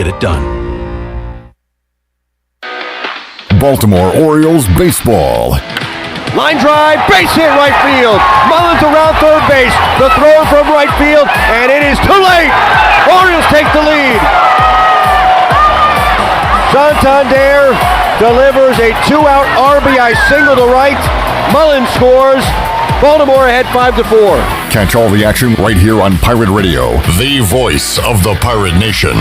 get it done. Baltimore Orioles baseball. Line drive, base hit right field. Mullins around third base. The throw from right field, and it is too late. Orioles take the lead. Santander delivers a two-out RBI single to right. Mullins scores. Baltimore ahead 5-4. Catch all the action right here on Pirate Radio, the voice of the Pirate Nation.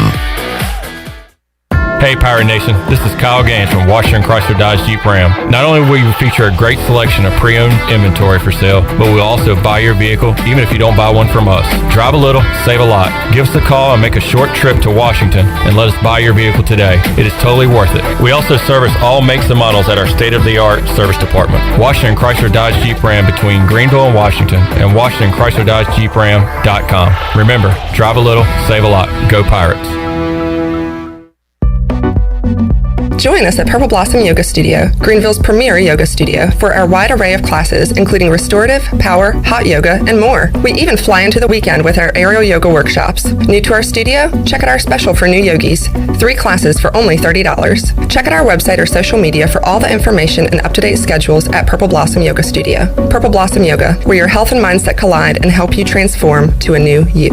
Hey Pirate Nation, this is Kyle Gaines from Washington Chrysler Dodge Jeep Ram. Not only will you feature a great selection of pre-owned inventory for sale, but we'll also buy your vehicle even if you don't buy one from us. Drive a little, save a lot. Give us a call and make a short trip to Washington and let us buy your vehicle today. It is totally worth it. We also service all makes and models at our state-of-the-art service department. Washington Chrysler Dodge Jeep Ram between Greenville and Washington, and WashingtonChryslerDodgeJeepRam.com. Remember, drive a little, save a lot. Go Pirates. Join us at Purple Blossom Yoga Studio, Greenville's premier yoga studio, for our wide array of classes, including restorative, power, hot yoga, and more. We even fly into the weekend with our aerial yoga workshops. New to our studio? Check out our special for new yogis. 3 classes for only $30. Check out our website or social media for all the information and up-to-date schedules at Purple Blossom Yoga Studio. Purple Blossom Yoga, where your health and mindset collide and help you transform to a new you.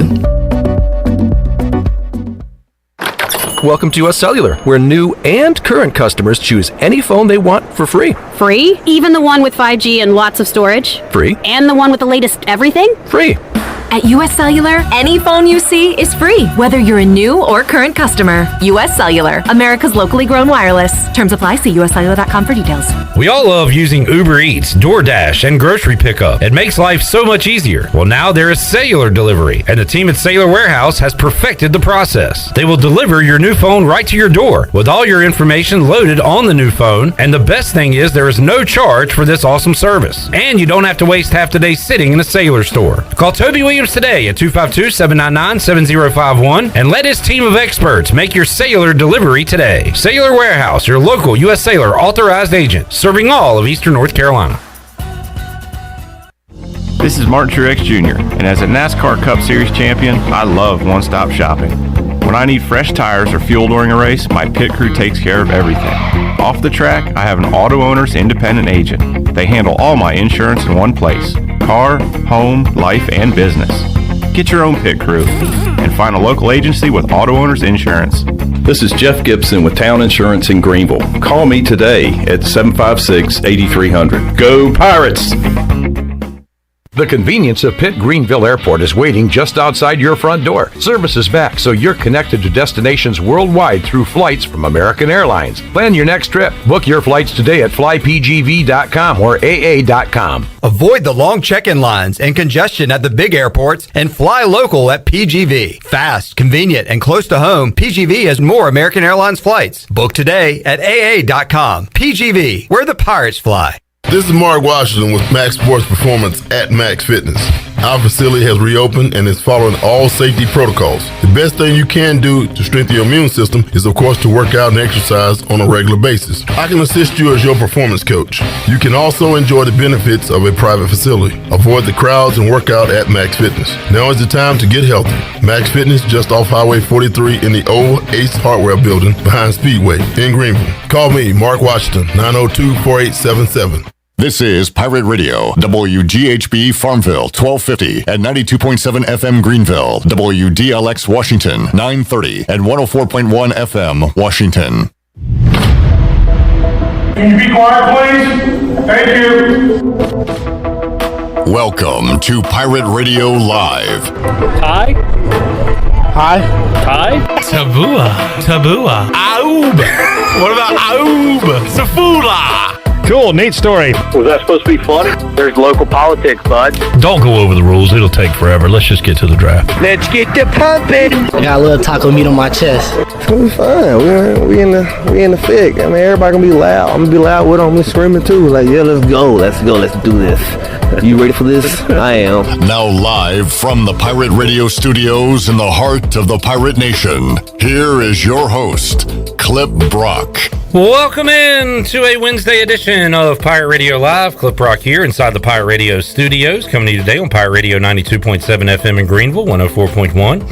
Welcome to US Cellular, where new and current customers choose any phone they want for free. Free? Even the one with 5G and lots of storage? Free. And the one with the latest everything? Free. At US Cellular, any phone you see is free, whether you're a new or current customer. US Cellular, America's locally grown wireless. Terms apply. See uscellular.com for details. We all love using Uber Eats, DoorDash, and grocery pickup. It makes life so much easier. Well, now there is cellular delivery, and the team at Cellular Warehouse has perfected the process. They will deliver your new phone right to your door with all your information loaded on the new phone. And the best thing is there is no charge for this awesome service. And you don't have to waste half the day sitting in a Cellular store. Call Toby Williams today at 252-799-7051 and let his team of experts make your cellular delivery today. Cellular Warehouse, your local U.S. Cellular authorized agent, serving all of Eastern North Carolina. This is Martin Truex Jr., and as a NASCAR Cup Series champion, I love one-stop shopping. When I need fresh tires or fuel during a race, my pit crew takes care of everything. Off the track, I have an Auto Owners independent agent. They handle all my insurance in one place: car, home, life, and business. Get your own pit crew and find a local agency with Auto Owners Insurance. This is Jeff Gibson with Town Insurance in Greenville. Call me today at 756-8300. Go Pirates! The convenience of Pitt Greenville Airport is waiting just outside your front door. Service is back, so you're connected to destinations worldwide through flights from American Airlines. Plan your next trip. Book your flights today at flypgv.com or aa.com. Avoid the long check-in lines and congestion at the big airports and fly local at PGV. Fast, convenient, and close to home, PGV has more American Airlines flights. Book today at aa.com. PGV, where the Pirates fly. This is Mark Washington with Max Sports Performance at Max Fitness. Our facility has reopened and is following all safety protocols. The best thing you can do to strengthen your immune system is, of course, to work out and exercise on a regular basis. I can assist you as your performance coach. You can also enjoy the benefits of a private facility. Avoid the crowds and work out at Max Fitness. Now is the time to get healthy. Max Fitness, just off Highway 43 in the old Ace Hardware Building behind Speedway in Greenville. Call me, Mark Washington, 902-4877. This is Pirate Radio, WGHB Farmville, 1250 and 92.7 FM Greenville, WDLX Washington, 930 and 104.1 FM Washington. Can you be quiet, please? Thank you. Welcome to Pirate Radio Live. Hi. Hi. Hi. Tabua. Aoub. What about Aoub? Safula. Cool, neat story. Was that supposed to be funny? There's local politics, bud. Don't go over the rules. It'll take forever. Let's just get to the draft. Let's get the pumping. I got a little taco meat on my chest. It's gonna be fun. We in the thick. I mean, everybody gonna be loud. I'm gonna be loud with them. I'm gonna be screaming too. Like, yeah, let's go, let's do this. You ready for this? I am. Now live from the Pirate Radio studios in the heart of the Pirate Nation, here is your host, Clip Brock. Welcome in to a Wednesday edition of Pirate Radio Live. Clip Brock here inside the Pirate Radio studios, coming to you today on Pirate Radio 92.7 FM in Greenville, 104.1.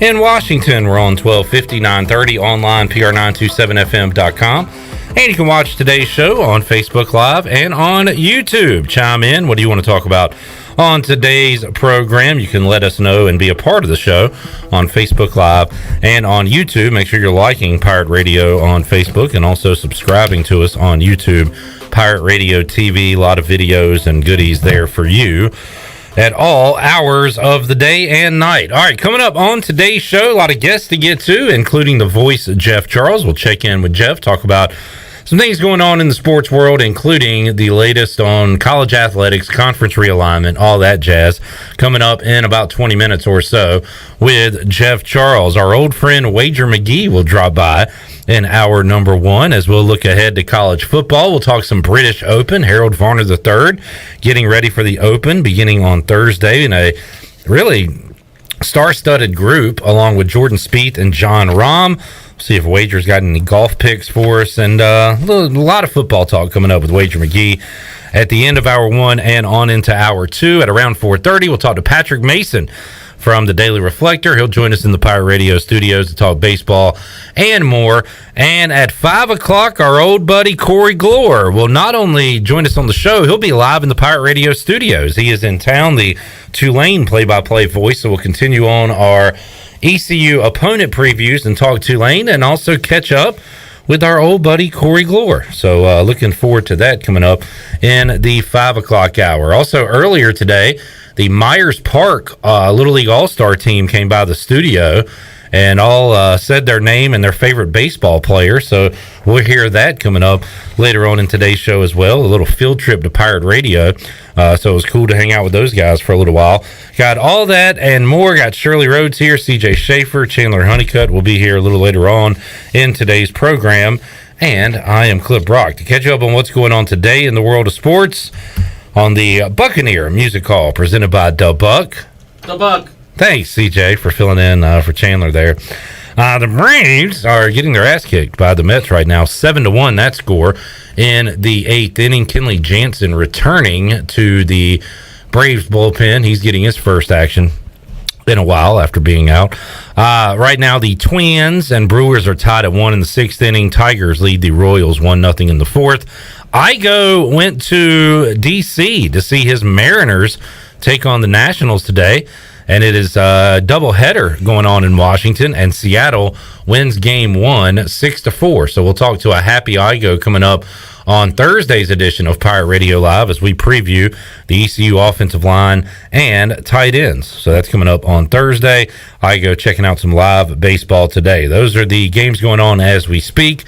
In Washington, we're on 1250, 930, online, pr927fm.com. And you can watch today's show on Facebook Live and on YouTube. Chime in. What do you want to talk about on today's program? You can let us know and be a part of the show on Facebook Live and on YouTube. Make sure you're liking Pirate Radio on Facebook and also subscribing to us on YouTube. Pirate Radio TV, a lot of videos and goodies there for you at all hours of the day and night. All right, coming up on today's show, a lot of guests to get to, including the voice Jeff Charles. We'll check in with Jeff, talk about some things going on in the sports world, including the latest on college athletics, conference realignment, all that jazz, coming up in about 20 minutes or so with Jeff Charles. Our old friend Wager McGhee will drop by in hour number one as we'll look ahead to college football. We'll talk some British Open. Harold Varner III getting ready for the Open beginning on Thursday in a really star-studded group along with Jordan Spieth and John Rahm. See if Wager's got any golf picks for us, and a lot of football talk coming up with Wager McGhee at the end of hour one and on into hour two. At around 4:30, we'll talk to Patrick Mason from the Daily Reflector. He'll join us in the Pirate Radio studios to talk baseball and more. And at 5 o'clock, our old buddy Corey Gloor will not only join us on the show, he'll be live in the Pirate Radio studios. He is in town, the Tulane play-by-play voice, so we'll continue on our ECU opponent previews and talk Tulane and also catch up with our old buddy Corey Gloor. So looking forward to that coming up in the 5 o'clock hour. Also earlier today, the Myers Park Little League All-Star team came by the studio and all said their name and their favorite baseball player. So we'll hear that coming up later on in today's show as well. A little field trip to Pirate Radio. So it was cool to hang out with those guys for a little while. Got all that and more. Got Shirley Rhodes here, CJ Schaefer, Chandler Honeycutt will be here a little later on in today's program. And I am Cliff Brock. To catch you up on what's going on today in the world of sports on the Buccaneer Music Hall presented by Da Buck. The Buck. Thanks, CJ, for filling in for Chandler there. The Braves are getting their ass kicked by the Mets right now. 7-1, that score in the eighth inning. Kenley Jansen returning to the Braves bullpen. He's getting his first action in a while after being out. Right now, the Twins and Brewers are tied at 1 in the sixth inning. Tigers lead the Royals 1-0 in the fourth. Igo went to D.C. to see his Mariners take on the Nationals today. And it is a doubleheader going on in Washington, and Seattle wins game 1, 6-4. So we'll talk to a happy Igo coming up on Thursday's edition of Pirate Radio Live as we preview the ECU offensive line and tight ends. So that's coming up on Thursday. Igo checking out some live baseball today. Those are the games going on as we speak.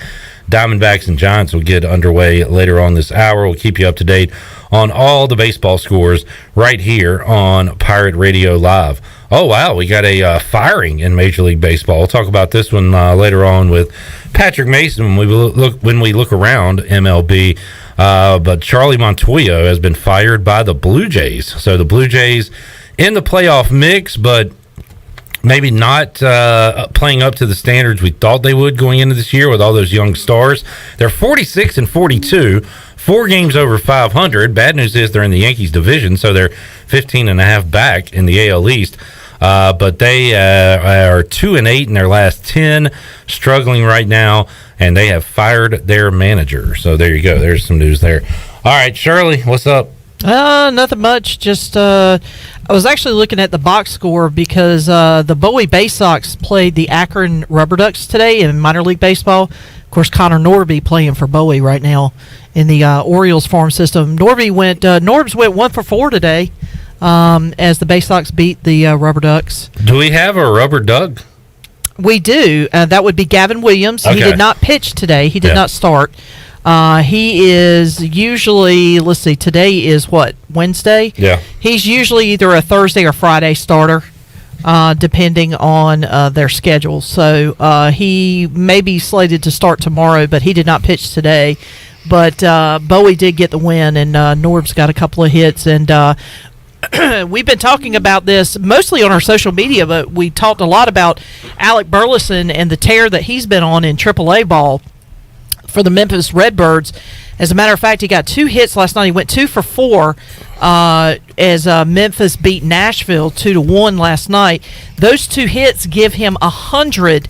Diamondbacks and Giants will get underway later on this hour. We'll keep you up to date on all the baseball scores right here on Pirate Radio Live. Oh, wow, we got a firing in Major League Baseball. We'll talk about this one later on with Patrick Mason when we look around MLB. But Charlie Montoyo has been fired by the Blue Jays. So the Blue Jays in the playoff mix, but maybe not playing up to the standards we thought they would going into this year with all those young stars. They're 46-42, 4 games over 500. Bad news is they're in the Yankees division, so they're 15.5 back in the AL East. But they are 2-8 in their last 10, struggling right now, and they have fired their manager. So there you go. There's some news there. All right, Shirley, what's up? Nothing much. Just I was actually looking at the box score because the Bowie Bay Sox played the Akron Rubber Ducks today in minor league baseball. Of course, Connor Norby playing for Bowie right now in the Orioles farm system. Norbs went 1 for 4 today as the Bay Sox beat the Rubber Ducks. Do we have a Rubber Duck? We do. That would be Gavin Williams. Okay. He did not pitch today. He did not start. He is usually, let's see, today is what, Wednesday? Yeah. He's usually either a Thursday or Friday starter, depending on their schedule. So he may be slated to start tomorrow, but he did not pitch today. But Bowie did get the win, and Norb's got a couple of hits. And we've been talking about this mostly on our social media, but we talked a lot about Alec Burleson and the tear that he's been on in AAA ball for the Memphis Redbirds. As a matter of fact, he got 2 hits last night. He went 2 for 4 as Memphis beat Nashville 2-1 last night. Those 2 hits give him 100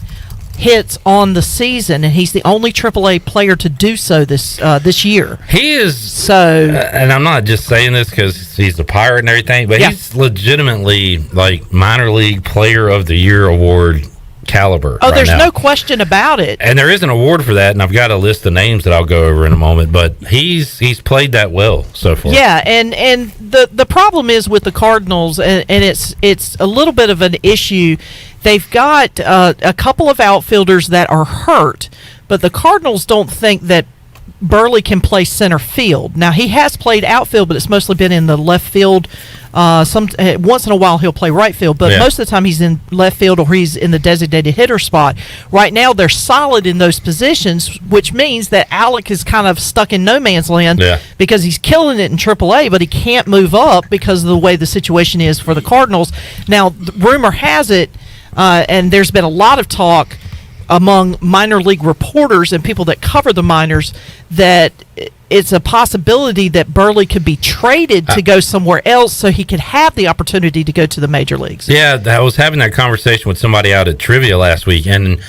hits on the season, and he's the only AAA player to do so this year. He is so, and I'm not just saying this because he's a Pirate and everything, but he's legitimately like minor league player of the year award caliber. Oh, right there's now. no question about it. And there is an award for that, and I've got a list of names that I'll go over in a moment. But he's played that well so far. Yeah, and the problem is with the Cardinals, and it's a little bit of an issue. They've got a couple of outfielders that are hurt, but the Cardinals don't think that Burley can play center field. Now, he has played outfield, but it's mostly been in the left field. Once in a while he'll play right field, but most of the time he's in left field or he's in the designated hitter spot. Right now they're solid in those positions, which means that Alec is kind of stuck in no man's land because he's killing it in AAA, but he can't move up because of the way the situation is for the Cardinals. Now, rumor has it, and there's been a lot of talk among minor league reporters and people that cover the minors that it's a possibility that Burley could be traded to go somewhere else so he could have the opportunity to go to the major leagues. Yeah, I was having that conversation with somebody out at Trivia last week, and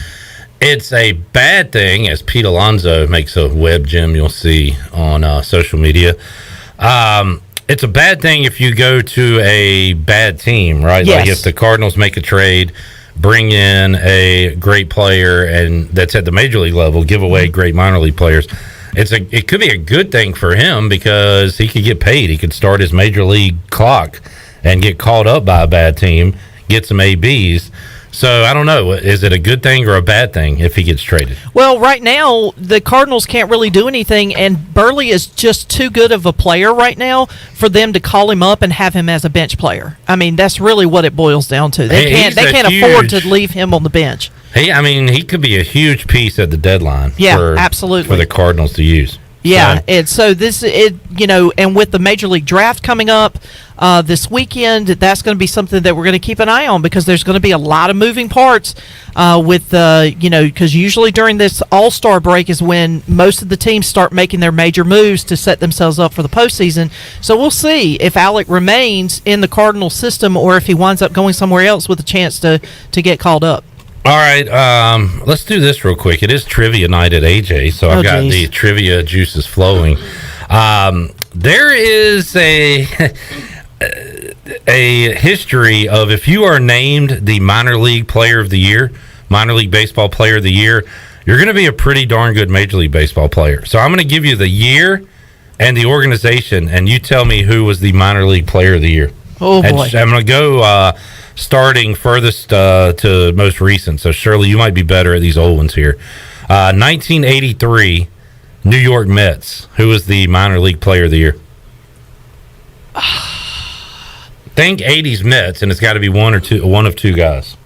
it's a bad thing, as Pete Alonso makes a web gem you'll see on social media. It's a bad thing if you go to a bad team, right? Yes. Like if the Cardinals make a trade, bring in a great player, and that's at the major league level, give away great minor league players. It could be a good thing for him because he could get paid. He could start his major league clock and get called up by a bad team, get some ABs. So I don't know. Is it a good thing or a bad thing if he gets traded? Well, right now the Cardinals can't really do anything, and Burley is just too good of a player right now for them to call him up and have him as a bench player. I mean, that's really what it boils down to. They can't afford to leave him on the bench. He could be a huge piece at the deadline. Yeah, absolutely. For the Cardinals to use. Yeah, and so and with the Major League Draft coming up this weekend, that's going to be something that we're going to keep an eye on because there's going to be a lot of moving parts because usually during this All-Star break is when most of the teams start making their major moves to set themselves up for the postseason. So we'll see if Alec remains in the Cardinal system or if he winds up going somewhere else with a chance to get called up. All right, let's do this real quick. It is trivia night at AJ, so I've got the trivia juices flowing. There is a history of if you are named the minor league player of the year, minor league baseball player of the year, you're going to be a pretty darn good Major League Baseball player. So I'm going to give you the year and the organization, and you tell me who was the minor league player of the year. Oh, boy. And I'm going to go starting furthest to most recent. So, Shirley, you might be better at these old ones here. 1983, New York Mets. Who was the minor league player of the year? Think 80s Mets, and it's got to be one of two guys.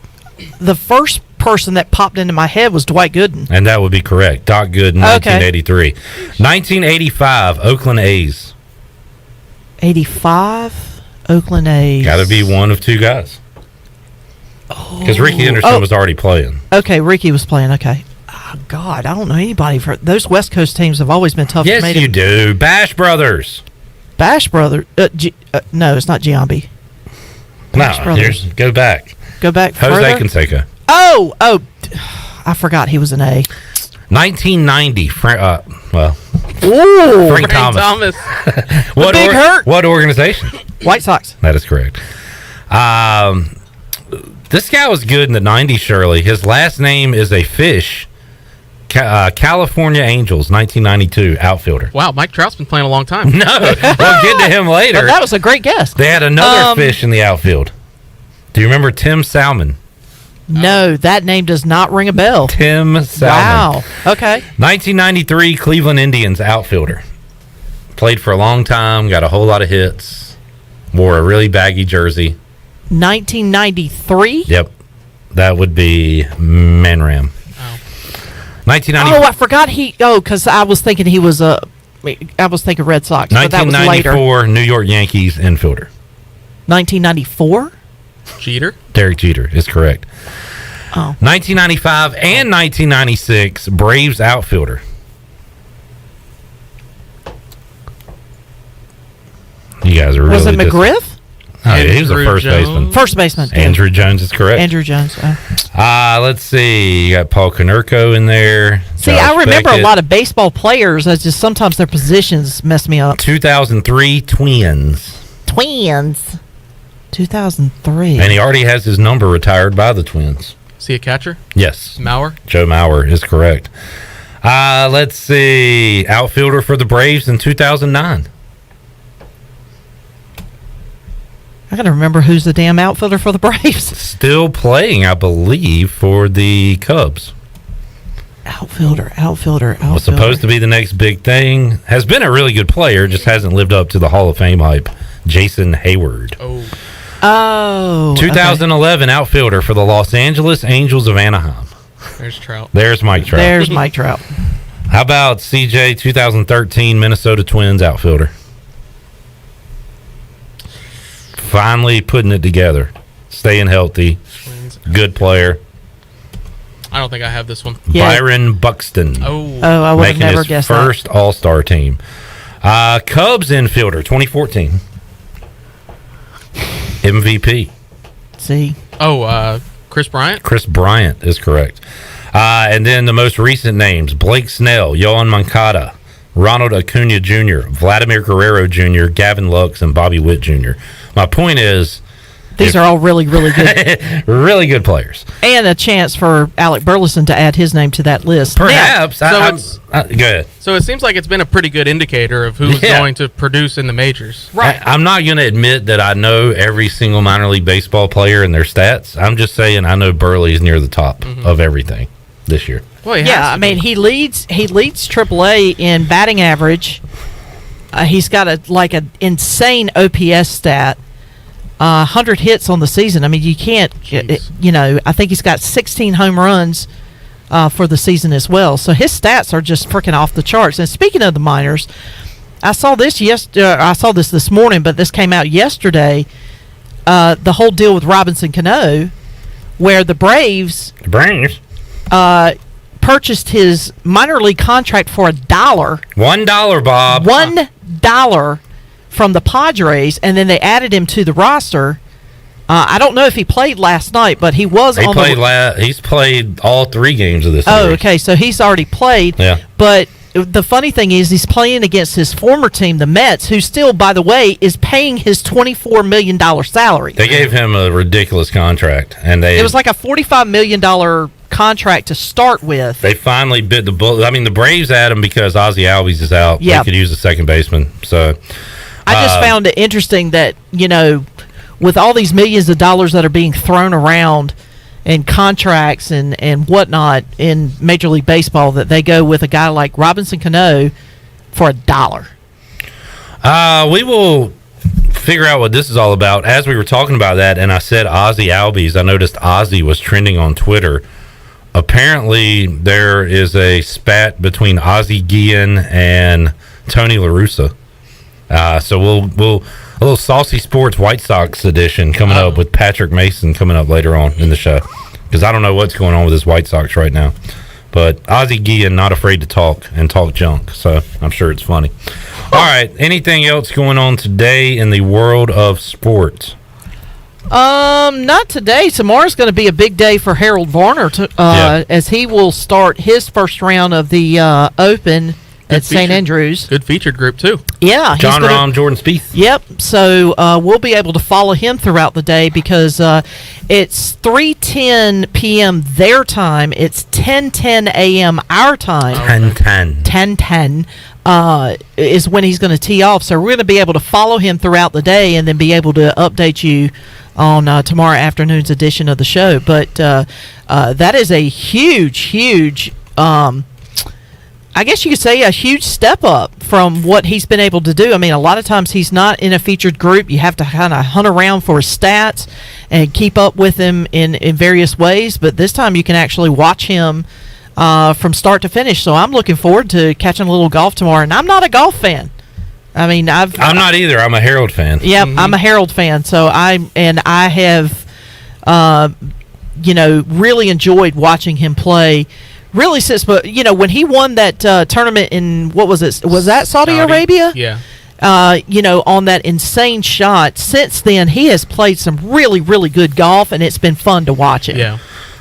The first person that popped into my head was Dwight Gooden. And that would be correct. Doc Gooden, 1983. 1985, Oakland A's. 85, Oakland A's. Got to be one of two guys. Because Ricky Henderson was already playing. Okay, Ricky was playing. Okay. Oh, God, I don't know anybody. Those West Coast teams have always been tough. Yes, you do. Bash Brothers. Bash Brothers. No, it's not Giambi. Go back. Go back Jose further? Canseco. Oh, I forgot he was an A. 1990. Frank Thomas. Big Hurt. What organization? White Sox. That is correct. This guy was good in the 90s, Shirley. His last name is a fish. California Angels, 1992, outfielder. Wow, Mike Trout's been playing a long time. No, we'll get to him later. That was a great guess. They had another fish in the outfield. Do you remember Tim Salmon? No, that name does not ring a bell. Tim Salmon. Wow. Okay. 1993, Cleveland Indians outfielder. Played for a long time, got a whole lot of hits, wore a really baggy jersey. 1993? Yep. That would be Manram. 1990. Oh, I forgot because I was thinking he was I was thinking Red Sox. 1994 New York Yankees infielder. 1994? Jeter? Derek Jeter is correct. Oh. 1995 and 1996 Braves outfielder. You guys are really Was it McGriff? Oh, yeah, he was the first baseman. First baseman. Andrew Jones is correct. Andrew Jones. Let's see. You got Paul Konerko in there. See, Josh I remember Beckett. a lot of baseball players. It's just sometimes their positions mess me up. 2003 Twins. 2003. And he already has his number retired by the Twins. Is he a catcher? Yes. Mauer? Joe Mauer is correct. Let's see. Outfielder for the Braves in 2009. I got to remember who's the damn outfielder for the Braves. Still playing, I believe, for the Cubs. Outfielder. Was supposed to be the next big thing. Has been a really good player, just hasn't lived up to the Hall of Fame hype. Jason Hayward. Oh. 2011 outfielder for the Los Angeles Angels of Anaheim. There's Trout. There's Mike Trout. There's Mike Trout. How about CJ 2013 Minnesota Twins outfielder? Finally putting it together. Staying healthy. Good player. I don't think I have this one. Byron Buxton. I would have never guessed that. First All-Star team. Cubs infielder 2014. MVP. See. Chris Bryant? Chris Bryant is correct. And then the most recent names: Blake Snell, Yohan Moncada, Ronald Acuna Jr., Vladimir Guerrero Jr., Gavin Lux, and Bobby Witt Jr. My point is, these are all really, really good. really good players. And a chance for Alec Burleson to add his name to that list. Perhaps. Now, go ahead. So it seems like it's been a pretty good indicator of who's going to produce in the majors. Right. I'm not going to admit that I know every single minor league baseball player and their stats. I'm just saying I know Burley's near the top of everything this year. Well, I mean, he leads AAA in batting average. He's got an insane OPS stat. 100 hits on the season. I mean, you can't, I think he's got 16 home runs for the season as well. So his stats are just freaking off the charts. And speaking of the minors, I saw this this morning, but this came out yesterday. The whole deal with Robinson Cano, where the Braves purchased his minor league contract for $1. $1, Bob. $1 from the Padres, and then they added him to the roster. I don't know if he played last night, but he was He's played all 3 games of this series. Oh, okay, so he's already played. Yeah. But the funny thing is he's playing against his former team, the Mets, who still, by the way, is paying his $24 million salary. They gave him a ridiculous contract, and it was like a $45 million contract to start with. They finally bit the bullet. I mean, the Braves had him because Ozzie Albies is out. Yeah. They could use a second baseman. So I just found it interesting that, with all these millions of dollars that are being thrown around in contracts and whatnot in Major League Baseball, that they go with a guy like Robinson Cano for $1. We will figure out what this is all about. As we were talking about that, and I said Ozzie Albies, I noticed Ozzie was trending on Twitter. Apparently, there is a spat between Ozzie Guillen and Tony La Russa. So we'll a little Saucy Sports White Sox edition coming up with Patrick Mason coming up later on in the show, because I don't know what's going on with his White Sox right now. But Ozzie Guillen not afraid to talk and talk junk, so I'm sure it's funny. All right, anything else going on today in the world of sports? Not today. Tomorrow's going to be a big day for Harold Varner as he will start his first round of the Open at St. Andrews. Good featured group, too. Yeah. John Rahm, Jordan Spieth. Yep. So we'll be able to follow him throughout the day because it's 3:10 p.m. their time. It's 10:10 a.m. our time. 10:10 is when he's going to tee off. So we're going to be able to follow him throughout the day and then be able to update you on tomorrow afternoon's edition of the show. But that is a huge I guess you could say a huge step up from what he's been able to do. I mean, a lot of times he's not in a featured group. You have to kind of hunt around for his stats and keep up with him in various ways. But this time you can actually watch him from start to finish. So I'm looking forward to catching a little golf tomorrow. And I'm not a golf fan. I mean, I'm not either. I'm a Harold fan. Yep, I'm a Harold fan. So I have, really enjoyed watching him play. Really, since when he won that tournament in what was it? Was that Saudi Arabia? Yeah. on that insane shot. Since then, he has played some really, really good golf, and it's been fun to watch him. Yeah.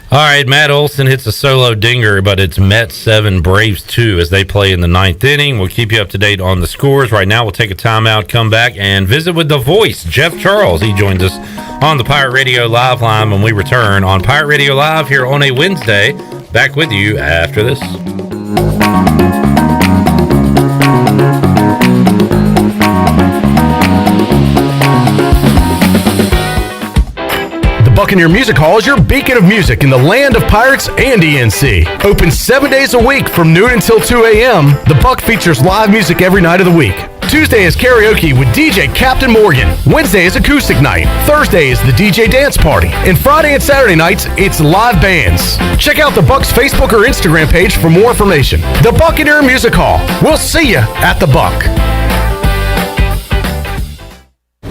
All right, Matt Olson hits a solo dinger, but it's Mets 7, Braves 2 as they play in the 9th inning. We'll keep you up to date on the scores. Right now, we'll take a timeout, come back, and visit with the voice, Jeff Charles. He joins us on the Pirate Radio Live line when we return on Pirate Radio Live here on a Wednesday. Back with you after this. Buccaneer Music Hall is your beacon of music in the land of pirates and ENC. Open 7 days a week from noon until 2 a.m., the Buck features live music every night of the week. Tuesday is karaoke with DJ Captain Morgan. Wednesday is acoustic night. Thursday is the DJ dance party. And Friday and Saturday nights, it's live bands. Check out the Buck's Facebook or Instagram page for more information. The Buccaneer Music Hall. We'll see you at the Buck.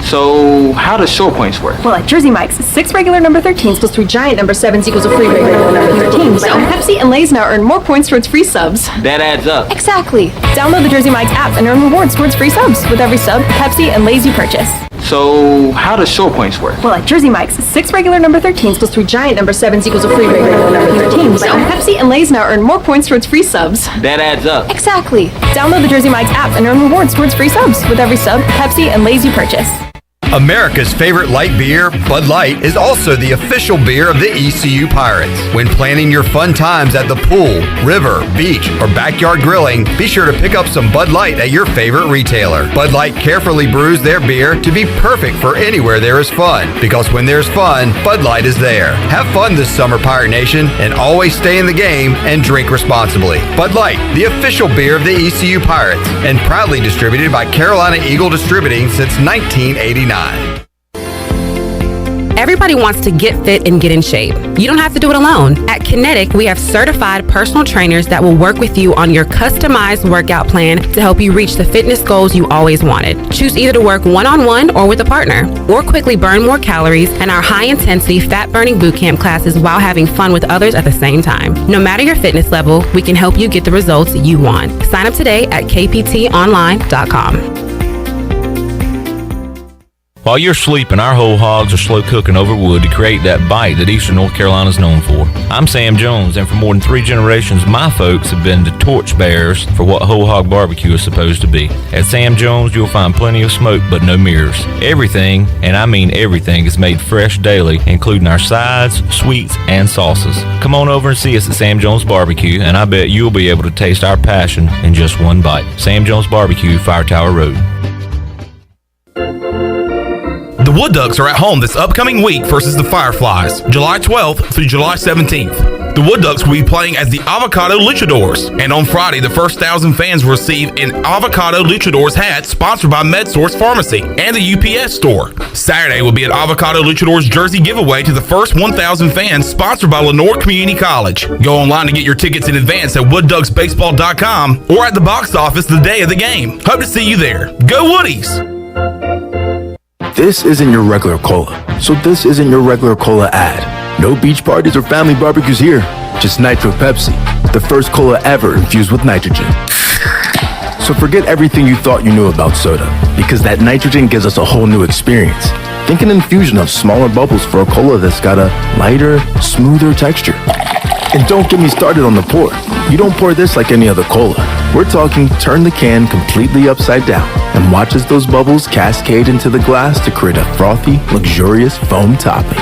So, how does short points work? Well, at Jersey Mike's, 6 regular number 13s plus 3 giant number 7s equals a free regular number 13. So, Pepsi and Lay's now earn more points towards free subs. That adds up. Exactly. Download the Jersey Mike's app and earn rewards towards free subs with every sub, Pepsi, and Lay's you purchase. So, how does short points work? Well, at Jersey Mike's, 6 regular number 13s plus 3 giant number 7s equals a free regular number 13. So, Pepsi and Lay's now earn more points towards free subs. That adds up. Exactly. Download the Jersey Mike's app and earn rewards towards free subs with every sub, Pepsi, and Lay's you purchase. America's favorite light beer, Bud Light, is also the official beer of the ECU Pirates. When planning your fun times at the pool, river, beach, or backyard grilling, be sure to pick up some Bud Light at your favorite retailer. Bud Light carefully brews their beer to be perfect for anywhere there is fun, because when there's fun, Bud Light is there. Have fun this summer, Pirate Nation, and always stay in the game and drink responsibly. Bud Light, the official beer of the ECU Pirates, and proudly distributed by Carolina Eagle Distributing since 1989. Everybody wants to get fit and get in shape. You don't have to do it alone. At Kinetic, we have certified personal trainers that will work with you on your customized workout plan to help you reach the fitness goals you always wanted. Choose either to work one-on-one or with a partner, or quickly burn more calories in our high-intensity fat-burning bootcamp classes while having fun with others at the same time. No matter your fitness level, we can help you get the results you want. Sign up today at kptonline.com. While you're sleeping, our whole hogs are slow cooking over wood to create that bite that Eastern North Carolina is known for. I'm Sam Jones, and for more than 3 generations, my folks have been the torchbearers for what whole hog barbecue is supposed to be. At Sam Jones, you'll find plenty of smoke, but no mirrors. Everything, and I mean everything, is made fresh daily, including our sides, sweets, and sauces. Come on over and see us at Sam Jones Barbecue, and I bet you'll be able to taste our passion in just one bite. Sam Jones Barbecue, Fire Tower Road. The Wood Ducks are at home this upcoming week versus the Fireflies, July 12th through July 17th. The Wood Ducks will be playing as the Avocado Luchadors, and on Friday, the first 1,000 fans will receive an Avocado Luchadors hat sponsored by MedSource Pharmacy and the UPS store. Saturday will be an Avocado Luchadors jersey giveaway to the first 1,000 fans sponsored by Lenore Community College. Go online to get your tickets in advance at woodducksbaseball.com or at the box office the day of the game. Hope to see you there. Go Woodies! This isn't your regular cola, so this isn't your regular cola ad. No beach parties or family barbecues here, just Nitro Pepsi, the first cola ever infused with nitrogen. So forget everything you thought you knew about soda, because that nitrogen gives us a whole new experience. Think an infusion of smaller bubbles for a cola that's got a lighter, smoother texture. And don't get me started on the pour. You don't pour this like any other cola. We're talking turn the can completely upside down and watch as those bubbles cascade into the glass to create a frothy, luxurious foam topping.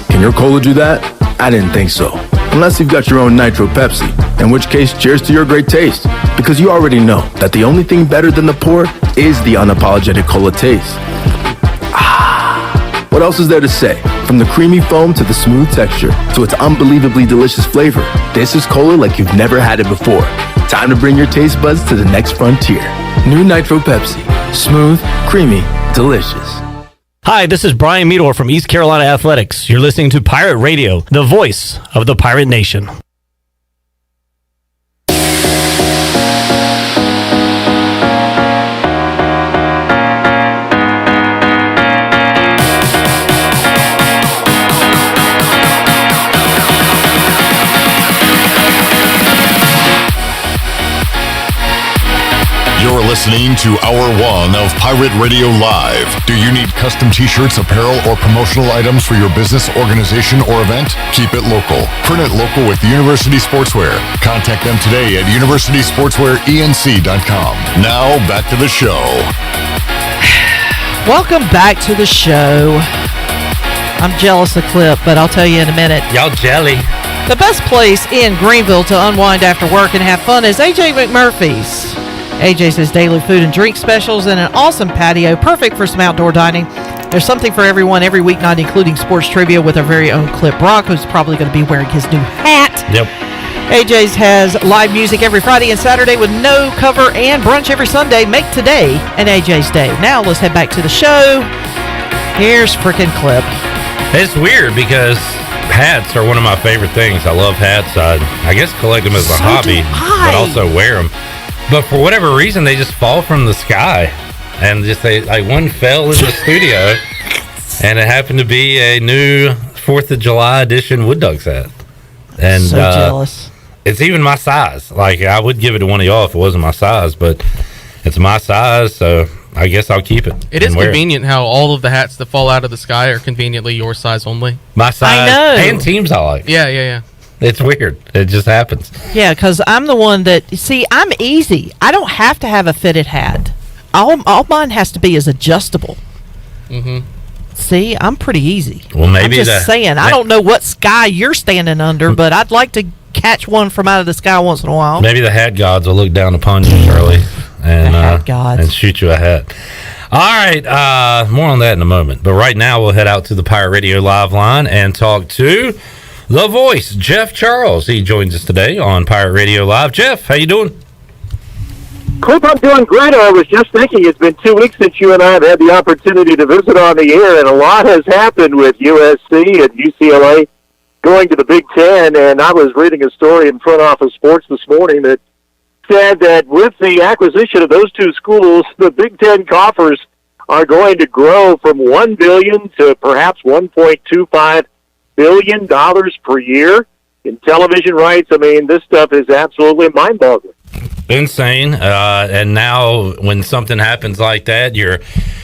Can your cola do that? I didn't think so. Unless you've got your own Nitro Pepsi, in which case cheers to your great taste. Because you already know that the only thing better than the pour is the unapologetic cola taste. What else is there to say? From the creamy foam to the smooth texture to its unbelievably delicious flavor, this is cola like you've never had it before. Time to bring your taste buds to the next frontier. New Nitro Pepsi. Smooth, creamy, delicious. Hi, this is Brian Meador from East Carolina Athletics. You're listening to Pirate Radio, the voice of the Pirate Nation. You're listening to Hour 1 of Pirate Radio Live. Do you need custom t-shirts, apparel, or promotional items for your business, organization, or event? Keep it local. Print it local with University Sportswear. Contact them today at universitysportswearenc.com. Now, back to the show. Welcome back to the show. I'm jealous of Clip, but I'll tell you in a minute. Y'all jelly. The best place in Greenville to unwind after work and have fun is AJ McMurphy's. AJ's has daily food and drink specials and an awesome patio, perfect for some outdoor dining. There's something for everyone every weeknight, including sports trivia with our very own Clip Brock, who's probably going to be wearing his new hat. Yep. AJ's has live music every Friday and Saturday with no cover and brunch every Sunday. Make today an AJ's day. Now let's head back to the show. Here's frickin' Clip. It's weird because hats are one of my favorite things. I love hats. I guess collect them as a hobby, but also wear them. But for whatever reason, they just fall from the sky. And just one fell in the studio, and it happened to be a new 4th of July edition Wood Ducks hat. And so jealous. It's even my size. Like, I would give it to one of y'all if it wasn't my size, but it's my size, so I guess I'll keep it. It is convenient how all of the hats that fall out of the sky are conveniently your size only. My size. I know. And teams I like. Yeah. It's weird. It just happens. Yeah, because I'm the one that, see, I'm easy. I don't have to have a fitted hat. All mine has to be is adjustable. Mm-hmm. See, I'm pretty easy. Well, maybe I'm just saying. I don't know what sky you're standing under, but I'd like to catch one from out of the sky once in a while. Maybe the hat gods will look down upon you, Shirley, and shoot you a hat. All right, more on that in a moment. But right now, we'll head out to the Pirate Radio Live line and talk to the voice, Jeff Charles. He joins us today on Pirate Radio Live. Jeff, how you doing? Clip, I'm doing great. I was just thinking it's been 2 weeks since you and I have had the opportunity to visit on the air, and a lot has happened with USC and UCLA going to the Big Ten. And I was reading a story in Front Office Sports this morning that said that with the acquisition of those two schools, the Big Ten coffers are going to grow from $1 billion to perhaps $1.25 billion per year in television rights. I mean, this stuff is absolutely mind-boggling. Insane. And now when something happens like that, you're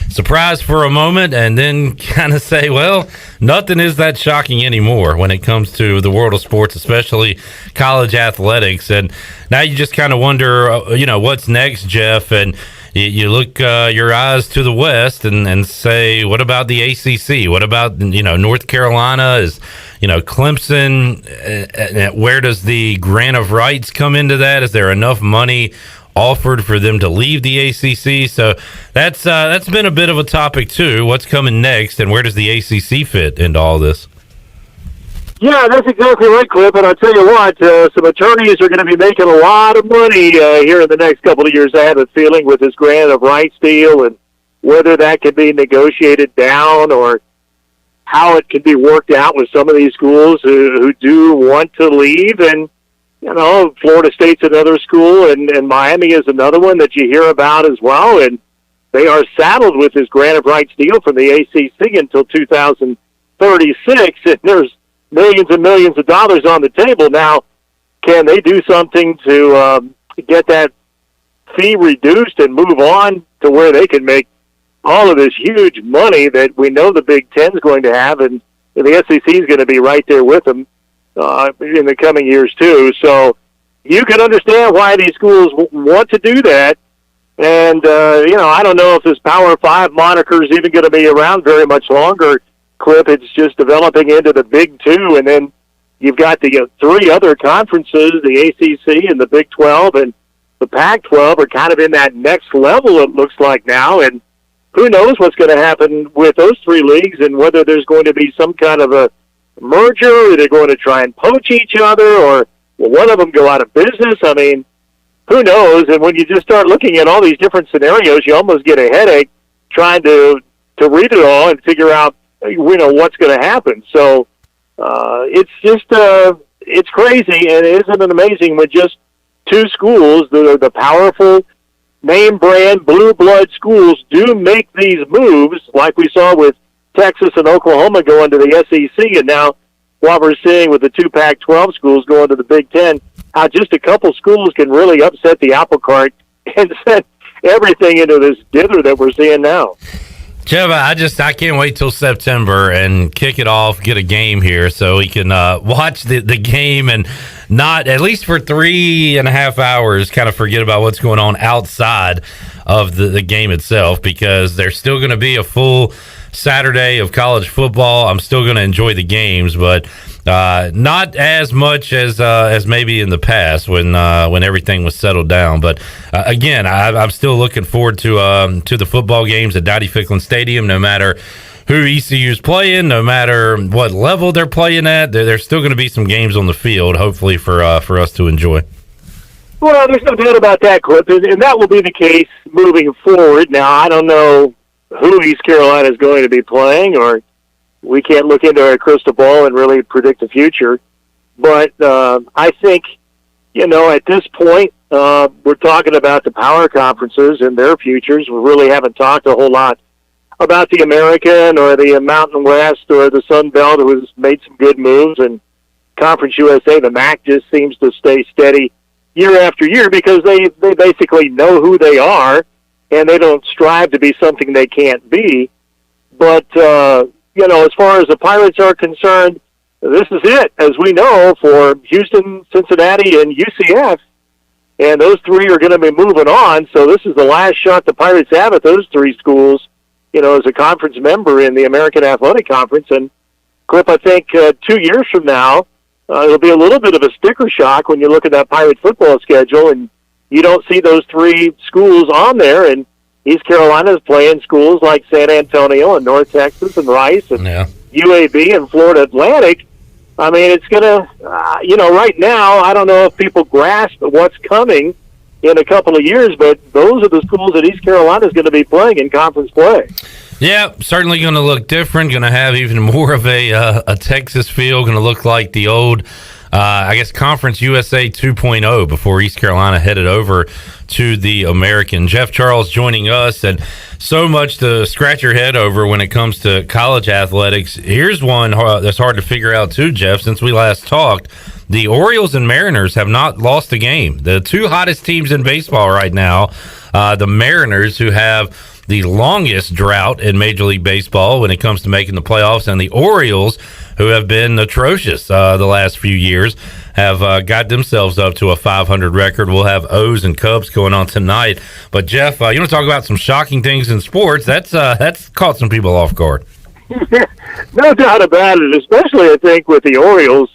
surprised for a moment and then kind of say, well, nothing is that shocking anymore when it comes to the world of sports, especially college athletics. And now you just kind of wonder, what's next, Jeff? And you look your eyes to the West and say, what about the ACC? What about, North Carolina? Is, Clemson? Where does the grant of rights come into that? Is there enough money offered for them to leave the ACC? So that's been a bit of a topic too. What's coming next, and where does the ACC fit into all this? Yeah, that's exactly right, Clip. And I'll tell you what, some attorneys are going to be making a lot of money here in the next couple of years. I have a feeling with this grant of rights deal and whether that can be negotiated down or how it can be worked out with some of these schools who do want to leave. And, Florida State's another school, and Miami is another one that you hear about as well. And they are saddled with this grant of rights deal from the ACC until 2036, and there's millions and millions of dollars on the table. Now, can they do something to get that fee reduced and move on to where they can make all of this huge money that we know the Big Ten's going to have, and the SEC is going to be right there with them in the coming years too. So you can understand why these schools want to do that. And, I don't know if this Power 5 moniker is even going to be around very much longer, Clip. It's just developing into the Big Two, and then you've got the three other conferences, the ACC and the Big 12 and the Pac-12 are kind of in that next level, it looks like now, and who knows what's going to happen with those three leagues and whether there's going to be some kind of a merger, or they're going to try and poach each other, or will one of them go out of business? I mean, who knows? And when you just start looking at all these different scenarios, you almost get a headache trying to read it all and figure out, what's going to happen. So it's just, it's crazy, and isn't it amazing when just two schools, the powerful name brand blue blood schools, do make these moves like we saw with Texas and Oklahoma going to the SEC, and now what we're seeing with the two Pac-12 schools going to the Big Ten, how just a couple schools can really upset the apple cart and everything into this dither that we're seeing now. Jeff, I can't wait till September and kick it off, get a game here so we can watch the game and not, at least for 3.5 hours, kind of forget about what's going on outside of the game itself, because there's still going to be a full Saturday of college football. I'm still going to enjoy the games, but not as much as maybe in the past when everything was settled down. But again, I'm still looking forward to the football games at Dowdy-Ficklin Stadium. No matter who ECU's playing, no matter what level they're playing at, there's still going to be some games on the field, hopefully for us to enjoy. Well, there's no doubt about that, Cliff, and that will be the case moving forward. Now, I don't know who East Carolina is going to be playing, or we can't look into our crystal ball and really predict the future. But I think, at this point, we're talking about the power conferences and their futures. We really haven't talked a whole lot about the American or the Mountain West or the Sun Belt, who has made some good moves, and Conference USA, the MAC, just seems to stay steady year after year because they basically know who they are, and they don't strive to be something they can't be. But, as far as the Pirates are concerned, this is it, as we know, for Houston, Cincinnati, and UCF. And those three are going to be moving on, so this is the last shot the Pirates have at those three schools, as a conference member in the American Athletic Conference. And, Cliff, I think 2 years from now, it'll be a little bit of a sticker shock when you look at that Pirate football schedule and you don't see those three schools on there, and East Carolina is playing schools like San Antonio and North Texas and Rice and UAB and Florida Atlantic. I mean, it's going to, right now, I don't know if people grasp what's coming in a couple of years, but those are the schools that East Carolina is going to be playing in conference play. Yeah, certainly going to look different, going to have even more of a Texas feel, going to look like the old, Conference USA 2.0 before East Carolina headed over to the American. Jeff Charles joining us, and so much to scratch your head over when it comes to college athletics. Here's one that's hard to figure out too, Jeff, since we last talked. The Orioles and Mariners have not lost a game. The two hottest teams in baseball right now, the Mariners, who have the longest drought in Major League Baseball when it comes to making the playoffs, and the Orioles, who have been atrocious the last few years, have got themselves up to a 500 record. We'll have O's and Cubs going on tonight. But, Jeff, you want to talk about some shocking things in sports? That's caught some people off guard. No doubt about it, especially, I think, with the Orioles,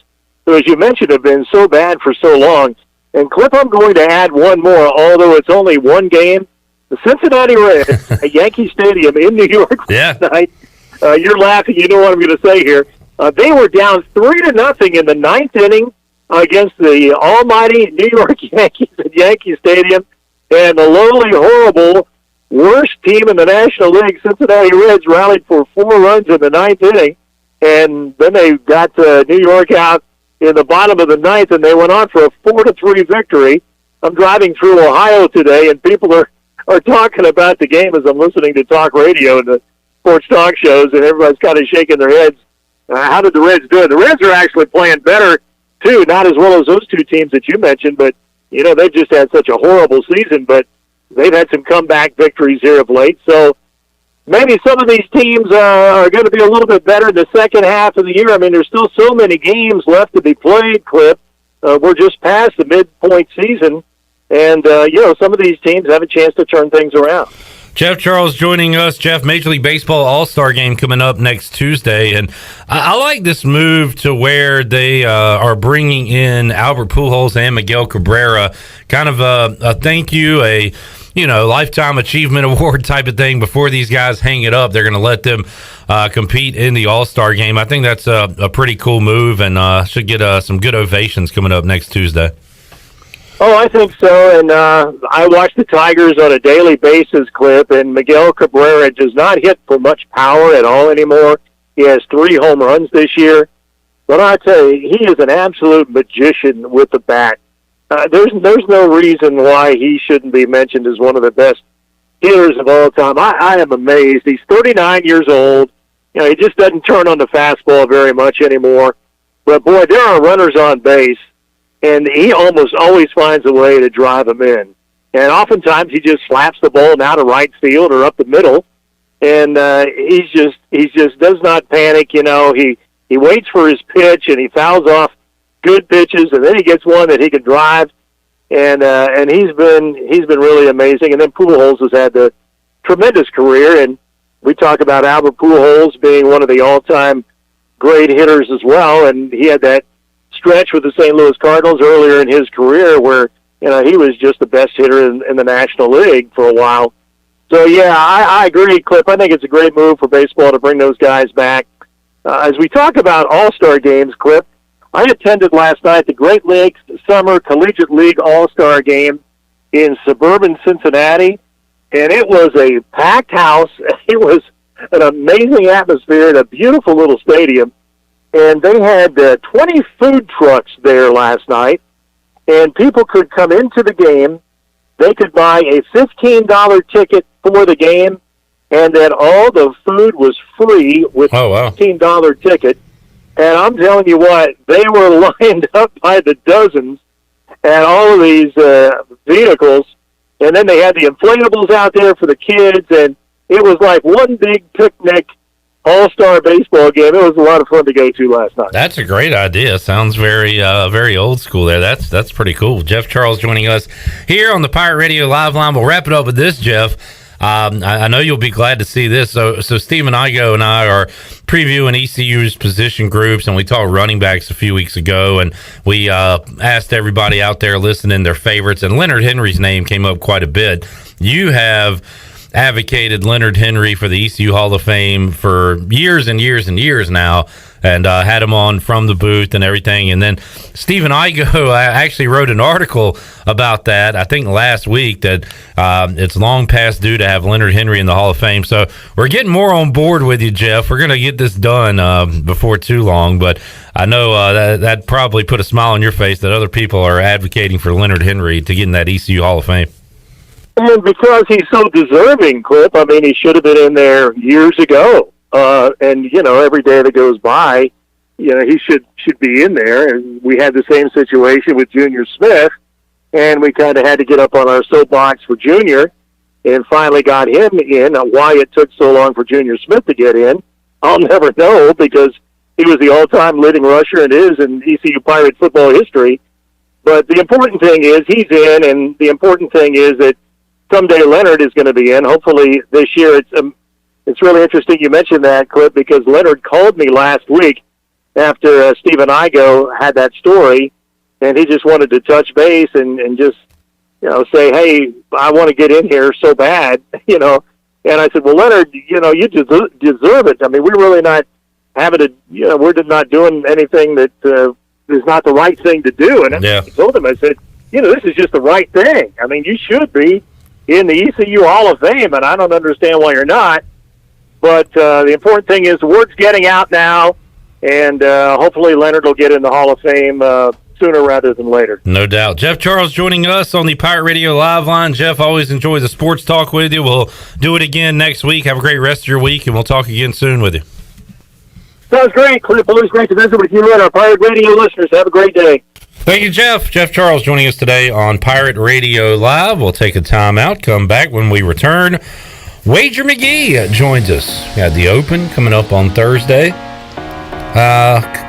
who, as you mentioned, have been so bad for so long. And, Cliff, I'm going to add one more, although it's only one game. The Cincinnati Reds at Yankee Stadium in New York last night. You're laughing. You know what I'm going to say here. They were down 3-0 in the ninth inning against the almighty New York Yankees at Yankee Stadium. And the lowly, horrible, worst team in the National League, Cincinnati Reds, rallied for 4 runs in the ninth inning. And then they got New York out in the bottom of the ninth, and they went on for a 4-3 victory. I'm driving through Ohio today, and people are talking about the game as I'm listening to talk radio and the sports talk shows, and everybody's kind of shaking their heads. How did the Reds do it? The Reds are actually playing better, too, not as well as those two teams that you mentioned, but, they've just had such a horrible season, but they've had some comeback victories here of late. So maybe some of these teams are going to be a little bit better in the second half of the year. I mean, there's still so many games left to be played, Cliff. We're just past the midpoint season. And, some of these teams have a chance to turn things around. Jeff Charles joining us. Jeff, Major League Baseball All-Star Game coming up next Tuesday. And I like this move to where they are bringing in Albert Pujols and Miguel Cabrera. Kind of a thank you, a Lifetime Achievement Award type of thing. Before these guys hang it up, they're going to let them compete in the All-Star Game. I think that's a pretty cool move, and should get some good ovations coming up next Tuesday. Oh, I think so, and I watch the Tigers on a daily basis, Clip, and Miguel Cabrera does not hit for much power at all anymore. He has 3 home runs this year, but I tell you, he is an absolute magician with the bat. There's no reason why he shouldn't be mentioned as one of the best hitters of all time. I am amazed. He's 39 years old. He just doesn't turn on the fastball very much anymore, but boy, there are runners on base, and he almost always finds a way to drive them in. And oftentimes he just slaps the ball now to right field or up the middle. And he just does not panic. He waits for his pitch and he fouls off good pitches, and then he gets one that he can drive. And he's been really amazing. And then Pujols has had a tremendous career, and we talk about Albert Pujols being one of the all-time great hitters as well. And he had that stretch with the St. Louis Cardinals earlier in his career where he was just the best hitter in the National League for a while. So yeah, I agree, Clip. I think it's a great move for baseball to bring those guys back. As we talk about All-Star games, Clip, I attended last night the Great Lakes Summer Collegiate League All-Star game in suburban Cincinnati, and it was a packed house. It was an amazing atmosphere in a beautiful little stadium, and they had 20 food trucks there last night, and people could come into the game. They could buy a $15 ticket for the game, and then all the food was free with a $15 ticket. And I'm telling you what, they were lined up by the dozens at all of these vehicles. And then they had the inflatables out there for the kids, and it was like one big picnic all-star baseball game. It was a lot of fun to go to last night. That's a great idea. Sounds very very old school there. That's pretty cool. Jeff Charles joining us here on the Pirate Radio Live Line. We'll wrap it up with this, Jeff. I know you'll be glad to see this. So Stephen Igo and I are previewing ECU's position groups, and we talked running backs a few weeks ago, and we asked everybody out there listening their favorites, and Leonard Henry's name came up quite a bit. You have advocated Leonard Henry for the ECU Hall of Fame for years and years and years now, and had him on from the booth and everything. And then Stephen Igo actually wrote an article about that, I think last week, that it's long past due to have Leonard Henry in the Hall of Fame. So we're getting more on board with you, Jeff. We're going to get this done before too long, but I know that probably put a smile on your face that other people are advocating for Leonard Henry to get in that ECU Hall of Fame. And because he's so deserving, Clip, I mean, he should have been in there years ago. And, every day that goes by, he should be in there. And we had the same situation with Junior Smith, and we kind of had to get up on our soapbox for Junior and finally got him in. Now, why it took so long for Junior Smith to get in, I'll never know, because he was the all-time leading rusher and is in ECU Pirate football history. But the important thing is he's in, and the important thing is that someday Leonard is going to be in. Hopefully this year. It's really interesting you mentioned that, Clip, because Leonard called me last week after Stephen Igo had that story, and he just wanted to touch base and just, say, hey, I want to get in here so bad, And I said, well, Leonard, you deserve it. I mean, we're really not having to, we're not doing anything that is not the right thing to do. And I told him, I said, this is just the right thing. I mean, you should be in the ECU Hall of Fame, and I don't understand why you're not. But the important thing is the word's getting out now, and hopefully Leonard will get in the Hall of Fame sooner rather than later. No doubt. Jeff Charles joining us on the Pirate Radio Live Line. Jeff, always enjoy the sports talk with you. We'll do it again next week. Have a great rest of your week, and we'll talk again soon with you. Sounds great, Clip. Always great to visit with you and our Pirate Radio listeners. Have a great day. Thank you, Jeff. Jeff Charles joining us today on Pirate Radio Live. We'll take a time out, come back when we return. Wager McGhee joins us. Got the Open coming up on Thursday.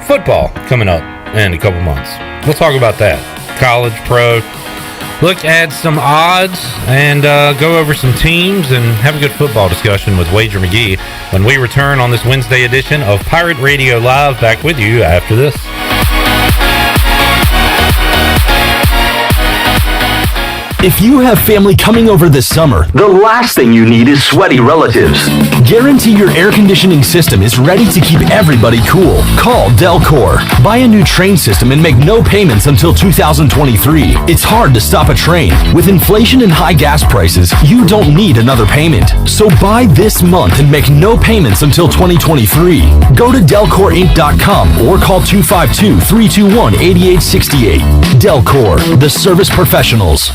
Football coming up in a couple months. We'll talk about that. College, pro. Look at some odds and go over some teams and have a good football discussion with Wager McGhee when we return on this Wednesday edition of Pirate Radio Live. Back with you after this. If you have family coming over this summer, the last thing you need is sweaty relatives. Guarantee your air conditioning system is ready to keep everybody cool. Call Delcor. Buy a new train system and make no payments until 2023. It's hard to stop a train. With inflation and high gas prices, you don't need another payment. So buy this month and make no payments until 2023. Go to DelcorInc.com or call 252-321-8868. Delcor, the service professionals.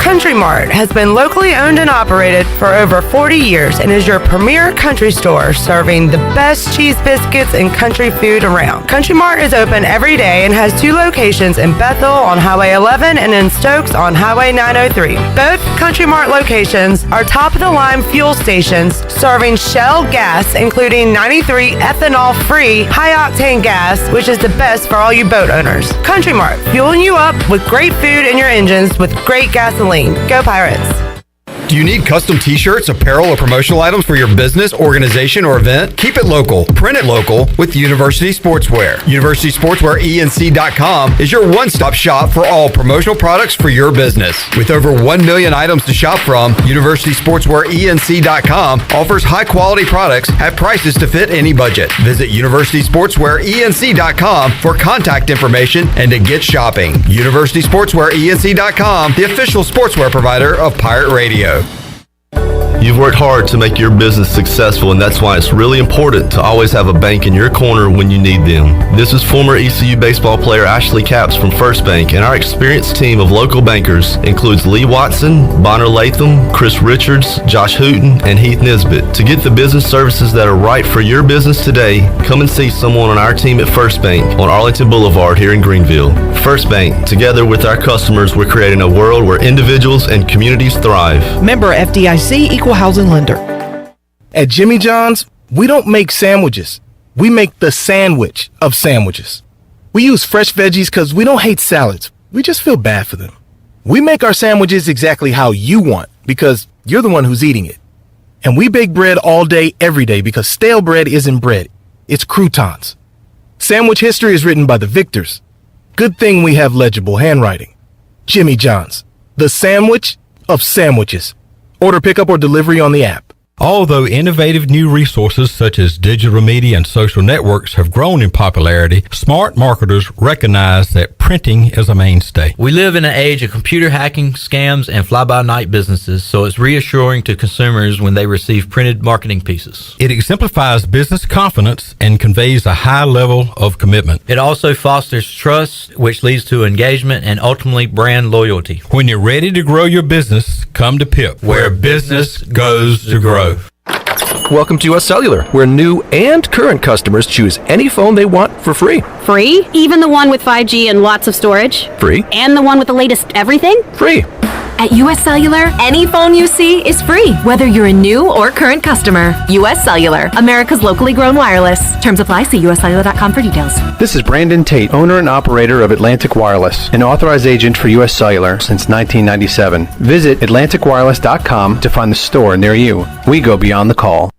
Country Mart has been locally owned and operated for over 40 years and is your premier country store serving the best cheese biscuits and country food around. Country Mart is open every day and has 2 locations in Bethel on Highway 11 and in Stokes on Highway 903. Both Country Mart locations are top-of-the-line fuel stations serving Shell gas, including 93 ethanol-free high-octane gas, which is the best for all you boat owners. Country Mart, fueling you up with great food in your engines with great gasoline. Go Pirates! Do you need custom t-shirts, apparel, or promotional items for your business, organization, or event? Keep it local. Print it local with University Sportswear. UniversitySportswearENC.com is your one-stop shop for all promotional products for your business. With over 1 million items to shop from, UniversitySportswearENC.com offers high-quality products at prices to fit any budget. Visit UniversitySportswearENC.com for contact information and to get shopping. UniversitySportswearENC.com, the official sportswear provider of Pirate Radio. You've worked hard to make your business successful, and that's why it's really important to always have a bank in your corner when you need them. This is former ECU baseball player Ashley Capps from First Bank, and our experienced team of local bankers includes Lee Watson, Bonner Latham, Chris Richards, Josh Hooten, and Heath Nisbet. To get the business services that are right for your business today, come and see someone on our team at First Bank on Arlington Boulevard here in Greenville. First Bank, together with our customers, we're creating a world where individuals and communities thrive. Member FDIC, Equal Housing Lender. At Jimmy John's, we don't make sandwiches. We make the sandwich of sandwiches. We use fresh veggies because we don't hate salads. We just feel bad for them. We make our sandwiches exactly how you want because you're the one who's eating it. And we bake bread all day, every day because stale bread isn't bread. It's croutons. Sandwich history is written by the victors. Good thing we have legible handwriting. Jimmy John's, the sandwich of sandwiches. Order pickup or delivery on the app. Although innovative new resources such as digital media and social networks have grown in popularity, smart marketers recognize that printing is a mainstay. We live in an age of computer hacking, scams, and fly-by-night businesses, so it's reassuring to consumers when they receive printed marketing pieces. It exemplifies business confidence and conveys a high level of commitment. It also fosters trust, which leads to engagement and ultimately brand loyalty. When you're ready to grow your business, come to PIP, where business goes to grow. Welcome to US Cellular, where new and current customers choose any phone they want for free. Free? Even the one with 5G and lots of storage? Free. And the one with the latest everything? Free. At US Cellular, any phone you see is free, whether you're a new or current customer. US Cellular, America's locally grown wireless. Terms apply. See uscellular.com for details. This is Brandon Tate, owner and operator of Atlantic Wireless, an authorized agent for US Cellular since 1997. Visit atlanticwireless.com to find the store near you. We go beyond the call.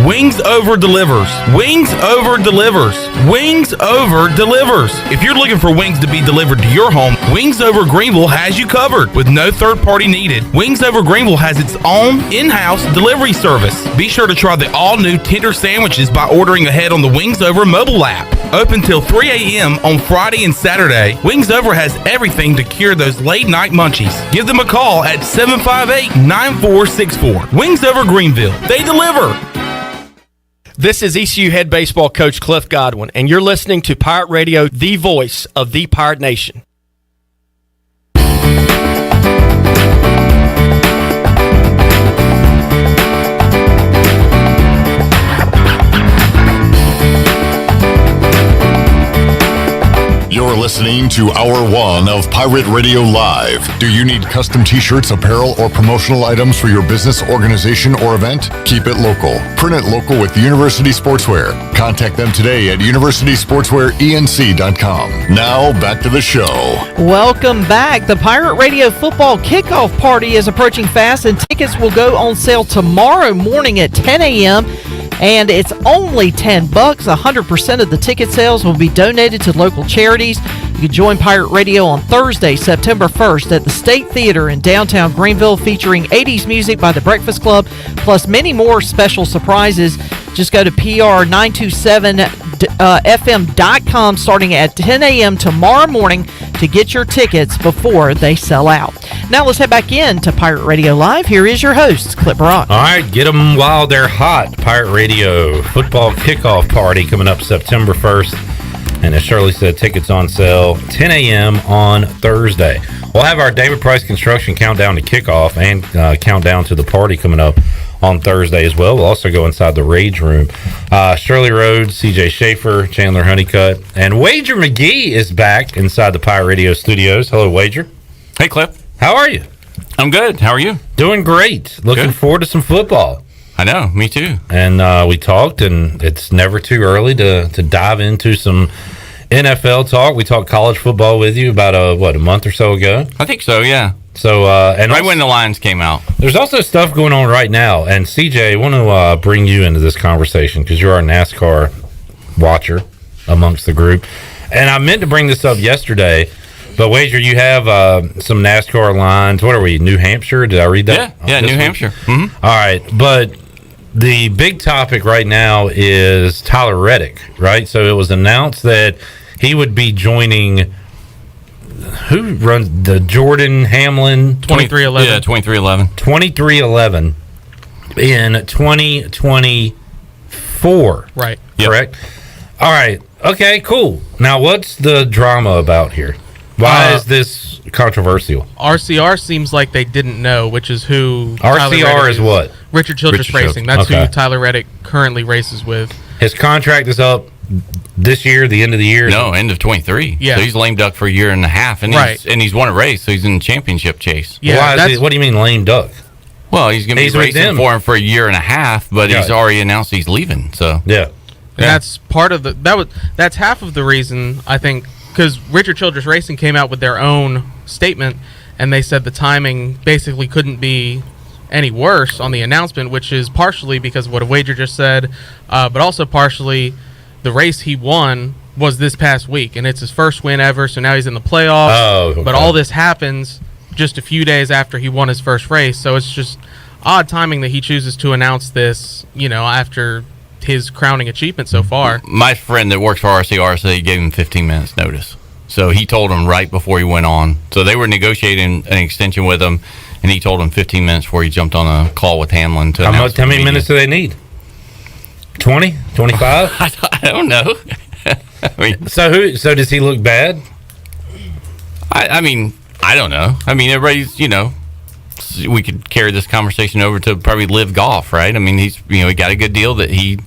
Wings Over delivers. Wings Over delivers. Wings Over delivers. If you're looking for wings to be delivered to your home, Wings Over Greenville has you covered with no third party needed. Wings Over Greenville has its own in-house delivery service. Be sure to try the all-new tender sandwiches by ordering ahead on the Wings Over mobile app. Open till 3 a.m. on Friday and Saturday, Wings Over has everything to cure those late night munchies. Give them a call at 758-9464. Wings Over Greenville. They deliver. This is ECU head baseball coach Cliff Godwin, and you're listening to Pirate Radio, the voice of the Pirate Nation. You're listening to Hour 1 of Pirate Radio Live. Do you need custom t-shirts, apparel, or promotional items for your business, organization, or event? Keep it local. Print it local with University Sportswear. Contact them today at universitysportswearenc.com. Now, back to the show. Welcome back. The Pirate Radio football kickoff party is approaching fast, and tickets will go on sale tomorrow morning at 10 a.m., and it's only $10. 100% of the ticket sales will be donated to local charities. You can join Pirate Radio on Thursday, September 1st at the State Theater in downtown Greenville, featuring 80s music by the Breakfast Club, plus many more special surprises. Just go to pr927fm.com starting at 10 a.m. tomorrow morning to get your tickets before they sell out. Now let's head back in to Pirate Radio Live. Here is your host, Clip Brock. All right, get them while they're hot. Pirate Radio football kickoff party coming up September 1st. And as Shirley said, tickets on sale 10 a.m. on Thursday. We'll have our David Price Construction countdown to kickoff and countdown to the party coming up on Thursday as well. We'll also go inside the Rage Room. Shirley Rhodes, CJ Schaefer, Chandler Honeycutt, and Wager McGhee is back inside the Pirate Radio studios. Hello, Wager. Hey, Cliff. How are you? I'm good. How are you? Doing great. Looking forward to some football. I know. Me too. And we talked, and it's never too early to dive into some NFL talk. We talked college football with you about a month or so ago. I think so, yeah. So and right when the lines came out. There's also stuff going on right now. And CJ, I want to bring you into this conversation because you're our NASCAR watcher amongst the group. And I meant to bring this up yesterday, but Wager, you have some NASCAR lines. What are we? New Hampshire? Did I read that? Yeah, New Hampshire. Mm-hmm. All right, but the big topic right now is Tyler Reddick, right? So it was announced that he would be joining. Who runs the Jordan Hamlin 2311? Yeah, 2311. 2311 in 2024. Right. Correct. All right. Okay. Cool. Now, what's the drama about here? Why is this controversial? RCR seems like they didn't know, which is who. RCR is what? Richard Childress Racing. That's who Tyler Reddick currently races with. His contract is up this year, the end of the year? No, end of 23. Yeah. So he's lame duck for a year and a half, and he's won a race, so he's in the championship chase. Yeah. What do you mean lame duck? Well, he's going to be racing for him for a year and a half, but he's already announced he's leaving. So yeah, and that's part of that's half of the reason, I think, because Richard Childress Racing came out with their own statement, and they said the timing basically couldn't be any worse on the announcement, which is partially because of what a Wager just said, but also partially the race he won was this past week, and it's his first win ever, so now he's in the playoffs. Oh, okay. But all this happens just a few days after he won his first race, so it's just odd timing that he chooses to announce this, after his crowning achievement so far. My friend that works for RCR said he gave him 15 minutes notice. So he told him right before he went on. So they were negotiating an extension with him, and he told him 15 minutes before he jumped on a call with Hamlin to announce. How many minutes do they need? 20? 25? I don't know. So does he look bad? I mean, I don't know. I mean, everybody's, we could carry this conversation over to probably Live Golf, right? I mean, he got a good deal that he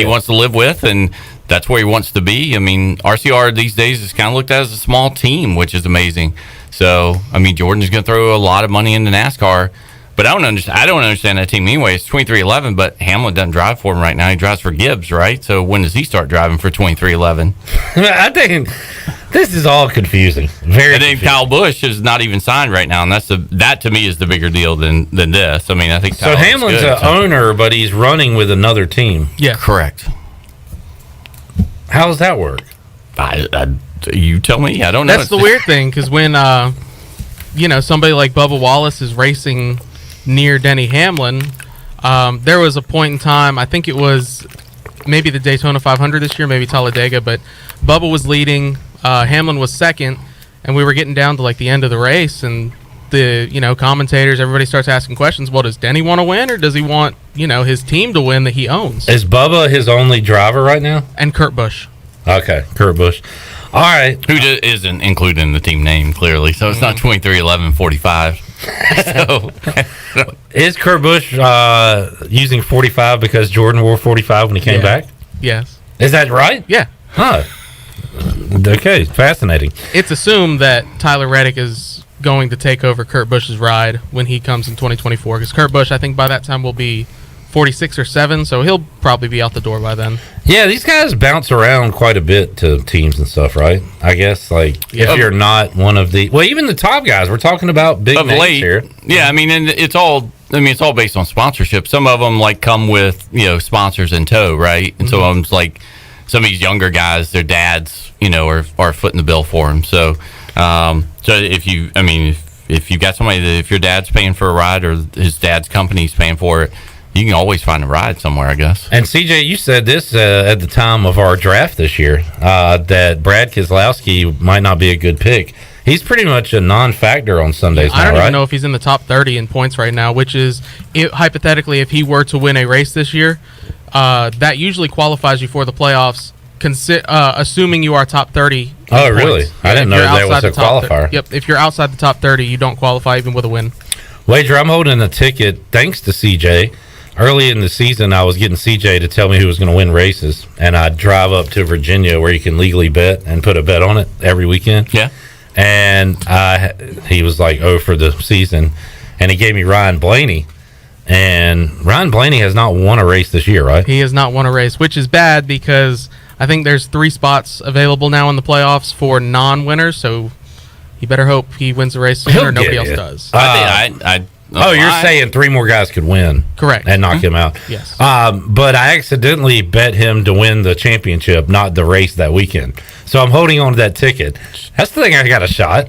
wants to live with, and that's where he wants to be. I mean, RCR these days is kind of looked at as a small team, which is amazing. So, I mean, Jordan's going to throw a lot of money into NASCAR, but I don't understand that team anyway. It's 2311, but Hamlin doesn't drive for him right now. He drives for Gibbs, right? So when does he start driving for 2311? I think this is all confusing. Very. And then Kyle Busch is not even signed right now, and that to me is the bigger deal than this. I mean, I think so. Hamlin's an owner, but he's running with another team. Yeah, correct. How does that work? You tell me. I don't know. That's the weird thing, because when somebody like Bubba Wallace is racing near Denny Hamlin, there was a point in time, I think it was maybe the Daytona 500 this year, maybe Talladega, but Bubba was leading, Hamlin was second, and we were getting down to like the end of the race, and the commentators, everybody starts asking questions. Well, does Denny want to win, or does he want his team to win that he owns? Is Bubba his only driver right now? And Kurt Busch. Okay, Kurt Busch. All right, who isn't included in the team name clearly, so it's not 231145. So is Kurt Busch using 45 because Jordan wore 45 when he came back? Yes. Is that right? Yeah. Huh. Okay, fascinating. It's assumed that Tyler Reddick is going to take over Kurt Busch's ride when he comes in 2024, because Kurt Busch, I think by that time, will be 46 or 7, so he'll probably be out the door by then. Yeah, these guys bounce around quite a bit to teams and stuff, right? I guess, if you're not one of the... Well, even the top guys, we're talking about big names here. Yeah, I mean, and it's all based on sponsorship. Some of them, come with, sponsors in tow, right? And some of them's, some of these younger guys, their dads, are footing the bill for them. So, if you got somebody that if your dad's paying for a ride or his dad's company's paying for it, you can always find a ride somewhere, I guess. And CJ, you said this at the time of our draft this year, that Brad Keselowski might not be a good pick. He's pretty much a non-factor on Sundays now, I don't even know if he's in the top 30 in points right now, which is, hypothetically, if he were to win a race this year, that usually qualifies you for the playoffs assuming you are top 30. Oh, really? I didn't know that was a qualifier. Yep. If you're outside the top 30, you don't qualify even with a win. Wager, I'm holding a ticket thanks to CJ. Early in the season, I was getting CJ to tell me who was going to win races, and I'd drive up to Virginia where you can legally bet and put a bet on it every weekend. Yeah. And he was like, for the season, and he gave me Ryan Blaney. And Ryan Blaney has not won a race this year, right? He has not won a race, which is bad because I think there's 3 spots available now in the playoffs for non-winners, so you better hope he wins the race soon or nobody else does. You're saying 3 more guys could win. Correct. And knock him out. Yes. But I accidentally bet him to win the championship, not the race that weekend. So I'm holding on to that ticket. That's the thing I got a shot.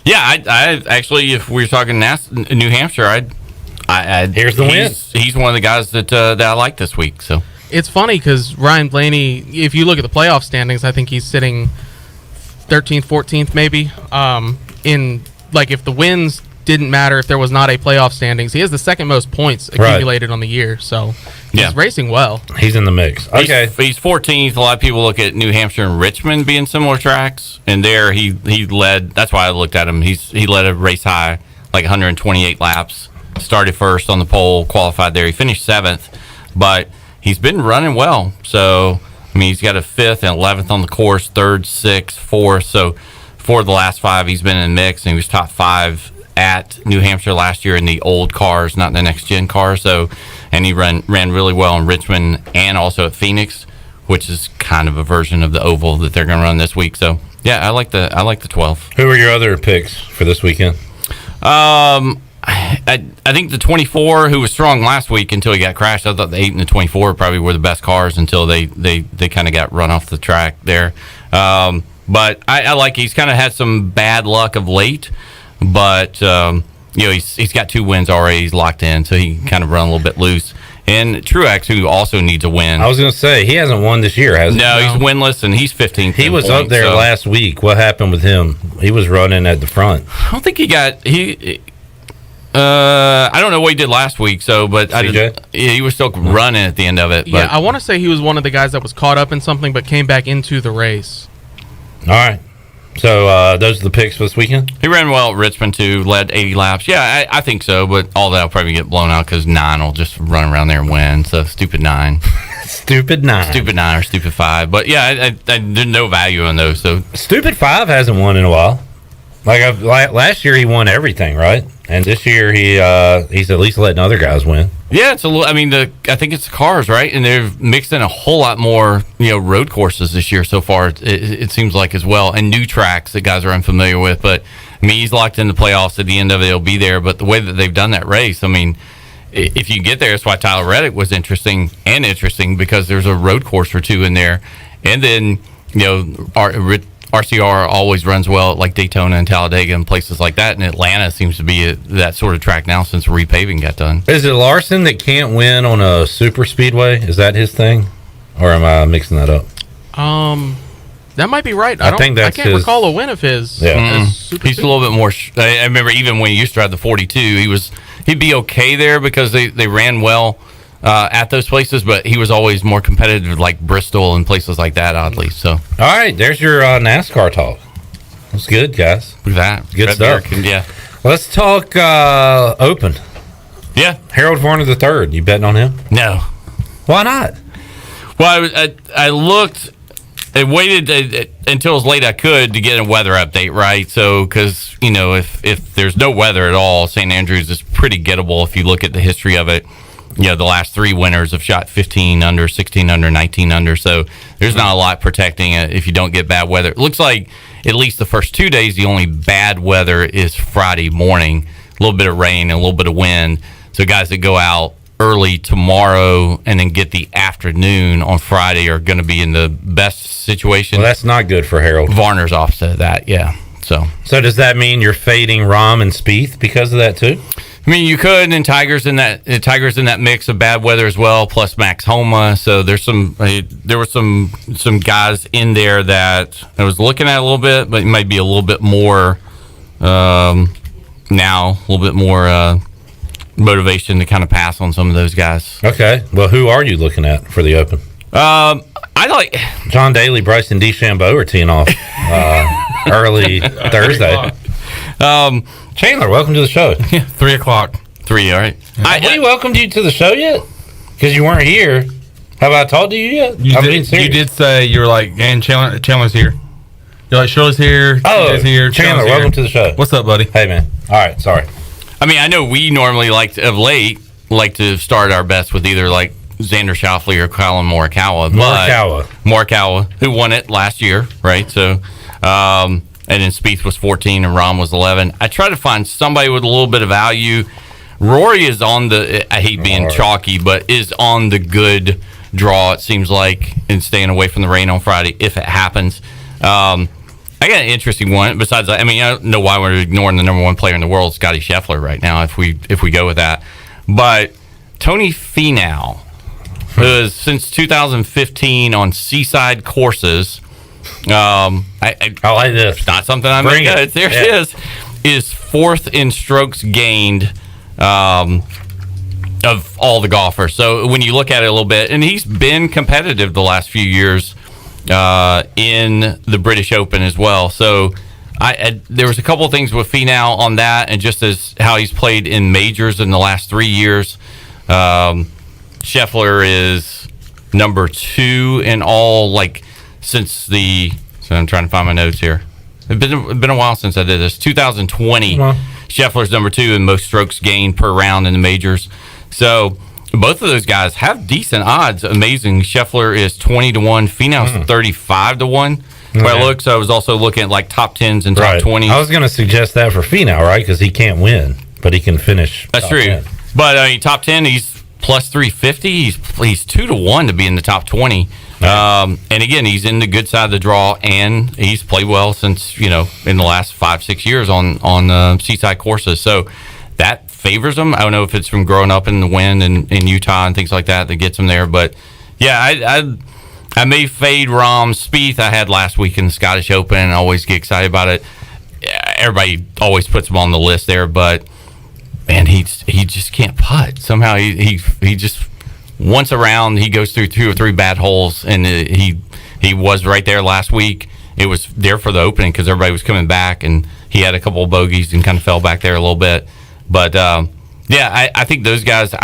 Yeah, I actually, if we were talking New Hampshire, here's the win. He's one of the guys that I like this week. So it's funny because Ryan Blaney, if you look at the playoff standings, I think he's sitting 13th, 14th maybe. If the wins didn't matter, if there was not a playoff standings, he has the second most points accumulated on the year. So he's racing well. He's in the mix. Okay, he's 14th. A lot of people look at New Hampshire and Richmond being similar tracks, and there he led. That's why I looked at him. He led a race high, like 128 laps. Started first on the pole, qualified there. He finished 7th, but he's been running well. So I mean, he's got a 5th and 11th on the course, 3rd, 6th, 4th. So for the last 5, he's been in the mix, and he was top 5 at New Hampshire last year in the old cars, not the next gen cars. So, and he ran really well in Richmond and also at Phoenix, which is kind of a version of the oval that they're going to run this week. So, yeah, I like the 12. Who are your other picks for this weekend? I think the 24, who was strong last week until he got crashed. I thought the 8 and the 24 probably were the best cars until they kind of got run off the track there. But I like he's kind of had some bad luck of late. But he's got 2 wins already. He's locked in, so he can kind of run a little bit loose. And Truex, who also needs a win. I was going to say, he hasn't won this year, has he? No, he's winless, and he's 15th. He was up there last week. What happened with him? He was running at the front. I don't think I don't know what he did last week, but he was still running at the end of it. But. Yeah, I want to say he was one of the guys that was caught up in something but came back into the race. All right. So those are the picks for this weekend? He ran well at Richmond, too, led 80 laps. Yeah, I think so, but all that will probably get blown out because 9 will just run around there and win. So, stupid 9. Stupid 9. Stupid 9 or stupid 5. But, yeah, there's no value on those. So Stupid 5 hasn't won in a while. Last year he won everything, right? And this year he's at least letting other guys win. Yeah, it's a little. I mean, I think it's the cars, right? And they've mixed in a whole lot more, road courses this year so far. It seems like as well, and new tracks that guys are unfamiliar with. But I mean, he's locked in the playoffs. At the end of it, he'll be there. But the way that they've done that race, I mean, if you get there, that's why Tyler Reddick was interesting because there's a road course or 2 in there, and then RCR always runs well at like Daytona and Talladega and places like that, and Atlanta seems to be that sort of track now since repaving got done. Is it Larson that can't win on a super speedway? Is that his thing, or am I mixing that up? That might be right. I can't recall a win of his. Yeah, he's a little bit more. I remember even when he used to ride the 42, he'd be okay there because they ran well at those places, but he was always more competitive like Bristol and places like that, oddly. So, all right, there's your NASCAR talk. That's good, guys. Look at that. Good stuff. Yeah. Let's talk Open. Yeah. Harold Varner III. You betting on him? No. Why not? Well, I looked and waited until as late I could to get a weather update, right? So, because, if there's no weather at all, St. Andrews is pretty gettable if you look at the history of it. The last 3 winners have shot 15 under, 16 under, 19 under. So there's not a lot protecting it if you don't get bad weather. It looks like at least the first 2 days, the only bad weather is Friday morning. A little bit of rain and a little bit of wind. So guys that go out early tomorrow and then get the afternoon on Friday are going to be in the best situation. Well, that's not good for Harold. Varner's off to that, yeah. So does that mean you're fading Rahm and Spieth because of that too? I mean, you could, and Tiger's in that mix of bad weather as well, plus Max Homa. So there were some guys in there that I was looking at a little bit, but it might be a little bit more now, a little bit more motivation to kind of pass on some of those guys. Okay. Well, who are you looking at for the Open? I like John Daly, Bryson DeChambeau are teeing off early Thursday. Chandler, welcome to the show. 3 o'clock. 3, all right. Have we welcomed you to the show yet? Because you weren't here. Have I talked to you yet? You did say you were like, and Chandler's here. You're like, Shirley's here. Oh, here. Chandler, welcome to the show. What's up, buddy? Hey, man. All right, sorry. I mean, I know we normally like to start our best with either like Xander Schauffele or Colin Morikawa. Morikawa, who won it last year, right? So, and then Spieth was 14 and Rahm was 11. I try to find somebody with a little bit of value. Rory is on the, I hate being chalky, but is on the good draw, it seems like, and staying away from the rain on Friday if it happens. I got an interesting one. Besides, I mean, I don't know why we're ignoring the number one player in the world, Scotty Scheffler, right now. If we go with that, but Tony Finau, who is since 2015 on seaside courses. I like this. It's not something I'm making. There it is fourth in strokes gained of all the golfers. So when you look at it a little bit, and he's been competitive the last few years in the British Open as well. So there was a couple of things with Finau on that, and just as how he's played in majors in the last 3 years. Scheffler is number 2 in all, like, since the... So I'm trying to find my notes here. It's been a while since I did this. 2020, Scheffler's number 2 in most strokes gained per round in the majors. So both of those guys have decent odds. Amazing. Scheffler is 20-1. Finau's 35-1. Where I look, so I was also looking at like top 10s and top 20s. I was going to suggest that for Finau, right? Because he can't win, but he can finish. That's true. 10. But I mean, top 10, he's plus 350. He's 2-1 to be in the top 20. And again, he's in the good side of the draw, and he's played well since, in the last 5-6 years on seaside courses. So that favors him. I don't know if it's from growing up in the wind in Utah and things like that gets him there. But yeah, I may fade Rahm. Spieth I had last week in the Scottish Open, and I always get excited about it. Everybody always puts him on the list there, but man, he just can't putt. Somehow he just once around he goes through 2 or 3 bad holes, and he was right there last week. It was there for the opening because everybody was coming back, and he had a couple of bogeys and kind of fell back there a little bit. But I think those guys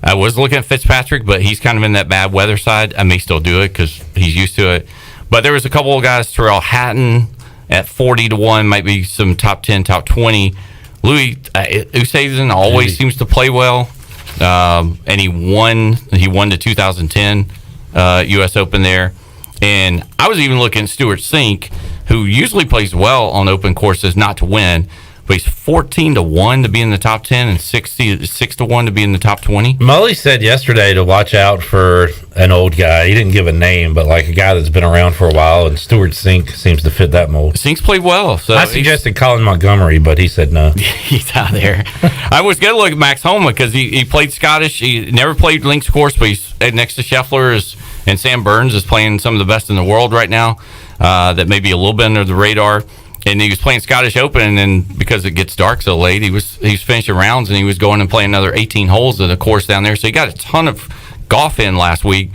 I was looking at Fitzpatrick, but he's kind of in that bad weather side. I may still do it because he's used to it. But there was a couple of guys, Terrell Hatton at 40-1, might be some top 10, top 20. Louis Oosthuizen always seems to play well, and he won the 2010 U.S. Open there. And I was even looking at Stuart Sink, who usually plays well on open courses, not to win. But he's 14-1 to be in the top 10 and 6-1 to be in the top 20. Mully said yesterday to watch out for an old guy. He didn't give a name, but like a guy that's been around for a while, and Stuart Sink seems to fit that mold. Sink's played well. So I suggested Colin Montgomery, but he said no. He's out there. I was going to look at Max Homa because he played Scottish. He never played links course, but he's next to Scheffler and Sam Burns is playing some of the best in the world right now. That may be a little bit under the radar. And he was playing Scottish Open, and then because it gets dark so late, he was finishing rounds, and he was going and playing another 18 holes of the course down there. So he got a ton of golf in last week,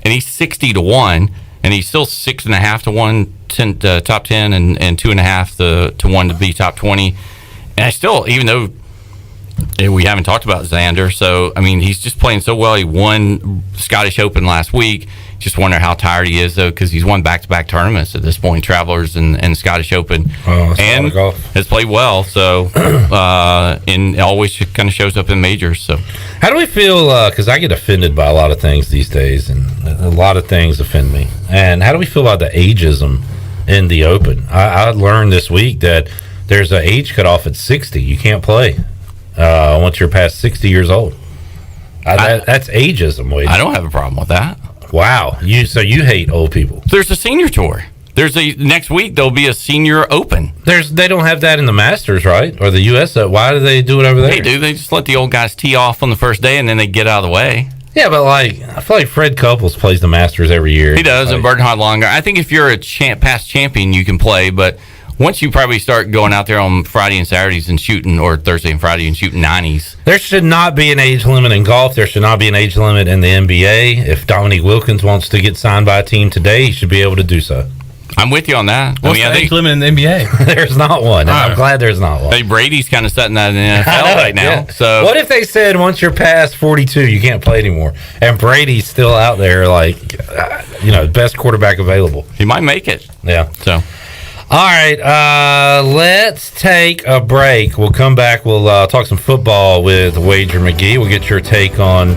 and he's 60-1, and he's still 6.5-1 top 10, and 2.5 to 1 to be top 20. And I still, even though we haven't talked about Xander, so I mean he's just playing so well. He won Scottish Open last week. Just wonder how tired he is though, because he's won back-to-back tournaments at this point, Travelers and Scottish Open, and has played well. So and always kind of shows up in majors. So how do we feel? Because I get offended by a lot of things these days, and a lot of things offend me. And how do we feel about the ageism in the Open? I learned this week that there's an age cutoff at 60. You can't play once you're past 60 years old. That's ageism, Wade. I don't have a problem with that. Wow. So you hate old people. There's a senior tour. Next week there'll be a senior open. They don't have that in the Masters, right? Or the US. Why do they do it over there? They do. They just let the old guys tee off on the first day, and then they get out of the way. Yeah, but I feel like Fred Couples plays the Masters every year. He does, and Bernhard Langer. I think if you're a past champion, you can play, but once you probably start going out there on Friday and Saturdays and shooting, or Thursday and Friday and shooting 90s. There should not be an age limit in golf. There should not be an age limit in the NBA. If Dominique Wilkins wants to get signed by a team today, he should be able to do so. I'm with you on that. What's the age limit in the NBA? There's not one. I'm glad there's not one. Hey, Brady's kind of setting that in the NFL right now. Yeah. So what if they said once you're past 42, you can't play anymore? And Brady's still out there, best quarterback available. He might make it. Yeah. So, all right, let's take a break. We'll come back. We'll talk some football with Wager McGhee. We'll get your take on,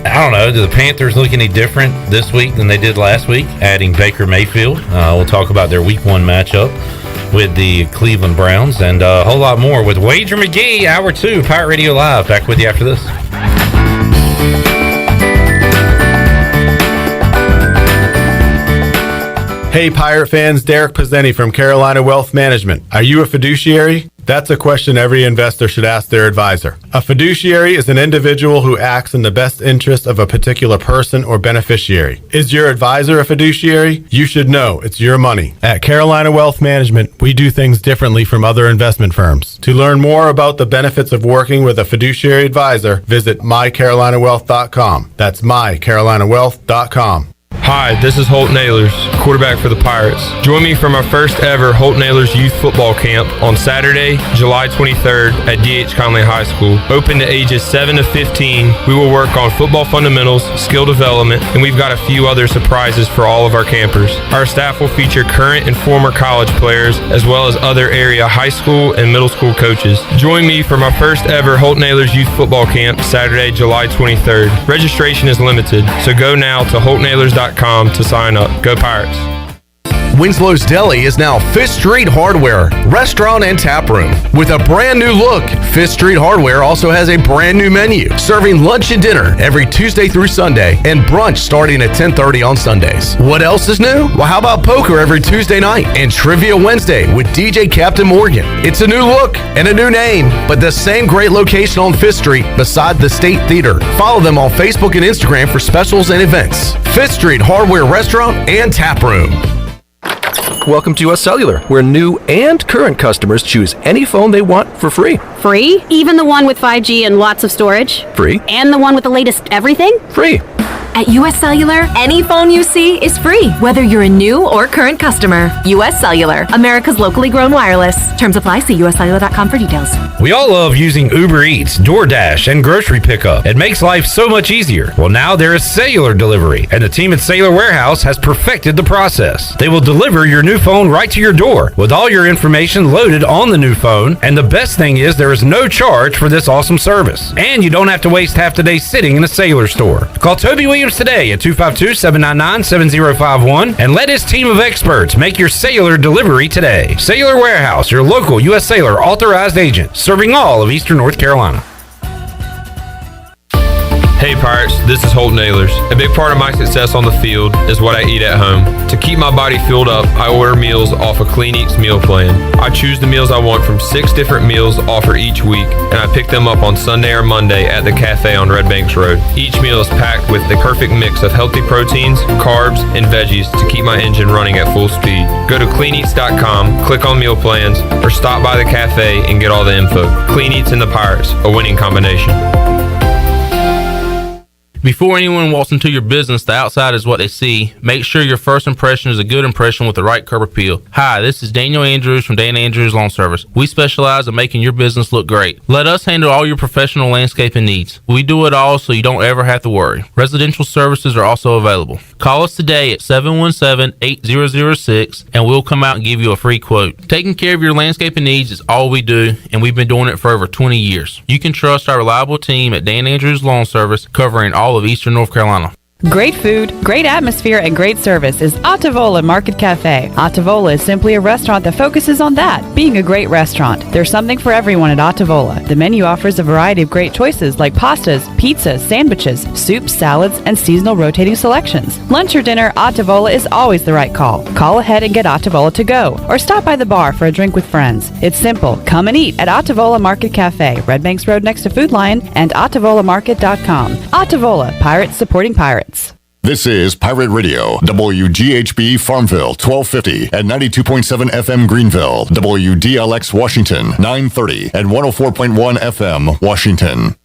I don't know, do the Panthers look any different this week than they did last week, adding Baker Mayfield? We'll talk about their Week 1 matchup with the Cleveland Browns and a whole lot more with Wager McGhee, Hour 2, Pirate Radio Live. Back with you after this. Hey Pirate fans, Derek Pizzeni from Carolina Wealth Management. Are you a fiduciary? That's a question every investor should ask their advisor. A fiduciary is an individual who acts in the best interest of a particular person or beneficiary. Is your advisor a fiduciary? You should know it's your money. At Carolina Wealth Management, we do things differently from other investment firms. To learn more about the benefits of working with a fiduciary advisor, visit mycarolinawealth.com. That's mycarolinawealth.com. Hi, this is Holt Nailers, quarterback for the Pirates. Join me for my first ever Holt Nailers Youth Football Camp on Saturday, July 23rd at D.H. Conley High School. Open to ages 7 to 15, we will work on football fundamentals, skill development, and we've got a few other surprises for all of our campers. Our staff will feature current and former college players, as well as other area high school and middle school coaches. Join me for my first ever Holt Nailers Youth Football Camp, Saturday, July 23rd. Registration is limited, so go now to holtnailers.com to sign up. Go Pirates. Winslow's Deli is now Fifth Street Hardware, restaurant and tap room. With a brand new look, Fifth Street Hardware also has a brand new menu, serving lunch and dinner every Tuesday through Sunday, and brunch starting at 10:30 on Sundays. What else is new? Well, how about poker every Tuesday night and Trivia Wednesday with DJ Captain Morgan? It's a new look and a new name, but the same great location on Fifth Street beside the State Theater. Follow them on Facebook and Instagram for specials and events. Fifth Street Hardware Restaurant and Tap Room. Welcome to U.S. Cellular, where new and current customers choose any phone they want for free. Free? Even the one with 5G and lots of storage? Free. And the one with the latest everything? Free. At U.S. Cellular, any phone you see is free, whether you're a new or current customer. U.S. Cellular, America's locally grown wireless. Terms apply. See uscellular.com for details. We all love using Uber Eats, DoorDash, and grocery pickup. It makes life so much easier. Well, now there is cellular delivery, and the team at Sailor Warehouse has perfected the process. They will deliver your new phone right to your door with all your information loaded on the new phone. And the best thing is there is no charge for this awesome service. And you don't have to waste half the day sitting in a Sailor store. Call Toby Williams today at 252-799-7051 and let his team of experts make your Sailor delivery today. Sailor Warehouse, your local U.S. Sailor authorized agent, serving all of Eastern North Carolina. Hey Pirates, this is Holt Nailers. A big part of my success on the field is what I eat at home. To keep my body filled up, I order meals off a Clean Eats meal plan. I choose the meals I want from 6 different meals offered each week, and I pick them up on Sunday or Monday at the cafe on Red Banks Road. Each meal is packed with the perfect mix of healthy proteins, carbs, and veggies to keep my engine running at full speed. Go to cleaneats.com, click on meal plans, or stop by the cafe and get all the info. Clean Eats and the Pirates, a winning combination. Before anyone walks into your business, the outside is what they see. Make sure your first impression is a good impression with the right curb appeal. Hi, this is Daniel Andrews from Dan Andrews Lawn Service. We specialize in making your business look great. Let us handle all your professional landscaping needs. We do it all so you don't ever have to worry. Residential services are also available. Call us today at 717-8006 and we'll come out and give you a free quote. Taking care of your landscaping needs is all we do, and we've been doing it for over 20 years. You can trust our reliable team at Dan Andrews Lawn Service, covering all of Eastern North Carolina. Great food, great atmosphere, and great service is Ottavola Market Cafe. Ottavola is simply a restaurant that focuses on that, being a great restaurant. There's something for everyone at Ottavola. The menu offers a variety of great choices like pastas, pizzas, sandwiches, soups, salads, and seasonal rotating selections. Lunch or dinner, Ottavola is always the right call. Call ahead and get Ottavola to go, or stop by the bar for a drink with friends. It's simple. Come and eat at Ottavola Market Cafe, Red Banks Road next to Food Lion, and OttavolaMarket.com. Ottavola, Pirates supporting pirates. This is Pirate Radio, WGHB Farmville, 1250 and 92.7 FM Greenville, WDLX Washington, 930 and 104.1 FM Washington.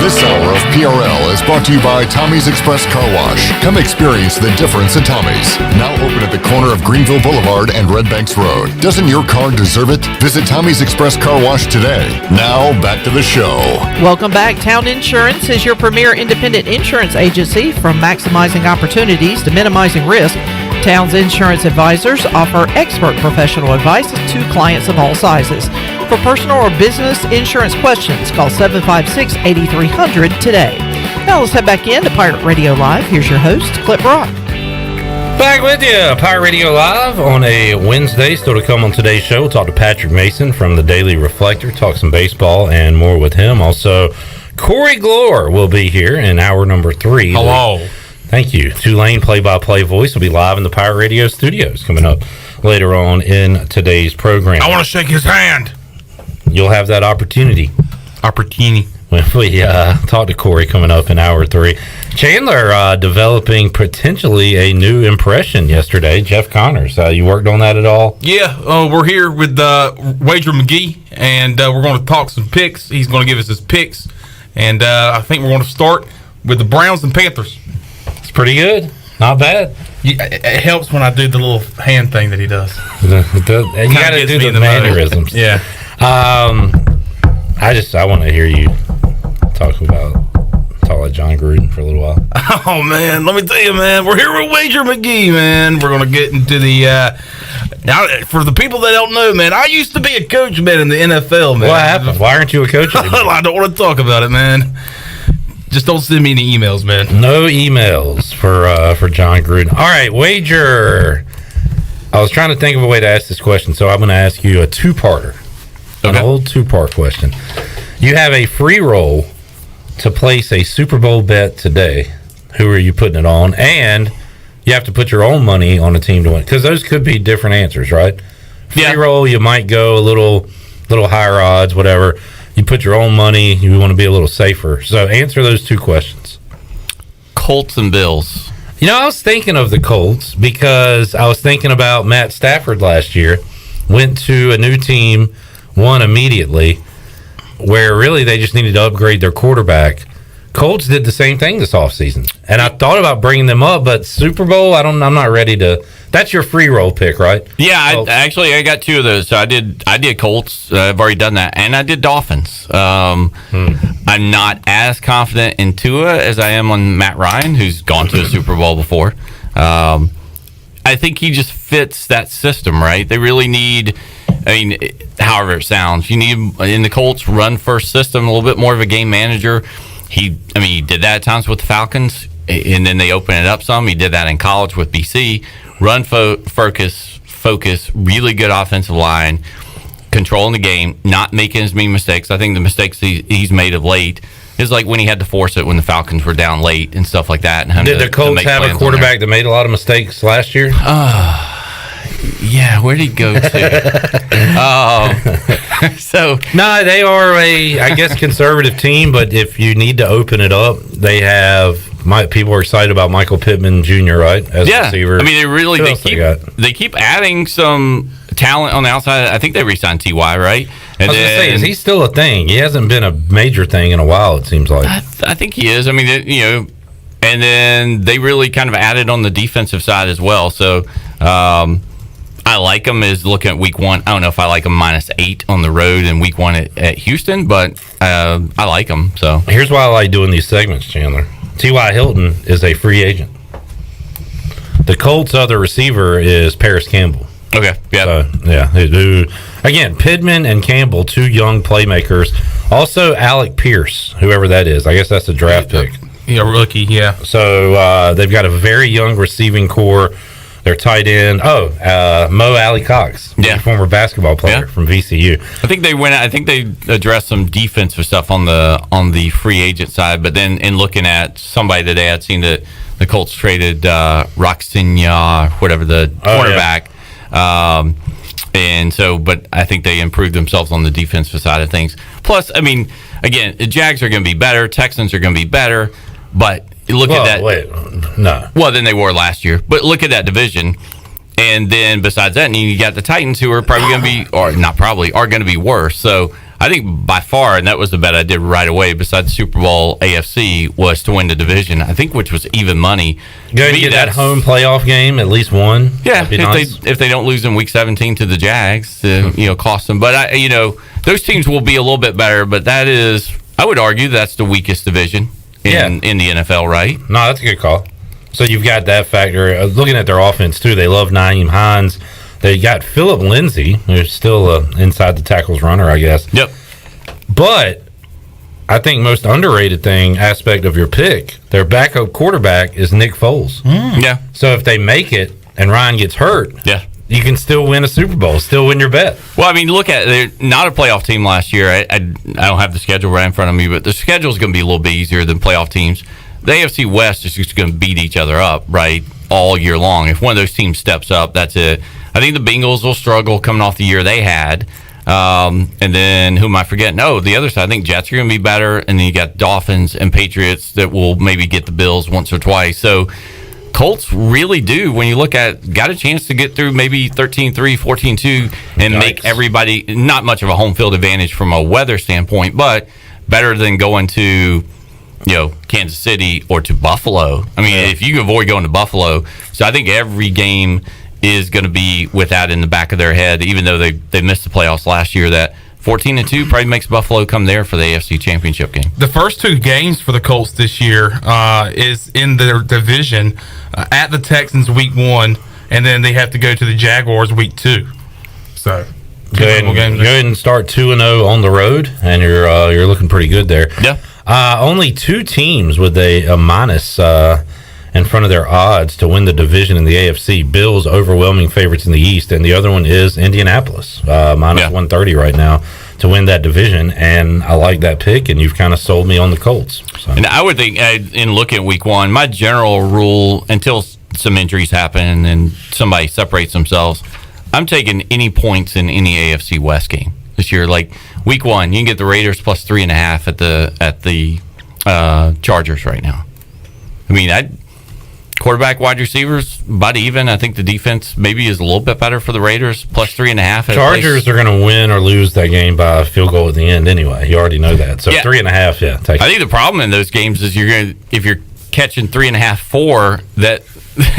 This hour of PRL is brought to you by Tommy's Express Car Wash. Come experience the difference at Tommy's. Now open at the corner of Greenville Boulevard and Red Banks Road. Doesn't your car deserve it? Visit Tommy's Express Car Wash today. Now back to the show. Welcome back. Town Insurance is your premier independent insurance agency. From maximizing opportunities to minimizing risk, Town's insurance advisors offer expert professional advice to clients of all sizes. For personal or business insurance questions, call 756-8300 today. Now let's head back into Pirate Radio Live. Here's your host, Clip Rock. Back with you, Pirate Radio Live on a Wednesday. Still to come on today's show, we'll talk to Patrick Mason from the Daily Reflector, talk some baseball and more with him. Also, Corey Gloor will be here in hour number 3. Hello. Thank you. Tulane play-by-play voice will be live in the Pirate Radio studios coming up later on in today's program. I want to shake his hand. You'll have that opportunity. When we talk to Corey coming up in hour 3. Chandler developing potentially a new impression yesterday. Jeff Connors, you worked on that at all? Yeah, we're here with Wager McGhee, and we're going to talk some picks. He's going to give us his picks, and I think we're going to start with the Browns and Panthers. It's pretty good. Not bad. It helps when I do the little hand thing that he does. You got to do the mannerisms. Yeah. I want to hear you talk like John Gruden for a little while. Oh man, let me tell you, man, we're here with Wager McGhee, man. We're gonna get into the now for the people that don't know, man. I used to be a coach, man, in the NFL, man. What happened? Why aren't you a coach anymore? I don't want to talk about it, man. Just don't send me any emails, man. No emails for John Gruden. All right, Wager. I was trying to think of a way to ask this question, so I'm going to ask you a two-parter. Okay. An old two-part question. You have a free roll to place a Super Bowl bet today. Who are you putting it on? And you have to put your own money on a team to win, because those could be different answers, right? Free roll, you might go a little higher odds, whatever. You put your own money, you want to be a little safer. So answer those two questions. Colts and Bills. You know, I was thinking of the Colts because I was thinking about Matt Stafford last year. Went to a new team, won immediately, where really they just needed to upgrade their quarterback. Colts did the same thing this offseason. And I thought about bringing them up, but Super Bowl, I'm not ready to. That's your free roll pick, right? Yeah, I got two of those. So I did Colts. I've already done that, and I did Dolphins. I'm not as confident in Tua as I am on Matt Ryan, who's gone to a Super Bowl before. I think he just fits that system, right? They really need. I mean, however it sounds, you need in the Colts run first system, a little bit more of a game manager. He did that at times with the Falcons, and then they opened it up some. He did that in college with BC. Run focus, really good offensive line, controlling the game, not making as many mistakes. I think the mistakes he's made of late is like when he had to force it when the Falcons were down late and stuff like that. And did the Colts have a quarterback that made a lot of mistakes last year? Yeah, where'd he go to? No, they are I guess, conservative team, but if you need to open it up, they have. People are excited about Michael Pittman Jr., right? As a receiver. I mean, they keep adding some talent on the outside. I think they re-signed T.Y., right? And I was going to say, is he still a thing? He hasn't been a major thing in a while, it seems like. I think he is. I mean, and then they really kind of added on the defensive side as well. So I like him as looking at week 1. I don't know if I like him -8 on the road in week 1 at Houston, but I like him. So here's why I like doing these segments, Chandler. T.Y. Hilton is a free agent. The Colts' other receiver is Paris Campbell. Okay, yeah. So, again, Pittman and Campbell, two young playmakers. Also, Alec Pierce, whoever that is. I guess that's a draft pick. Yeah, rookie, yeah. So, they've got a very young receiving core. Their tight end, Mo Alley Cox, former basketball player from VCU. I think they went. I think they addressed some defensive stuff on the free agent side, but then in looking at somebody today, I'd seen that the Colts traded Roxinya, whatever the quarterback. And so, but I think they improved themselves on the defensive side of things. Plus, I mean, again, the Jags are going to be better, Texans are going to be better, but look at that. No. Well, than they were last year. But look at that division. And then besides that, and you got the Titans, who are probably going to be, or not probably, are going to be worse. So I think by far, and that was the bet I did right away, besides the Super Bowl AFC, was to win the division, I think, which was even money. Go to get that home playoff game, at least one. Yeah, if they don't lose in Week 17 to the Jags, cost them. But, those teams will be a little bit better, but that is, I would argue, that's the weakest division in the NFL, right? No, that's a good call. So you've got that factor. Looking at their offense, too, they love Nyheim Hines. They got Phillip Lindsay, who's still inside the tackles runner, I guess. Yep. But I think most underrated aspect of your pick, their backup quarterback is Nick Foles. Yeah. So if they make it and Ryan gets hurt, you can still win a Super Bowl, still win your bet. Well, I mean, look at it. They're not a playoff team last year. I don't have the schedule right in front of me, but the schedule is going to be a little bit easier than playoff teams. The AFC West is just going to beat each other up, right, all year long. If one of those teams steps up, that's it. I think the Bengals will struggle coming off the year they had. And then who am I forgetting? Oh, the other side, I think Jets are going to be better. And then you got Dolphins and Patriots that will maybe get the Bills once or twice. So Colts really do, when you look at, got a chance to get through maybe 13-3, 14-2, and make everybody, not much of a home field advantage from a weather standpoint, but better than going to Kansas City or to Buffalo. I mean, if you can avoid going to Buffalo. So I think every game is going to be with that in the back of their head, even though they missed the playoffs last year, that 14-2 probably makes Buffalo come there for the AFC Championship game. The first two games for the Colts this year is in their division at the Texans week 1, and then they have to go to the Jaguars week 2. So go ahead and start 2-0 on the road, and you're looking pretty good there. Yeah. Only two teams with a minus in front of their odds to win the division in the AFC. Bills overwhelming favorites in the East, and the other one is Indianapolis, minus 130 right now to win that division. And I like that pick, and you've kind of sold me on the Colts. So. And I would think, in looking at week 1, my general rule, until some injuries happen and somebody separates themselves, I'm taking any points in any AFC West game this year. Like week 1, you can get the Raiders plus 3.5 at the Chargers right now. I mean, quarterback, wide receivers, about even. I think the defense maybe is a little bit better for the Raiders, plus 3.5. Chargers are going to win or lose that game by a field goal at the end anyway. You already know that. So 3.5, take it. I think the problem in those games is if you're catching 3.5, 4, that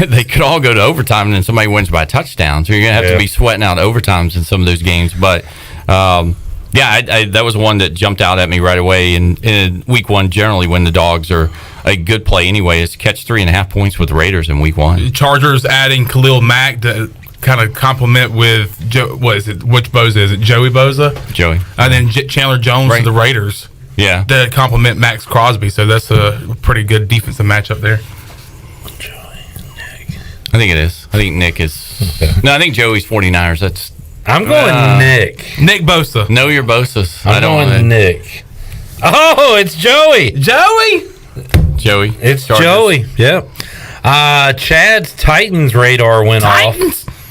they could all go to overtime and then somebody wins by a touchdown. So you're going to have to be sweating out overtimes in some of those games. But that was one that jumped out at me right away. And in week 1, generally when the Dogs are a good play anyway, is catch 3.5 points with the Raiders in week 1. Chargers adding Khalil Mack to kind of complement with which Bosa is it? Joey Bosa? Joey. And then Chandler Jones to the Raiders. Yeah. To complement Max Crosby. So that's a pretty good defensive matchup there. I think it is. I think Nick is. No, I think Joey's 49ers. I'm going Nick. Nick Bosa. Know your Bosas. I'm going Nick. Oh, it's Joey. Joey. It's Chargers. Joey. Yep. Chad's Titans radar went off.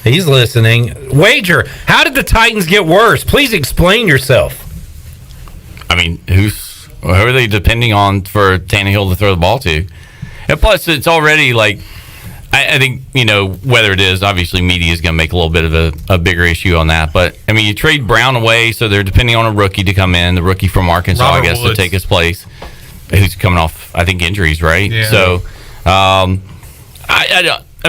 He's listening. Wager, how did the Titans get worse? Please explain yourself. I mean, who are they depending on for Tannehill to throw the ball to? And plus, it's already like, I think, whether it is, obviously media is going to make a little bit of a bigger issue on that. But, I mean, you trade Brown away, so they're depending on a rookie to come in, the rookie from Arkansas, Robert I guess, Woods. to take his place, who's coming off, I think, injuries, right? Yeah. So, I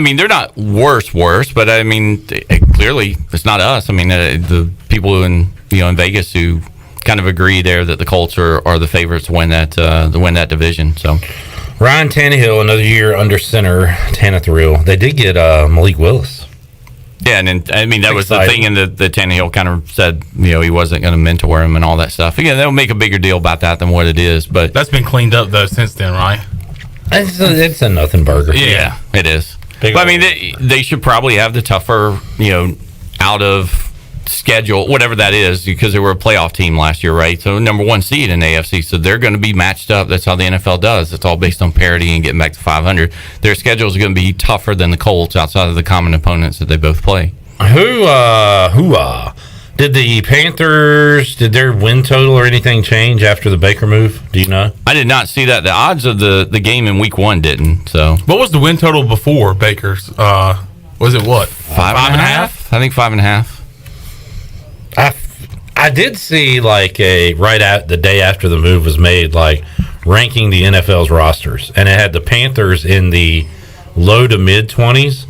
mean, they're not worse, but, I mean, clearly, it's not us. I mean, the people in Vegas who kind of agree there that the Colts are the favorites to win that division, so... Ryan Tannehill, another year under center, Tannehill. They did get Malik Willis. Yeah, and then, I mean, that was the thing, and the Tannehill kind of said, he wasn't going to mentor him and all that stuff. Again, they'll make a bigger deal about that than what it is, but... That's been cleaned up, though, since then, right? It's a nothing burger. Yeah, it is. But I mean, they should probably have the tougher, out of schedule, whatever that is, because they were a playoff team last year, right? So number 1 seed in AFC, so they're going to be matched up. That's how the NFL does. It's all based on parity and getting back to 500. Their schedules are going to be tougher than the Colts outside of the common opponents that they both play. Did the Panthers, did their win total or anything change after the Baker move? Do you know? I did not see that. The odds of the game in week 1 didn't. So what was the win total before Baker's? Was it what? 5.5? I think 5.5. I did see the day after the move was made, ranking the NFL's rosters, and it had the Panthers in the low to mid 20s.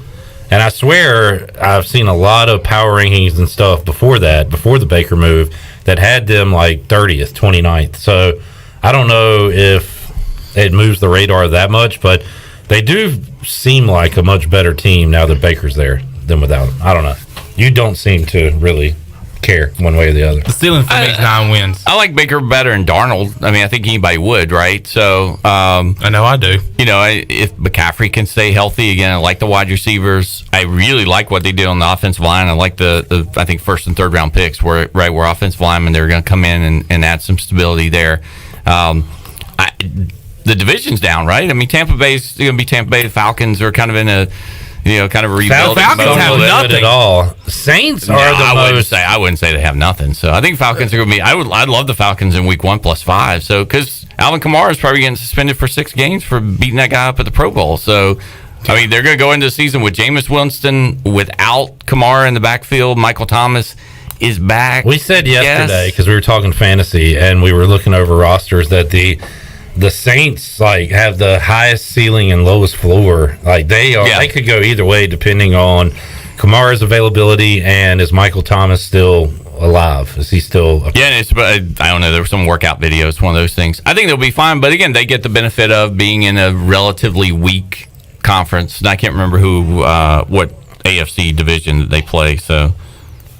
And I swear I've seen a lot of power rankings and stuff before the Baker move, that had them 30th, 29th. So I don't know if it moves the radar that much, but they do seem like a much better team now that Baker's there than without him. I don't know. You don't seem to really care one way or the other. The ceiling for me is 9 wins. I like Baker better than Darnold. I mean, I think anybody would, right? So I know I do. If McCaffrey can stay healthy again, I like the wide receivers. I really like what they did on the offensive line. I like the I think first and third round picks were offensive linemen. They're going to come in and add some stability there. The division's down, right? I mean, Tampa Bay's going to be Tampa Bay. The Falcons are kind of in a kind of rebuilding. Falcons have nothing at all. Saints are I wouldn't say they have nothing. So I think Falcons are going to be. I'd love the Falcons in week 1 +5. So because Alvin Kamara is probably getting suspended for 6 games for beating that guy up at the Pro Bowl. So I mean, they're going to go into the season with Jameis Winston without Kamara in the backfield. Michael Thomas is back. We said yesterday, because we were talking fantasy and we were looking over rosters, that the Saints have the highest ceiling and lowest floor. They could go either way depending on Kamara's availability and is Michael Thomas still alive? Is he still? I don't know. There were some workout videos. One of those things. I think they'll be fine. But again, they get the benefit of being in a relatively weak conference. And I can't remember what AFC division that they play. So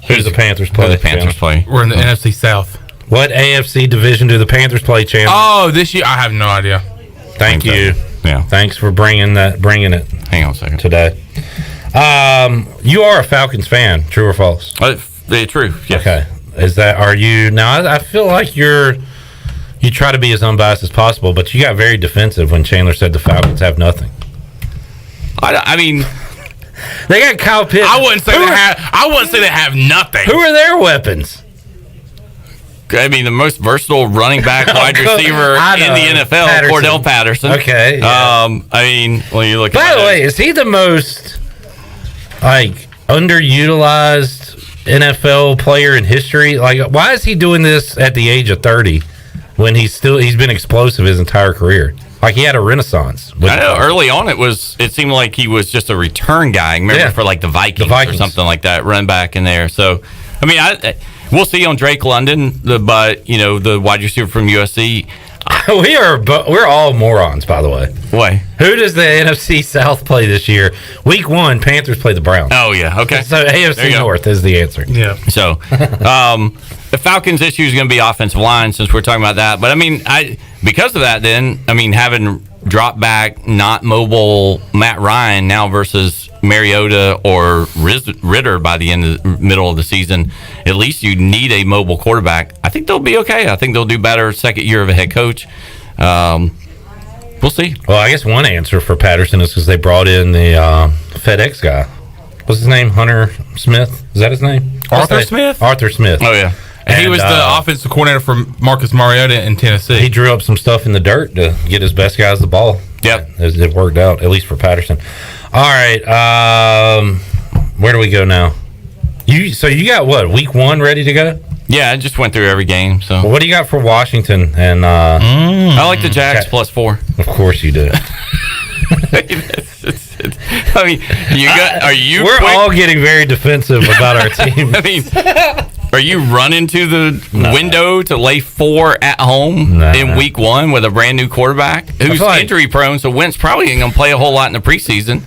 who's the Panthers play? The Panthers play. We're in the NFC South. What AFC division do the Panthers play, Chandler? Oh, this year I have no idea. Thank you. Yeah. Thanks for bringing it. Hang on a second. Today. You are a Falcons fan, true or false? True. Yes. Okay. Are you now? I feel like you try to be as unbiased as possible, but you got very defensive when Chandler said the Falcons have nothing. I mean, they got Kyle Pitts. I wouldn't say they have nothing. Who are their weapons? I mean, the most versatile running back, wide receiver in the NFL, Cordell Patterson. Okay. Yeah. I mean, when you look at By the way, is he the most underutilized NFL player in history? Why is he doing this at the age of 30 when he's been explosive his entire career? He had a renaissance. I know early on it seemed like he was just a return guy. Remember for the Vikings or something like that, run back in there. So, I mean, we'll see on Drake London, the wide receiver from USC. We're all morons, by the way. Why? Who does the NFC South play this year? Week 1, Panthers play the Browns. Oh yeah, okay. So AFC North is the answer. Yeah. So, the Falcons' issue is going to be offensive line, since we're talking about that. But I mean, because of that, then having drop back, not mobile Matt Ryan now versus Mariota or Ritter by the middle of the season, at least you need a mobile quarterback. I think they'll be okay. I think they'll do better second year of a head coach. We'll see. Well, I guess one answer for Patterson is because they brought in the FedEx guy. What's his name? Hunter Smith? Is that his name? Arthur Smith? Arthur Smith. Oh, yeah. And he was the offensive coordinator for Marcus Mariota in Tennessee. He drew up some stuff in the dirt to get his best guys the ball. Yep. It worked out, at least for Patterson. All right. Where do we go now? So you got what, week 1 ready to go? Yeah, I just went through every game. So what do you got for Washington? And I like the Jags +4. Of course you do. I mean, We're all getting very defensive about our team. I mean, are you running to the window to lay 4 at home in week 1 with a brand new quarterback who's injury prone? So Wentz probably ain't gonna play a whole lot in the preseason.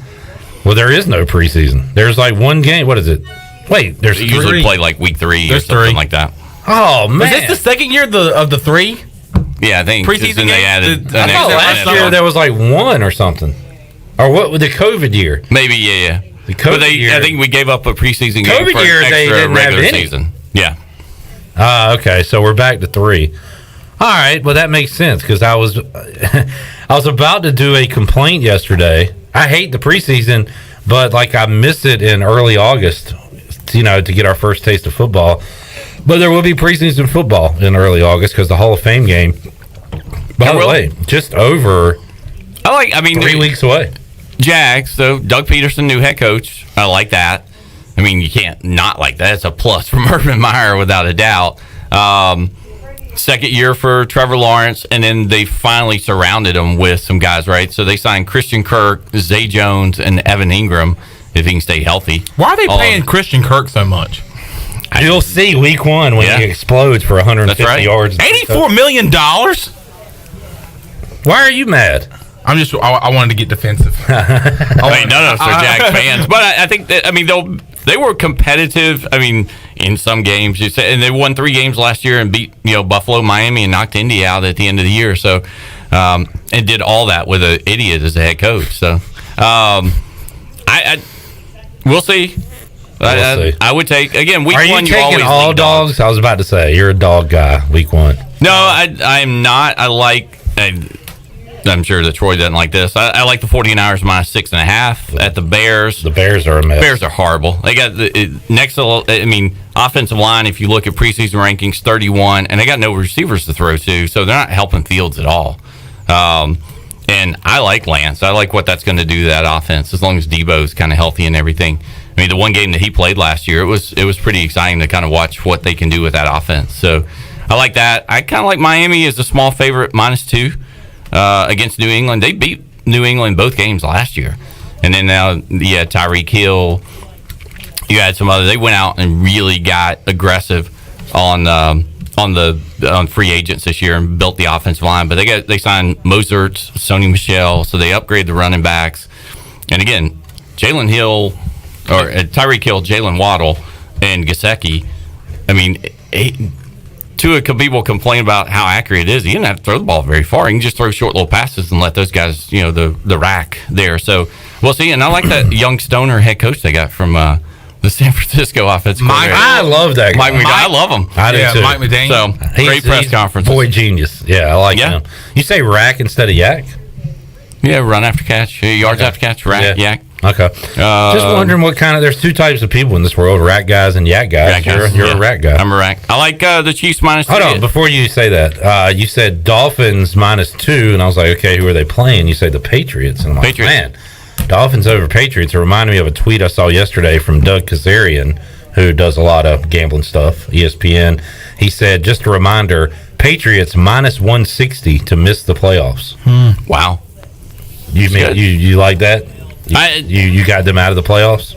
Well, there is no preseason. There's one game. What is it? Wait, there's they usually play week 3 or something like that. Oh man, is this the second year of the 3? Yeah, I think preseason they added. I thought last year there was 1 or something. Or what with the COVID year? Maybe, yeah. The COVID year. I think we gave up a preseason game COVID for year, an they extra didn't have regular any. season. Yeah. Okay, so we're back to 3. All right, well that makes sense because I was about to do a complaint yesterday. I hate the preseason, but like I missed it in early August, to get our first taste of football. But there will be preseason football in early August because the Hall of Fame game. By the way, just over. 3 weeks away. Jags, so Doug Peterson, new head coach. I like that. I mean, you can't not like that. It's a plus from Urban Meyer without a doubt. Second year for Trevor Lawrence, and then they finally surrounded him with some guys, right? So they signed Christian Kirk, Zay Jones, and Evan Ingram if he can stay healthy. Why are they paying Christian Kirk so much? You'll see week 1 when he explodes for 150 yards. $84 million? Why are you mad? I wanted to get defensive. No, so Jags fans. But I think that, they were competitive. In some games, you say, and they won 3 games last year and beat Buffalo, Miami, and knocked Indy out at the end of the year. So, and did all that with an idiot as a head coach. So, we'll see. I would take again week 1. Are you taking always all dogs? I was about to say you're a dog guy. Week 1. No, I'm not. I'm sure that Troy doesn't like this. I like the 49ers minus 6.5 at the Bears. The Bears are a mess. Bears are horrible. They got offensive line, if you look at preseason rankings, 31, and they got no receivers to throw to, so they're not helping Fields at all. And I like Lance. I like what that's going to do to that offense, as long as Debo's kind of healthy and everything. The one game that he played last year, it was pretty exciting to kind of watch what they can do with that offense. So I like that. I kind of like Miami as a small favorite, -2. Against New England. They beat New England both games last year. And then now you had Tyreek Hill. You had some other. They went out and really got aggressive on free agents this year and built the offensive line. But they signed Mozart, Sony Michel, so they upgraded the running backs. And again, Tyreek Hill, Jalen Waddle, and Gesicki. People complain about how accurate it is. He didn't have to throw the ball very far. He can just throw short little passes and let those guys, the rack there. So we'll see. And I like that young stoner head coach they got from the San Francisco offensive coordinator. I love that guy. I love him. I do too. Mike McDaniel. So great press conference. Boy genius. Yeah, I like him. You say rack instead of yak? Yeah, run after catch, yards after catch, rack, yak. Okay. Just wondering what kind of. There's 2 types of people in this world: rack guys and yak guys. You're a rack guy. I'm a rack. I like the Chiefs -3. Hold on, before you say that, you said Dolphins -2, and I was like, okay, who are they playing? You say the Patriots, and I'm like, man, Dolphins over Patriots. It reminded me of a tweet I saw yesterday from Doug Kazarian, who does a lot of gambling stuff, ESPN. He said, just a reminder, Patriots -160 to miss the playoffs. Wow. You like that? You got them out of the playoffs?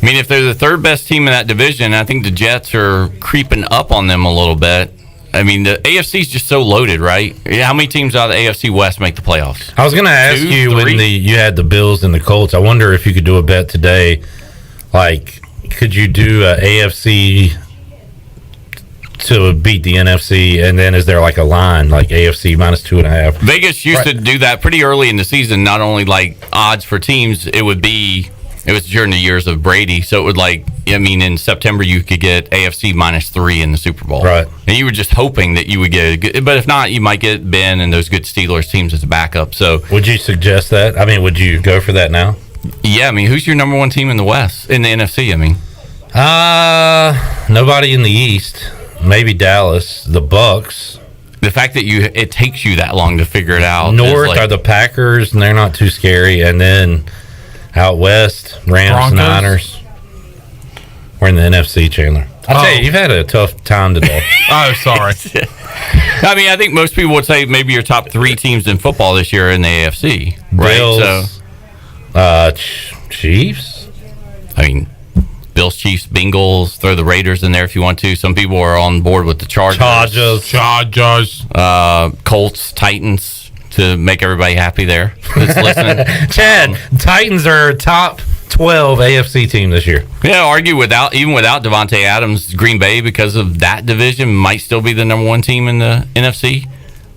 If they're the 3rd best team in that division, I think the Jets are creeping up on them a little bit. The AFC is just so loaded, right? How many teams out of the AFC West make the playoffs? I was going to ask 2, you 3? when you had the Bills and the Colts. I wonder if you could do a bet today. Like, could you do a AFC to beat the NFC, and then is there like a line like AFC -2.5? Vegas used to do that pretty early in the season. Not only like odds for teams, it was during the years of Brady, so it would in September you could get AFC -3 in the Super Bowl, right? And you were just hoping that you would get a good, but if not, you might get Ben and those good Steelers teams as a backup. So would you suggest that? Would you go for that now? Yeah, who's your number 1 team in the West, in the NFC? Nobody in the East. Maybe Dallas, the Bucks. The fact that it takes you that long to figure it out. North are the Packers, and they're not too scary. And then out west, Rams, Broncos. Niners. We're in the NFC, Chandler. I'll tell you, you've had a tough time today. Oh, sorry. I think most people would say maybe your top 3 teams in football this year are in the AFC. Bills, right? Chiefs. Bills, Chiefs, Bengals. Throw the Raiders in there if you want to. Some people are on board with the Chargers. Colts, Titans, to make everybody happy there that's listening. Chad, Titans are top 12 AFC team this year. Argue even without Devontae Adams, Green Bay, because of that division, might still be the number 1 team in the NFC.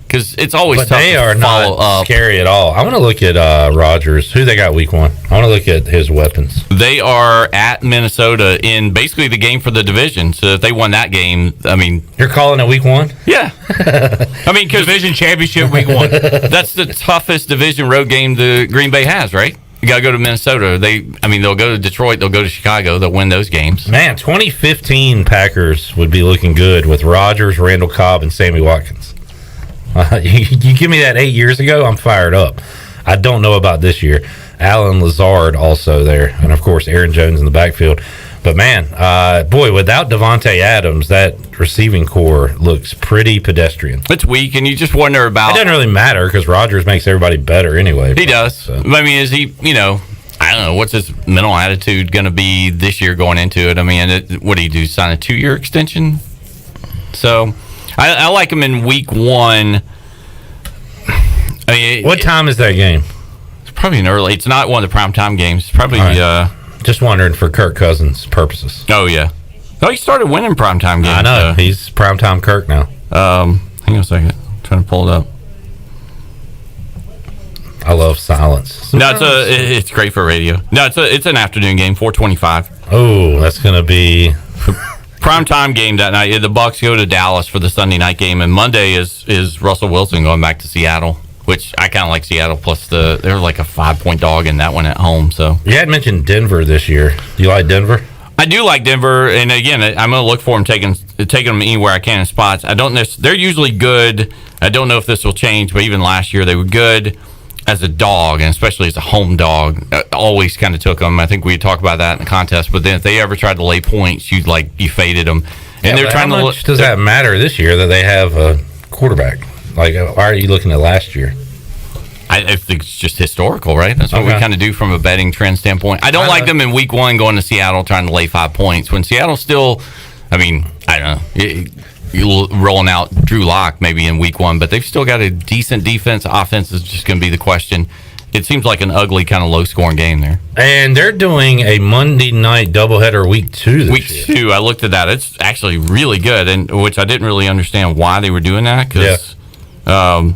because it's always But tough they to are follow not up. scary at all. I want to look at Rodgers. Who they got week 1? I want to look at his weapons. They are at Minnesota in basically the game for the division. So if they won that game, I mean, you're calling it week 1? Yeah. I mean, because division championship week 1. That's the toughest division road game the Green Bay has, right? You got to go to Minnesota. They'll go to Detroit. They'll go to Chicago. They'll win those games. Man, 2015 Packers would be looking good with Rodgers, Randall Cobb, and Sammy Watkins. You give me that 8 years ago, I'm fired up. I don't know about this year. Alan Lazard also there, and of course Aaron Jones in the backfield. But man, boy, without Devontae Adams, that receiving core looks pretty pedestrian. It's weak, and you just wonder about. It doesn't really matter because Rodgers makes everybody better anyway. He does. So. I mean, is he? I don't know. What's his mental attitude going to be this year going into it? I mean, what did he do? Sign a 2-year extension? So, I like him in week 1. I mean, what time is that game? It's probably an early. It's not one of the primetime games. It's probably. Right. Just wondering for Kirk Cousins' purposes. Oh yeah. No, he started winning primetime games. I know. He's primetime Kirk now. Hang on a second. I'm trying to pull it up. I love silence. No, it's great for radio. No, it's an afternoon game, 4:25. Oh, that's gonna be primetime game that night. The Bucs go to Dallas for the Sunday night game, and Monday is Russell Wilson going back to Seattle. Which I kind of like Seattle. Plus, they're like a 5-point dog in that one at home. So you had mentioned Denver this year. Do you like Denver? I do like Denver, and again, I'm going to look for them taking them anywhere I can in spots. I don't. They're usually good. I don't know if this will change, but even last year they were good as a dog, and especially as a home dog. Always kind of took them. I think we talked about that in the contest. But then if they ever tried to lay points, you faded them. And they're trying how much does that matter this year that they have a quarterback? Like, why are you looking at last year? I think it's just historical, right? That's what we kind of do from a betting trend standpoint. I don't like them in week 1 going to Seattle trying to lay 5 points. When Seattle's still, I don't know, you rolling out Drew Lock maybe in week 1, but they've still got a decent defense. Offense is just going to be the question. It seems like an ugly kind of low-scoring game there. And they're doing a Monday night doubleheader week 2 this week year. 2, I looked at that. It's actually really good, and which I didn't really understand why they were doing that because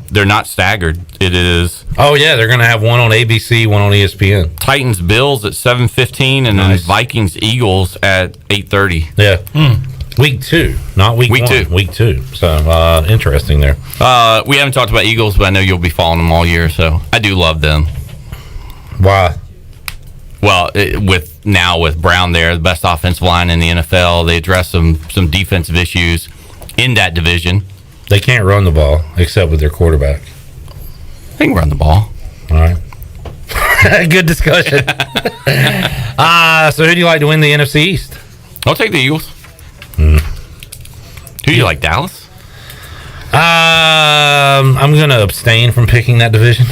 they're not staggered. It is. Oh yeah, they're going to have one on ABC, one on ESPN. Titans Bills at 7:15, and then Vikings Eagles at 8:30. Yeah. Week 2, not week 1. Week 2. So interesting there. We haven't talked about Eagles, but I know you'll be following them all year, so I do love them. Why? Well, with Brown there, the best offensive line in the NFL, they address some defensive issues in that division. They can't run the ball except with their quarterback. They can run the ball. All right. Good discussion. So who do you like to win the NFC East? I'll take the Eagles. Who do you like, Dallas? I'm going to abstain from picking that division.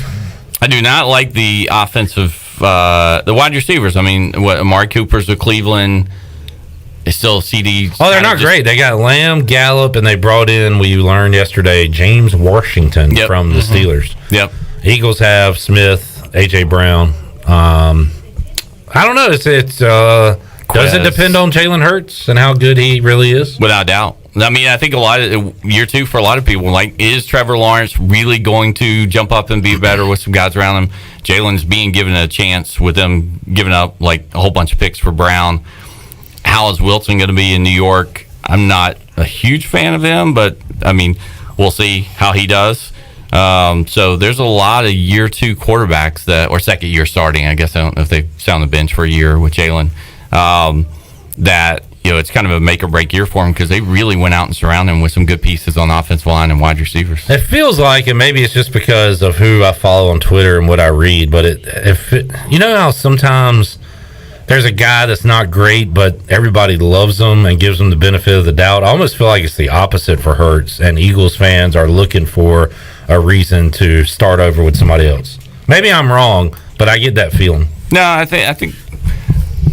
I do not like the offensive, the wide receivers. I mean, Amari Cooper's with Cleveland. It's still CD. Oh, they're not great. They got Lamb, Gallup, and they brought in, we learned yesterday, James Washington from the Steelers. Yep. Eagles have Smith, A.J. Brown. I don't know. Does it depend on Jalen Hurts and how good he really is? Without doubt. I mean, I think year 2 for a lot of people, is Trevor Lawrence really going to jump up and be better with some guys around him? Jalen's being given a chance with them giving up a whole bunch of picks for Brown. How is Wilson going to be in New York? I'm not a huge fan of him, but I mean, we'll see how he does. So there's a lot of year 2 quarterbacks or second year starting. I guess I don't know if they sit on the bench for a year with Jalen. That it's kind of a make or break year for him because they really went out and surrounded him with some good pieces on the offensive line and wide receivers. It feels like, and maybe it's just because of who I follow on Twitter and what I read, but you know how sometimes there's a guy that's not great, but everybody loves him and gives him the benefit of the doubt. I almost feel like it's the opposite for Hurts, and Eagles fans are looking for a reason to start over with somebody else. Maybe I'm wrong, but I get that feeling. No, I think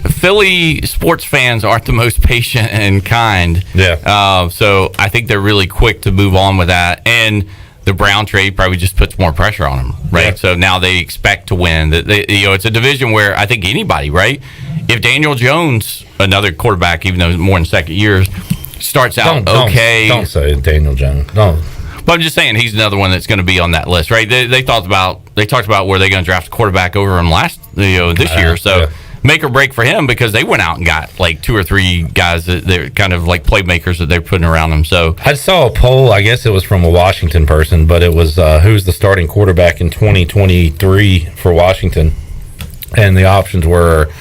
Philly sports fans aren't the most patient and kind. Yeah. So I think they're really quick to move on with that. And the Brown trade probably just puts more pressure on them, right? Yeah. So now they expect to win. It's a division where I think anybody, right? If Daniel Jones, another quarterback, even though more in second years, starts out okay. Don't say Daniel Jones. No. But I'm just saying he's another one that's going to be on that list, right? They talked about where they're going to draft a quarterback over him this year. So make or break for him because they went out and got like 2 or 3 guys that they're kind of like playmakers that they're putting around them. So I saw a poll. I guess it was from a Washington person, but it was who's the starting quarterback in 2023 for Washington, and the options were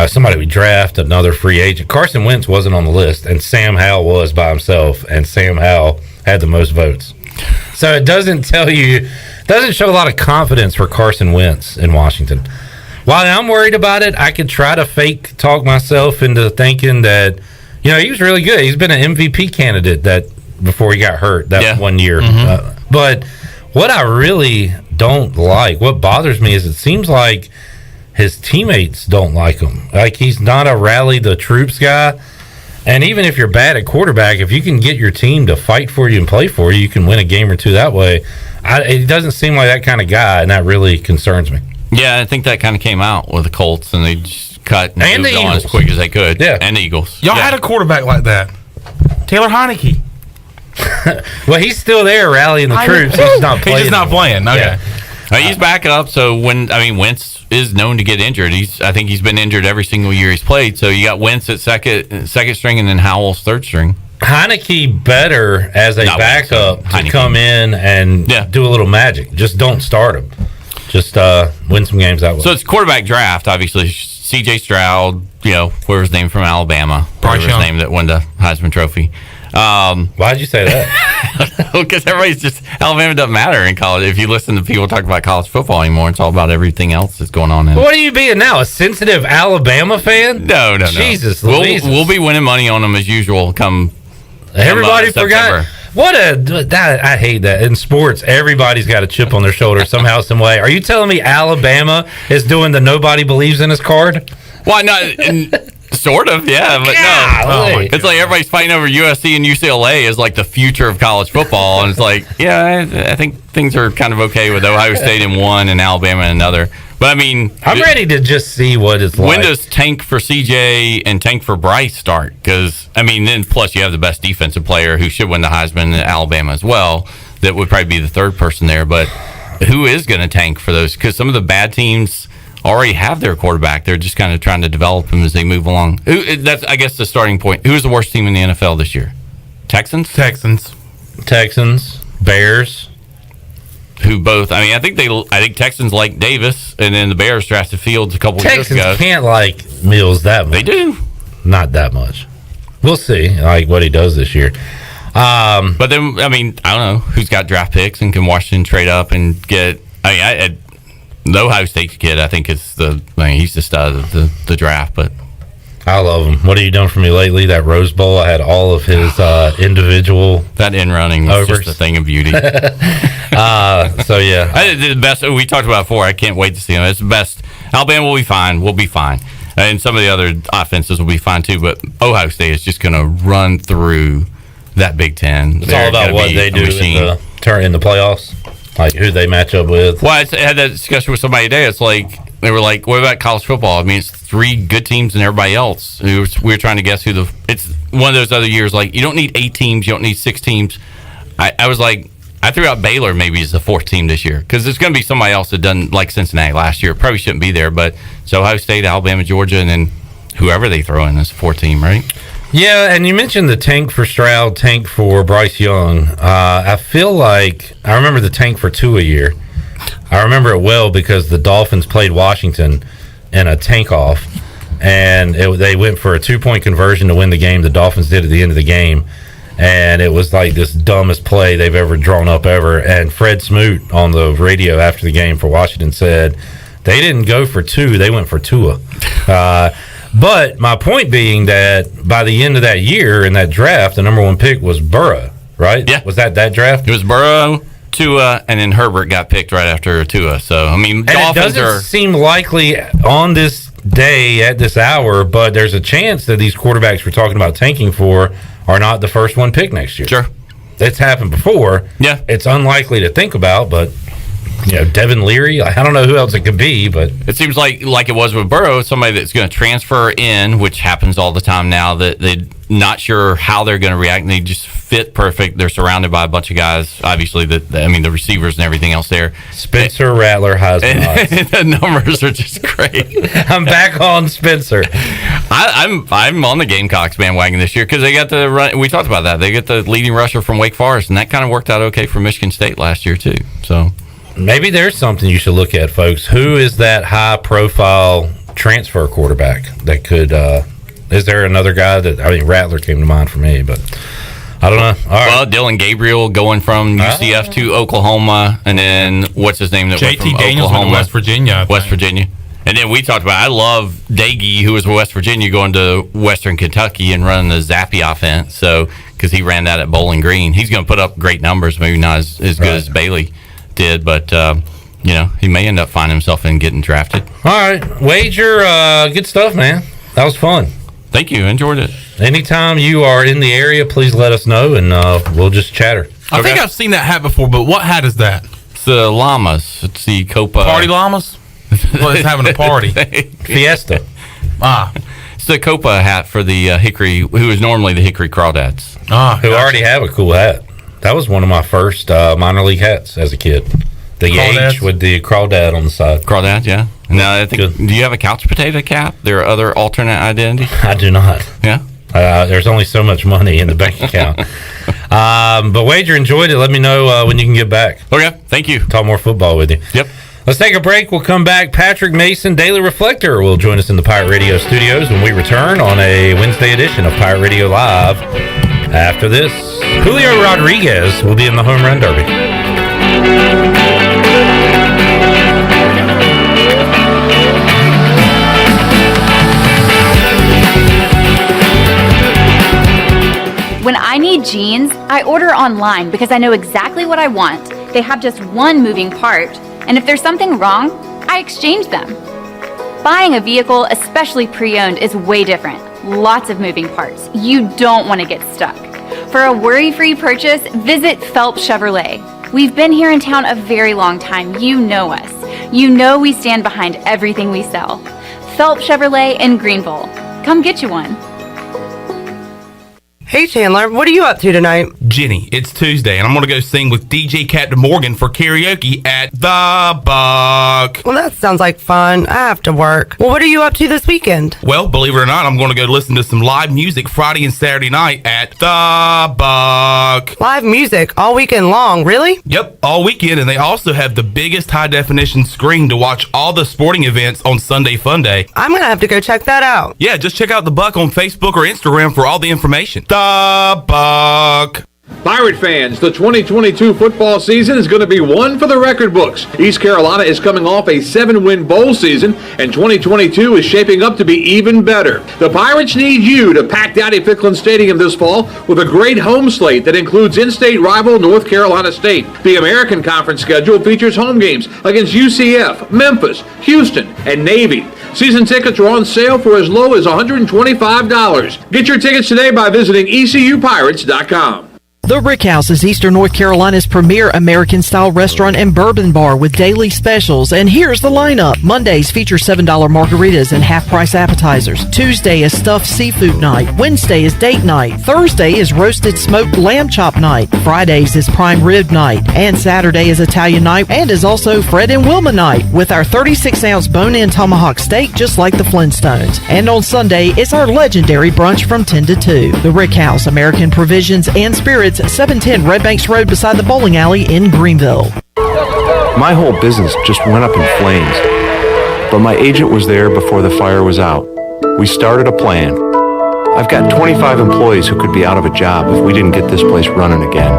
somebody we draft, another free agent. Carson Wentz wasn't on the list, and Sam Howell was by himself, and Sam Howell had the most votes. So it doesn't show a lot of confidence for Carson Wentz in Washington. While I'm worried about it, I could try to fake talk myself into thinking that, he was really good. He's been an MVP candidate before he got hurt that 1 year. But what I really don't like, what bothers me is it seems like his teammates don't like him. Like he's not a rally the troops guy. And even if you're bad at quarterback, if you can get your team to fight for you and play for you, you can win a game or two that way. It doesn't seem like that kind of guy, and that really concerns me. Yeah, I think that kind of came out with the Colts, and they just cut and moved on as quick as they could. Yeah. And the Eagles. Y'all had a quarterback like that. Taylor Heineke. Well, he's still there rallying the troops. He's not playing. He's just not playing. Okay. He's back up, so Wentz is known to get injured. I think he's been injured every single year he's played. So you got Wentz at second string and then Howell's third string. Heineke better as a backup to come in and do a little magic. Just don't start him. Just win some games that way. So it's quarterback draft, obviously. C.J. Stroud, whoever's his name from Alabama. Whoever's his name that won the Heisman Trophy. Why'd you say that? Because Alabama doesn't matter in college. If you listen to people talk about college football anymore, it's all about everything else that's going on. What are you being now? A sensitive Alabama fan? No. Jesus, we'll be winning money on them as usual. Everybody forgot. I hate that in sports. Everybody's got a chip on their shoulder somehow, some way. Are you telling me Alabama is doing the nobody believes in us card? Why not? Sort of, yeah, but no. It's like everybody's fighting over USC and UCLA is like the future of college football, and it's like, I think things are kind of okay with Ohio State in one and Alabama in another. But I'm ready to just see what it's like. When does tank for CJ and tank for Bryce start? Because then plus you have the best defensive player who should win the Heisman in Alabama as well. That would probably be the third person there. But who is going to tank for those? Because some of the bad teams already have their quarterback. They're just kind of trying to develop him as they move along. That's, I guess, the starting point. Who's the worst team in the NFL this year? Texans, Bears. Who both? I think Texans like Davis, and then the Bears drafted Fields a couple years ago. Texans can't like Mills that much. They do, not that much. We'll see, what he does this year. But then, I don't know who's got draft picks and can Washington trade up and get. The Ohio State kid, I think, is he's the stud of the draft. But I love him. What have you done for me lately? That Rose Bowl, I had all of his individual. That in running was just a thing of beauty. So yeah, I did the best. We talked about it before. I can't wait to see him. It's the best. Alabama will be fine. We'll be fine, and some of the other offenses will be fine too. But Ohio State is just going to run through that Big Ten. It's all about what they do in the playoffs. Like who they match up with. Well, I had that discussion with somebody today. It's like they were like, "What about college football?" It's 3 good teams and everybody else. We were trying to guess who it's one of those other years. Like you don't need 8 teams, you don't need 6 teams. I was like, I threw out Baylor maybe as the 4th team this year because there's going to be somebody else that doesn't like Cincinnati last year. Probably shouldn't be there, but it's Ohio State, Alabama, Georgia, and then whoever they throw in as a 4th team, right? Yeah, and you mentioned the tank for Stroud, tank for Bryce Young. I feel like I remember the tank for Tua year. I remember it well because the Dolphins played Washington in a tank off, and they went for a 2-point conversion to win the game. The Dolphins did at the end of the game, and it was like this dumbest play they've ever drawn up ever. And Fred Smoot on the radio after the game for Washington said they didn't go for 2, they went for Tua. But my point being that by the end of that year in that draft, the number 1 pick was Burrow, right? Yeah. Was that draft? It was Burrow, Tua, and then Herbert got picked right after Tua. So, Dolphins it doesn't seem likely on this day at this hour, but there's a chance that these quarterbacks we're talking about tanking for are not the first 1 pick next year. Sure. It's happened before. Yeah. It's unlikely to think about, but Devin Leary, I don't know who else it could be, but it seems like it was with Burrow, somebody that's going to transfer in, which happens all the time now, that they're not sure how they're going to react, and they just fit perfect. They're surrounded by a bunch of guys. Obviously, the receivers and everything else there. Spencer Rattler Heisman. The numbers are just great. I'm back on Spencer. I'm on the Gamecocks bandwagon this year because they got the run. We talked about that. They get the leading rusher from Wake Forest, and that kind of worked out okay for Michigan State last year too. So maybe there's something you should look at, folks. Who is that high-profile transfer quarterback that could? Is there another guy that? I mean, Rattler came to mind for me, but I don't know. All right. Well, Dylan Gabriel going from UCF to Oklahoma, and then what's his name that went from JT Daniels Oklahoma, went to West Virginia. And then we talked about, I love Daggy, who was with West Virginia, going to Western Kentucky and running the Zappy offense. So, because he ran that at Bowling Green, he's going to put up great numbers. Maybe not as good as Bailey did, but he may end up finding himself in getting drafted. All right, Wager, good stuff, man. That was fun. Thank you. Enjoyed it. Anytime you are in the area, please let us know, and we'll just chatter. I think I've seen that hat before, but what hat is that? It's the llamas. It's the Copa. Party llamas? Well, it's having a party. Fiesta. It's the Copa hat for the Hickory, who is normally the Hickory Crawdads. Who already have a cool hat. That was one of my first minor league hats as a kid. The Crawdads? H with the crawdad on the side. Crawdad, yeah. Now, I think, do you have a couch potato cap? There are other alternate identities? I do not. Yeah? There's only so much money in the bank account. But Wager, enjoyed it. Let me know when you can get back. Okay, thank you. Talk more football with you. Yep. Let's take a break. We'll come back. Patrick Mason, Daily Reflector, will join us in the Pirate Radio studios when we return on a Wednesday edition of Pirate Radio Live. After this, Julio Rodriguez will be in the Home Run Derby. When I need jeans, I order online because I know exactly what I want. They have just one moving part, and if there's something wrong, I exchange them. Buying a vehicle, especially pre-owned, is way different. Lots of moving parts. You don't want to get stuck. For a worry-free purchase, visit Phelps Chevrolet. We've been here in town a very long time. You know us. You know we stand behind everything we sell. Phelps Chevrolet in Greenville. Come get you one. Hey Chandler, what are you up to tonight? Jenny, it's Tuesday, and I'm going to go sing with DJ Captain Morgan for karaoke at The Buck. Well, that sounds like fun. I have to work. Well, what are you up to this weekend? Well, believe it or not, I'm going to go listen to some live music Friday and Saturday night at The Buck. Live music all weekend long, really? Yep, all weekend, and they also have the biggest high-definition screen to watch all the sporting events on Sunday Fun Day. I'm going to have to go check that out. Yeah, just check out The Buck on Facebook or Instagram for all the information. The Buck. Pirate fans, the 2022 football season is going to be one for the record books. East Carolina is coming off a 7-win bowl season, and 2022 is shaping up to be even better. The Pirates need you to pack Dowdy-Ficklin Stadium this fall with a great home slate that includes in-state rival North Carolina State. The American Conference schedule features home games against UCF, Memphis, Houston, and Navy. Season tickets are on sale for as low as $125. Get your tickets today by visiting ECUPirates.com. The Rick House is Eastern North Carolina's premier American-style restaurant and bourbon bar with daily specials. And here's the lineup. Mondays feature $7 margaritas and half-price appetizers. Tuesday is stuffed seafood night. Wednesday is date night. Thursday is roasted smoked lamb chop night. Fridays is prime rib night. And Saturday is Italian night and is also Fred and Wilma night with our 36-ounce bone-in tomahawk steak just like the Flintstones. And on Sunday, it's our legendary brunch from 10 to 2. The Rick House, American Provisions and Spirits, 710 Red Banks Road beside the bowling alley in Greenville. My whole business just went up in flames, but my agent was there before the fire was out. We started a plan. I've got 25 employees who could be out of a job if we didn't get this place running again.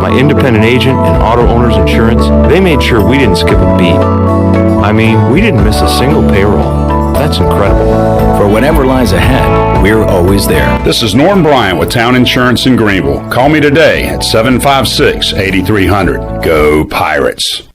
My independent agent and auto owner's insurance, they made sure we didn't skip a beat. I mean, we didn't miss a single payroll. That's incredible. For whatever lies ahead, we're always there. This is Norm Bryant with Town Insurance in Greenville. Call me today at 756-8300. Go Pirates.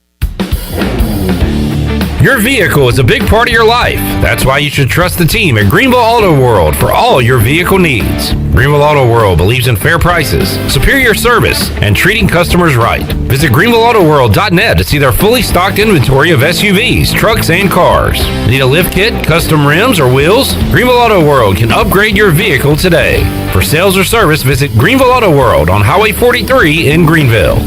Your vehicle is a big part of your life. That's why you should trust the team at Greenville Auto World for all your vehicle needs. Greenville Auto World believes in fair prices, superior service, and treating customers right. Visit GreenvilleAutoWorld.net to see their fully stocked inventory of SUVs, trucks, and cars. Need a lift kit, custom rims, or wheels? Greenville Auto World can upgrade your vehicle today. For sales or service, visit Greenville Auto World on Highway 43 in Greenville.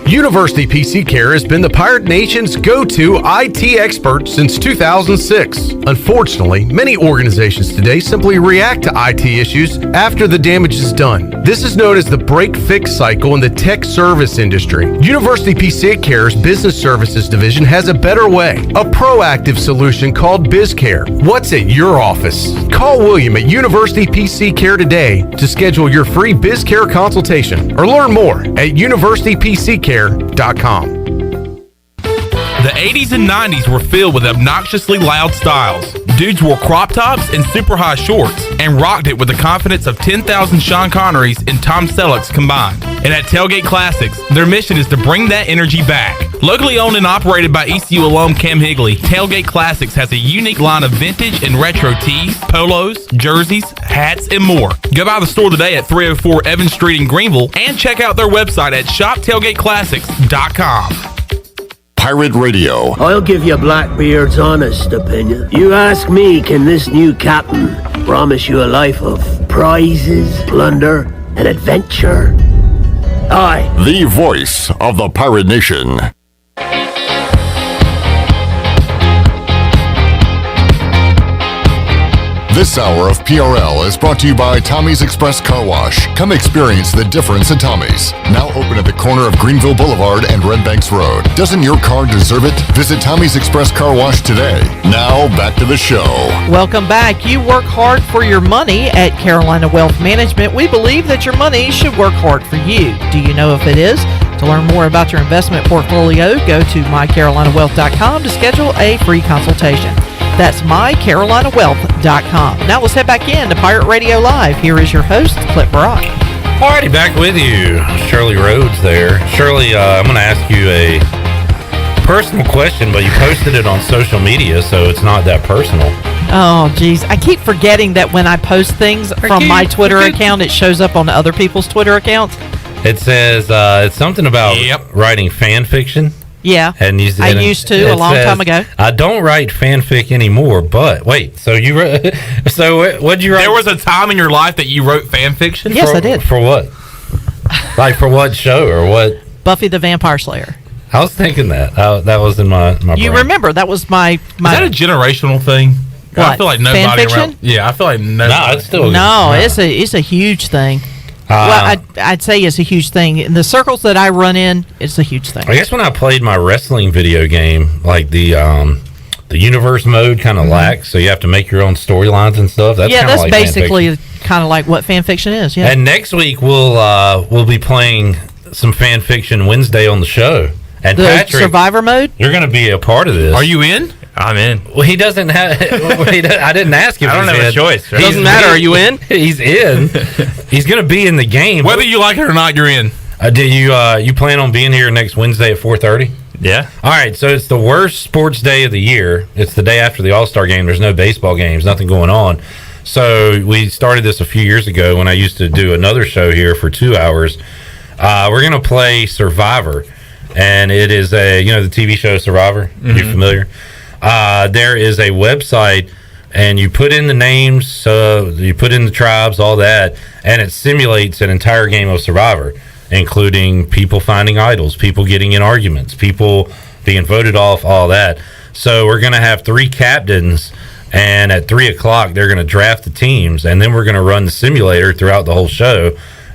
University PC Care has been the Pirate Nation's go-to IT expert since 2006. Unfortunately, many organizations today simply react to IT issues after the damage is done. This is known as the break-fix cycle in the tech service industry. University PC Care's Business Services Division has a better way, a proactive solution called BizCare. What's at your office? Call William at University PC Care today to schedule your free BizCare consultation or learn more at universitypccare.com. The 80s and 90s were filled with obnoxiously loud styles. Dudes wore crop tops and super high shorts and rocked it with the confidence of 10,000 Sean Connerys and Tom Sellecks combined. And at Tailgate Classics, their mission is to bring that energy back. Locally owned and operated by ECU alum Cam Higley, Tailgate Classics has a unique line of vintage and retro tees, polos, jerseys, hats, and more. Go by the store today at 304 Evans Street in Greenville and check out their website at shoptailgateclassics.com. Pirate Radio. I'll give you Blackbeard's honest opinion. You ask me, can this new captain promise you a life of prizes, plunder, and adventure? Aye. The voice of the Pirate Nation. This hour of PRL is brought to you by Tommy's Express Car Wash. Come experience the difference at Tommy's. Now open at the corner of Greenville Boulevard and Red Banks Road. Doesn't your car deserve it? Visit Tommy's Express Car Wash today. Now back to the show. Welcome back. You work hard for your money at Carolina Wealth Management. We believe that your money should work hard for you. Do you know if it is? To learn more about your investment portfolio, go to mycarolinawealth.com to schedule a free consultation. That's mycarolinawealth.com. Now let's head back in to Pirate Radio Live. Here is your host, Clip Brock. Alrighty, back with you. Shirley Rhodes there. Shirley, I'm going to ask you a personal question, but you posted it on social media, so it's not that personal. Oh, geez. I keep forgetting that when I post things from my Twitter account, it shows up on other people's Twitter accounts. It says it's something about writing fan fiction. Yeah, and I used to a long time ago. I don't write fanfic anymore, but wait, so you what'd you write? There was a time in your life that you wrote fan fiction? Yes, I did. For what? Like for what show or what? Buffy the Vampire Slayer. I was thinking that. That was in my You brain. remember, that was my... Is that a generational thing? What, I feel like nobody fan around... Yeah, I feel like nobody... No, it's still... No, it's a huge thing. Well, I'd say it's a huge thing. In the circles that I run in, it's a huge thing. I guess when I played my wrestling video game, like the universe mode kind of lacks, so you have to make your own storylines and stuff. That's that's like basically kind of like what fan fiction is. Yeah. And next week we'll be playing some fan fiction Wednesday on the show. And the Patrick, survivor mode. You're going to be a part of this. Are you in? I'm in. Well, he doesn't have. I didn't ask him. I don't have a choice. Right? Doesn't matter. Are you in? He's in. He's going to be in the game, whether you like it or not. You're in. Do you plan on being here next Wednesday at 4:30? Yeah. All right. So it's the worst sports day of the year. It's the day after the All-Star game. There's no baseball games. Nothing going on. So we started this a few years ago when I used to do another show here for 2 hours. We're going to play Survivor, and it is the TV show Survivor. Mm-hmm. You familiar? There is a website, and you put in the names, you put in the tribes, all that, and it simulates an entire game of Survivor, including people finding idols, people getting in arguments, people being voted off, all that. So we're going to have 3 captains, and at 3 o'clock, they're going to draft the teams, and then we're going to run the simulator throughout the whole show,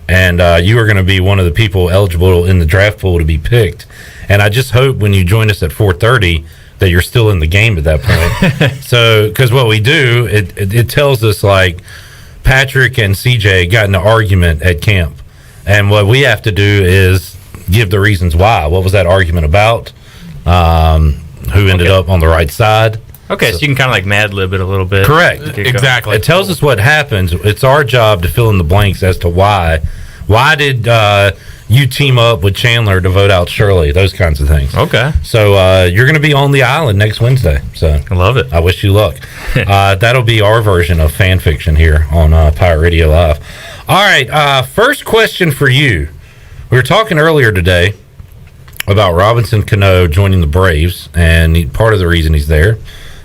and you are going to be one of the people eligible in the draft pool to be picked. And I just hope when you join us at 4:30 that you're still in the game at that point. So, because what we do, it tells us like Patrick and CJ got in an argument at camp, and what we have to do is give the reasons why. What was that argument about? Who ended up on the right side? Okay, so you can kind of like Mad Lib it a little bit. Correct. Exactly. It tells us what happens. It's our job to fill in the blanks as to why. Why did you team up with Chandler to vote out Shirley, those kinds of things. Okay. So you're going to be on the island next Wednesday. So I love it. I wish you luck. That'll be our version of fan fiction here on Pirate Radio Live. All right, first question for you. We were talking earlier today about Robinson Cano joining the Braves, and part of the reason he's there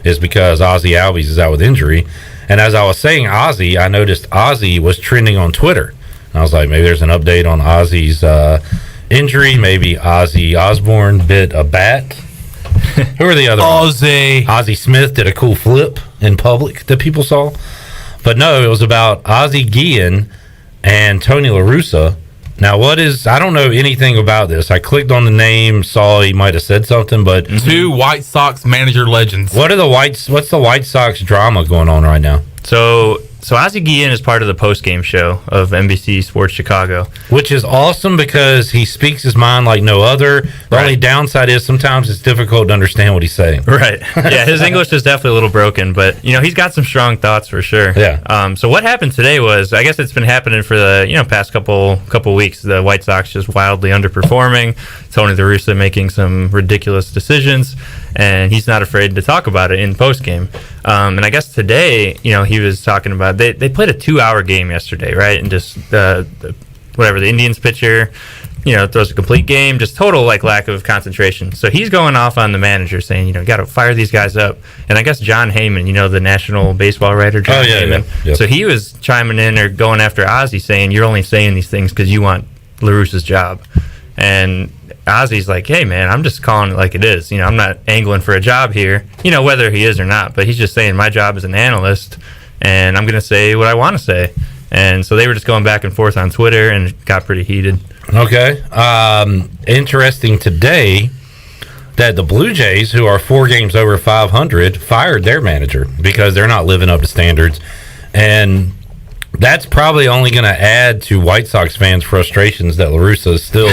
is because Ozzie Albies is out with injury. And as I was saying Ozzie, I noticed Ozzie was trending on Twitter. I was like, maybe there's an update on Ozzie's injury. Maybe Ozzy Osbourne bit a bat. Who are the other Ozzy. Ozzie Smith did a cool flip in public that people saw. But no, it was about Ozzie Guillen and Tony La Russa. Now, I don't know anything about this. I clicked on the name, saw he might have said something, but... Two White Sox manager legends. What's the White Sox drama going on right now? So Ozzie Guillen is part of the post-game show of NBC Sports Chicago. Which is awesome because he speaks his mind like no other. The only downside is sometimes it's difficult to understand what he's saying. Right. Yeah, his English is definitely a little broken, but, he's got some strong thoughts for sure. Yeah. So what happened today was, I guess it's been happening for the, past couple weeks. The White Sox just wildly underperforming. Tony La Russa making some ridiculous decisions, and he's not afraid to talk about it in post-game. And I guess today, he was talking about they played a 2-hour game yesterday, right? And just the Indians pitcher, throws a complete game, just total lack of concentration. So he's going off on the manager saying, got to fire these guys up. And I guess John Heyman, the national baseball writer, John Heyman. Yeah. So he was chiming in or going after Ozzie saying, you're only saying these things because you want La Russa's job. And Ozzie's like, hey, man, I'm just calling it like it is. I'm not angling for a job here, whether he is or not. But he's just saying my job as an analyst, and I'm going to say what I want to say. And so they were just going back and forth on Twitter, and it got pretty heated. Okay. Interesting today that the Blue Jays, who are 4 games over 500, fired their manager because they're not living up to standards. And that's probably only going to add to White Sox fans' frustrations that La Russa still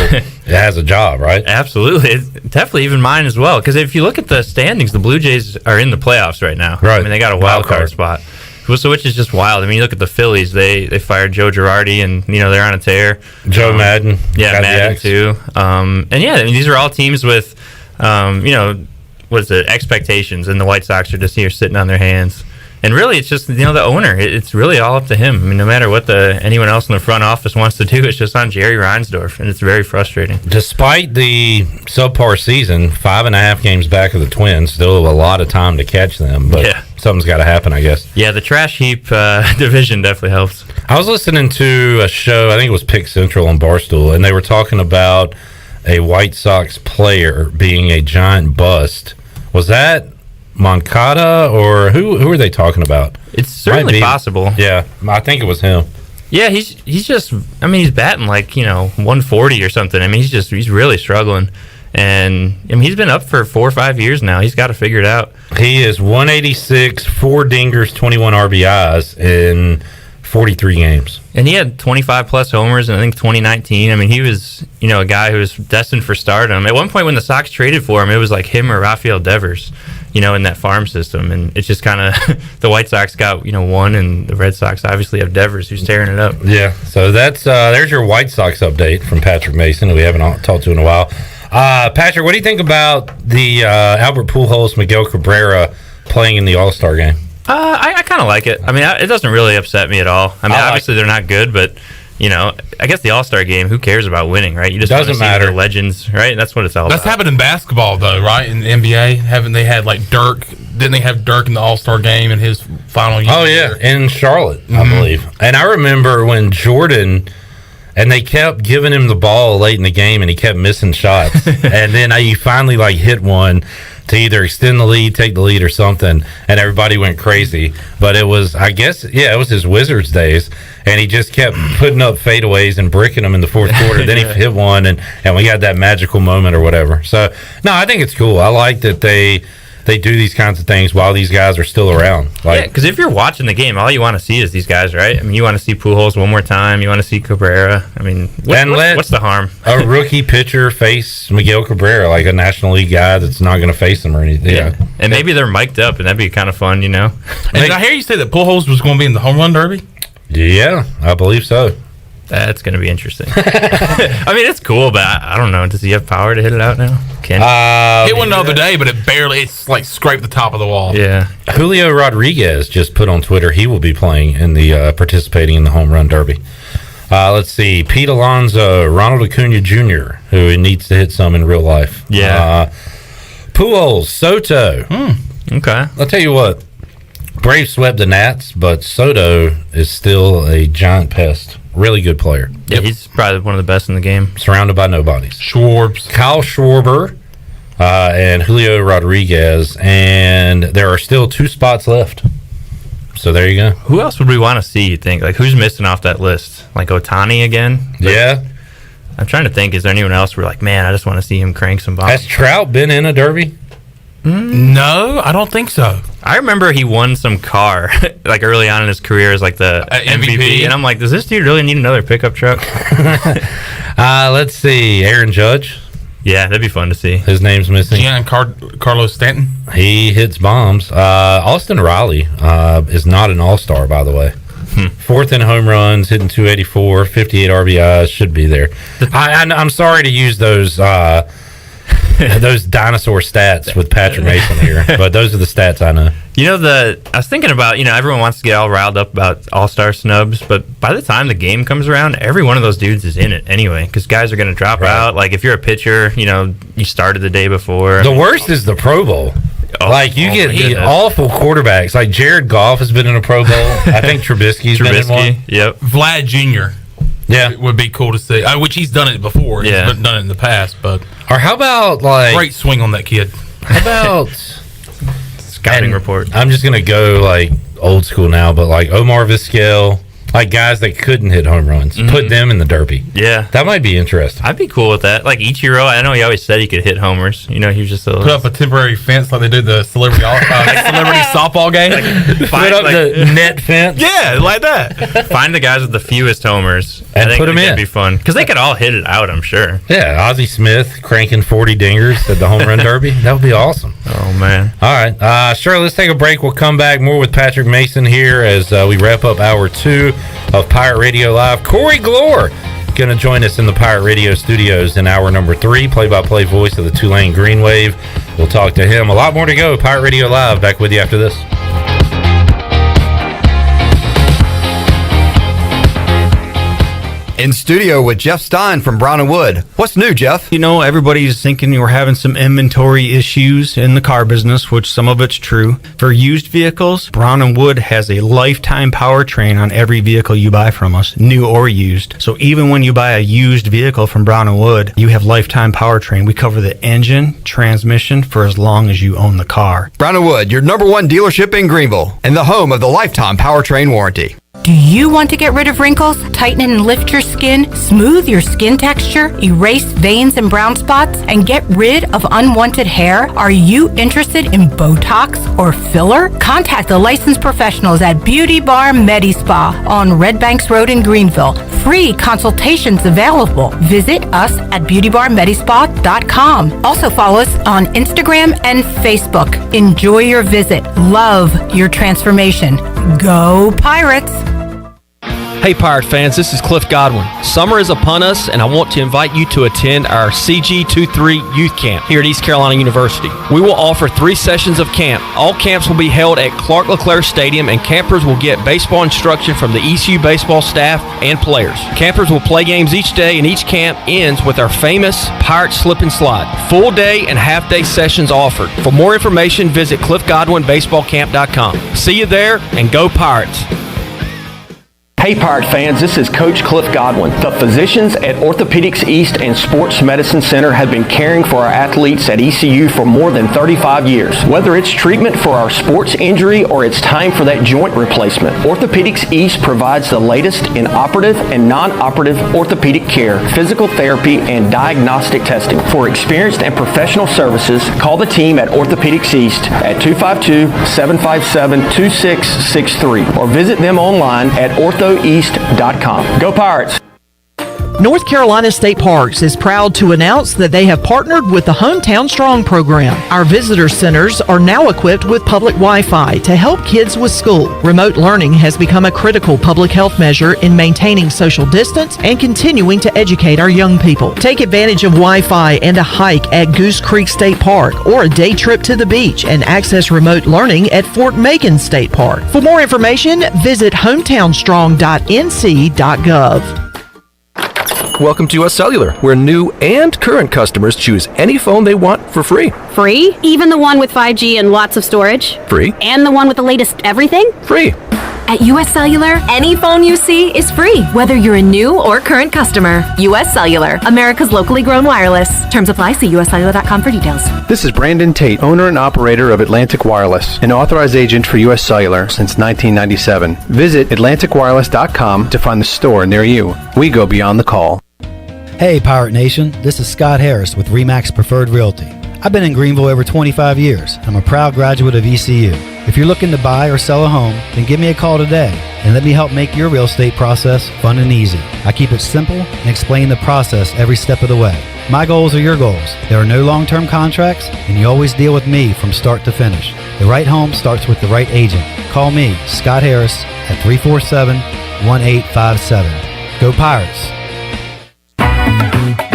has a job, right? Absolutely. It's definitely even mine as well. Because if you look at the standings, the Blue Jays are in the playoffs right now. Right. I mean, they got a wild card spot. So which is just wild. I mean, you look at the Phillies, they fired Joe Girardi, and, they're on a tear. Joe Madden. Yeah, Madden too. And yeah, I mean, these are all teams with, expectations, and the White Sox are just here sitting on their hands. And really, it's just, the owner. It's really all up to him. I mean, no matter what anyone else in the front office wants to do, it's just on Jerry Reinsdorf, and it's very frustrating. Despite the subpar season, 5.5 games back of the Twins, still a lot of time to catch them. But something's got to happen, I guess. Yeah, the trash heap division definitely helps. I was listening to a show, I think it was Pick Central on Barstool, and they were talking about a White Sox player being a giant bust. Was that Moncada, or who are they talking about? It's certainly possible. Yeah, I think it was him. Yeah, he's just, I mean, he's batting like 140 or something. I mean, he's really struggling, and I mean, he's been up for 4 or 5 years now. He's got to figure it out. He is 186, 4 dingers, 21 RBIs in 43 games. And he had 25 plus homers in, I think, 2019. I mean, he was, a guy who was destined for stardom. At one point when the Sox traded for him, it was like him or Rafael Devers, in that farm system. And it's just kind of, the White Sox got, one, and the Red Sox obviously have Devers who's tearing it up. Yeah, so that's, there's your White Sox update from Patrick Mason, who we haven't talked to in a while. Patrick, what do you think about the Albert Pujols, Miguel Cabrera playing in the All-Star game? I kind of like it. I mean, it doesn't really upset me at all. I mean, obviously they're not good, but I guess the All-Star game, who cares about winning, right? You just doesn't matter. Their legends, right? That's what it's all about. That's happened in basketball, though, right? In the NBA, haven't they had Dirk? Didn't they have Dirk in the All-Star game in his final year? Oh yeah, in Charlotte, I believe. And I remember when Jordan. And they kept giving him the ball late in the game, and he kept missing shots. And then he finally hit one to either extend the lead, take the lead, or something. And everybody went crazy. But it was, I guess, it was his Wizards days. And he just kept putting up fadeaways and bricking them in the fourth quarter. Then he hit one, and we got that magical moment or whatever. So, no, I think it's cool. I like that they do these kinds of things while these guys are still around. Because if you're watching the game, all you want to see is these guys, right? I mean, you want to see Pujols one more time. You want to see Cabrera. I mean, what's the harm? A rookie pitcher face Miguel Cabrera, like a National League guy that's not going to face him or anything. Yeah. And maybe they're mic'd up, and that'd be kind of fun, And did I hear you say that Pujols was going to be in the home run derby? Yeah, I believe so. That's going to be interesting. I mean, it's cool, but I don't know. Does he have power to hit it out now? Hit one the other day, but it's like scraped the top of the wall. Yeah. Julio Rodriguez just put on Twitter he will be playing in the participating in the home run derby. Let's see. Pete Alonso, Ronald Acuna Jr., who needs to hit some in real life. Yeah. Pujols, Soto. Okay. I'll tell you what. Braves swept the Nats, but Soto is still a giant pest. Really good player. Yeah, he's probably one of the best in the game. Surrounded by nobodies. Schwartz. Kyle Schwarber and Julio Rodriguez. And there are still 2 spots left. So there you go. Who else would we want to see, you think? Like, who's missing off that list? Like Ohtani again? Yeah. I'm trying to think. Is there anyone else we're like, man, I just want to see him crank some bombs? Has Trout been in a derby? No, I don't think so. I remember he won some car like early on in his career as like the MVP, and I'm like, does this dude really need another pickup truck? Let's see, Aaron Judge. Yeah, that'd be fun to see. His name's missing. Carlos Stanton. He hits bombs. Austin Riley is not an all-star, by the way. 4th in home runs, hitting 284, 58 RBIs, should be there. I'm sorry to use those those dinosaur stats with Patrick Mason here, but those are the stats I know. You know, I was thinking about, everyone wants to get all riled up about all-star snubs, but by the time the game comes around, every one of those dudes is in it anyway, because guys are going to drop out. Like, if you're a pitcher, you started the day before. The worst is the Pro Bowl. You get the awful quarterbacks. Like, Jared Goff has been in a Pro Bowl. I think Trubisky's been in one. Yep. Vlad Jr. Yeah. It would be cool to see. Which he's done it before. Yeah. He's done it in the past, but... Or how about, great swing on that kid. How about... Scouting report. I'm just going to go, old school now, but, Omar Vizquel, guys that couldn't hit home runs. Mm-hmm. Put them in the derby. Yeah. That might be interesting. I'd be cool with that. Like Ichiro, I know he always said he could hit homers. He was just put up a temporary fence like they did the celebrity softball game. Put up the net fence. Yeah, like that. Find the guys with the fewest homers and put them in. That'd be fun because they could all hit it out. I'm sure. Yeah, Ozzie Smith cranking 40 dingers at the home run derby. That would be awesome. Oh man! All right, Shirley, let's take a break. We'll come back more with Patrick Mason here as we wrap up hour 2 of Pirate Radio Live. Corey Gloor going to join us in the Pirate Radio studios in hour number 3, play-by-play voice of the Tulane Green Wave. We'll talk to him. A lot more to go. Pirate Radio Live, back with you after this. In studio with Jeff Stein from Brown & Wood. What's new, Jeff? Everybody's thinking we're having some inventory issues in the car business, which some of it's true. For used vehicles, Brown & Wood has a lifetime powertrain on every vehicle you buy from us, new or used. So even when you buy a used vehicle from Brown & Wood, you have lifetime powertrain. We cover the engine, transmission for as long as you own the car. Brown & Wood, your #1 dealership in Greenville and the home of the lifetime powertrain warranty. Do you want to get rid of wrinkles, tighten and lift your skin, smooth your skin texture, erase veins and brown spots, and get rid of unwanted hair? Are you interested in Botox or filler? Contact the licensed professionals at Beauty Bar MediSpa on Red Banks Road in Greenville. Free consultations available. Visit us at beautybarmedispa.com. Also follow us on Instagram and Facebook. Enjoy your visit. Love your transformation. Go Pirates! Hey Pirate fans, this is Cliff Godwin. Summer is upon us and I want to invite you to attend our CG23 Youth Camp here at East Carolina University. We will offer 3 sessions of camp. All camps will be held at Clark LeClaire Stadium and campers will get baseball instruction from the ECU baseball staff and players. Campers will play games each day and each camp ends with our famous Pirate Slip and Slide. Full day and half day sessions offered. For more information, visit cliffgodwinbaseballcamp.com. See you there and go Pirates! Hey Pirate fans, this is Coach Cliff Godwin. The physicians at Orthopedics East and Sports Medicine Center have been caring for our athletes at ECU for more than 35 years. Whether it's treatment for our sports injury or it's time for that joint replacement, Orthopedics East provides the latest in operative and non-operative orthopedic care, physical therapy, and diagnostic testing. For experienced and professional services, call the team at Orthopedics East at 252-757-2663 or visit them online at orthoeast.com. Go Pirates! North Carolina State Parks is proud to announce that they have partnered with the Hometown Strong program. Our visitor centers are now equipped with public Wi-Fi to help kids with school. Remote learning has become a critical public health measure in maintaining social distance and continuing to educate our young people. Take advantage of Wi-Fi and a hike at Goose Creek State Park or a day trip to the beach and access remote learning at Fort Macon State Park. For more information, visit hometownstrong.nc.gov. Welcome to US Cellular, where new and current customers choose any phone they want for free. Free? Even the one with 5G and lots of storage? Free. And the one with the latest everything? Free. At US Cellular, any phone you see is free, whether you're a new or current customer. US Cellular, America's locally grown wireless. Terms apply. See uscellular.com for details. This is Brandon Tate, owner and operator of Atlantic Wireless, an authorized agent for US Cellular since 1997. Visit atlanticwireless.com to find the store near you. We go beyond the call. Hey Pirate Nation, this is Scott Harris with RE/MAX Preferred Realty. I've been in Greenville over 25 years. I'm a proud graduate of ECU. If you're looking to buy or sell a home, then give me a call today and let me help make your real estate process fun and easy. I keep it simple and explain the process every step of the way. My goals are your goals. There are no long-term contracts, and you always deal with me from start to finish. The right home starts with the right agent. Call me, Scott Harris, at 347-1857. Go Pirates!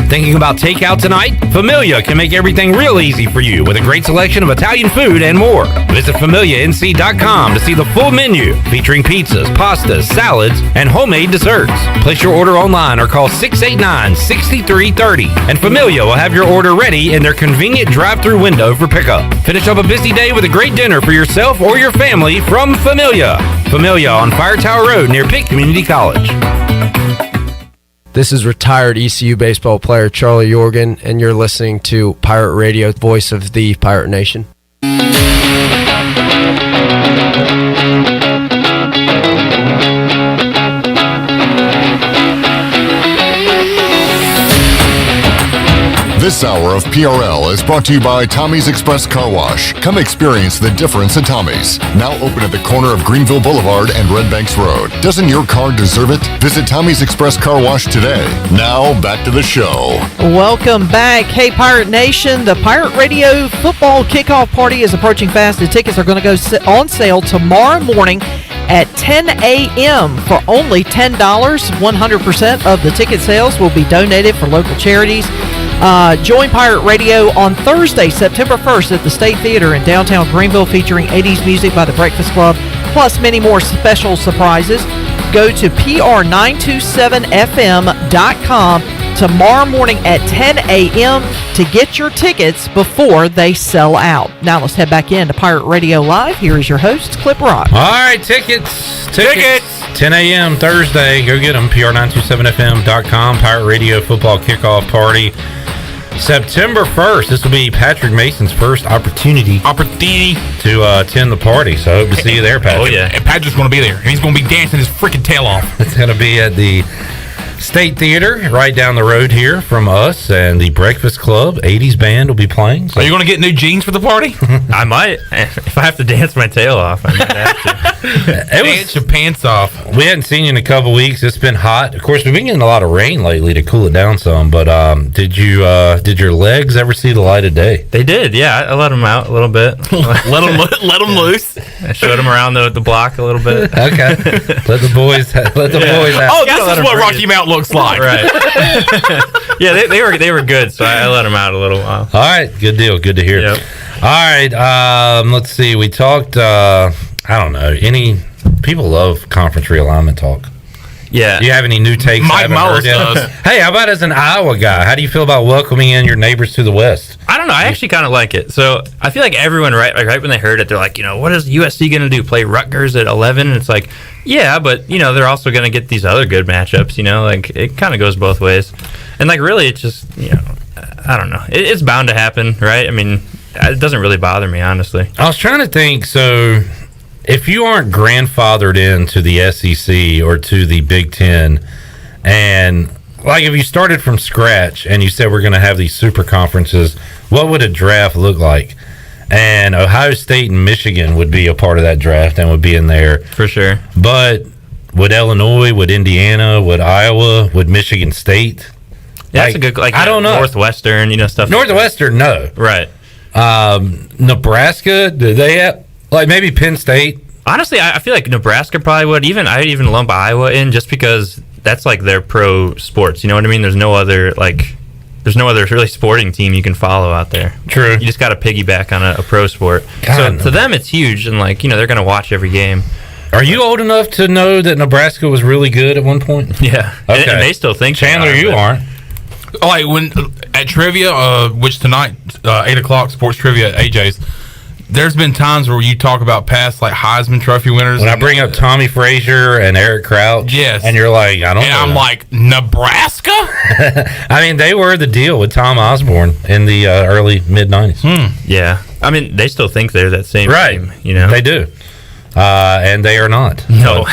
Thinking about takeout tonight? Familia can make everything real easy for you with a great selection of Italian food and more. Visit FamiliaNC.com to see the full menu featuring pizzas, pastas, salads, and homemade desserts. Place your order online or call 689-6330 and Familia will have your order ready in their convenient drive-thru window for pickup. Finish up a busy day with a great dinner for yourself or your family from Familia. Familia on Fire Tower Road near Pitt Community College. This is retired ECU baseball player Charlie Yorgan, and you're listening to Pirate Radio, voice of the Pirate Nation. This hour of PRL is brought to you by Tommy's Express Car Wash. Come experience the difference at Tommy's. Now open at the corner of Greenville Boulevard and Red Banks Road. Doesn't your car deserve it? Visit Tommy's Express Car Wash today. Now back to the show. Welcome back. Hey, Pirate Nation. The Pirate Radio football kickoff party is approaching fast. The tickets are going to go on sale tomorrow morning at 10 a.m. for only $10. 100% of the ticket sales will be donated for local charities. Join Pirate Radio on Thursday, September 1st at the State Theater in downtown Greenville featuring 80s music by the Breakfast Club, plus many more special surprises. Go to pr927fm.com tomorrow morning at 10 a.m. to get your tickets before they sell out. Now let's head back into Pirate Radio Live. Here is your host, Clip Rock. All right, tickets. 10 a.m. Thursday. Go get them. pr927fm.com. Pirate Radio football kickoff party. September 1st. This will be Patrick Mason's first opportunity to attend the party. So I hope to see you there, Patrick. Oh, yeah. And Patrick's going to be there. And he's going to be dancing his freaking tail off. It's going to be at the State Theater right down the road here from us, and the Breakfast Club 80s band will be playing. So. Are you going to get new jeans for the party? I might. If I have to dance my tail off, I might have to. Dance your pants off. We hadn't seen you in a couple weeks. It's been hot. Of course, we've been getting a lot of rain lately to cool it down some, but did your legs ever see the light of day? They did, yeah. I let them out a little bit. let them loose. I showed them around the block a little bit. Okay. Let the boys out. Oh, this is what Rocky Mountain looks like. Right. Yeah, they were good, so I let them out a little while. All right, good deal. Good to hear. Yep. All right, let's see. We talked. I don't know. Any people love conference realignment talk. Yeah. Do you have any new takes? Mike Mullis does. Hey, how about as an Iowa guy? How do you feel about welcoming in your neighbors to the West? I don't know. I actually kind of like it. So I feel like everyone, right when they heard it, they're like, what is USC going to do? Play Rutgers at 11? And it's like, yeah, but, they're also going to get these other good matchups, Like, it kind of goes both ways. And, like, really, it's just, I don't know. It's bound to happen, right? I mean, it doesn't really bother me, honestly. I was trying to think, so if you aren't grandfathered into the SEC or to the Big Ten, and like if you started from scratch and you said we're going to have these super conferences, what would a draft look like? And Ohio State and Michigan would be a part of that draft and would be in there. For sure. But would Illinois, would Indiana, would Iowa, would Michigan State? Yeah, that's a good. Like I don't know. Northwestern, stuff. Northwestern, no. Right. Nebraska, do they have maybe Penn State? Honestly, I feel like Nebraska probably would. I'd even lump Iowa in just because that's like their pro sports. You know what I mean? There's no other really sporting team you can follow out there. True. You just got to piggyback on a pro sport. God, so to them, it's huge, and they're going to watch every game. Are you old enough to know that Nebraska was really good at one point? Yeah. Okay. And they still think Chandler, you aren't. Oh, like when at trivia, which tonight 8:00 sports trivia at AJ's. There's been times where you talk about past like Heisman Trophy winners. When I bring up Tommy Frazier and Eric Crouch, yes, and you're like, I don't know. And I'm like, Nebraska? I mean, they were the deal with Tom Osborne in the early mid '90s. Yeah, I mean, they still think they're that same team. They do, and they are not. No.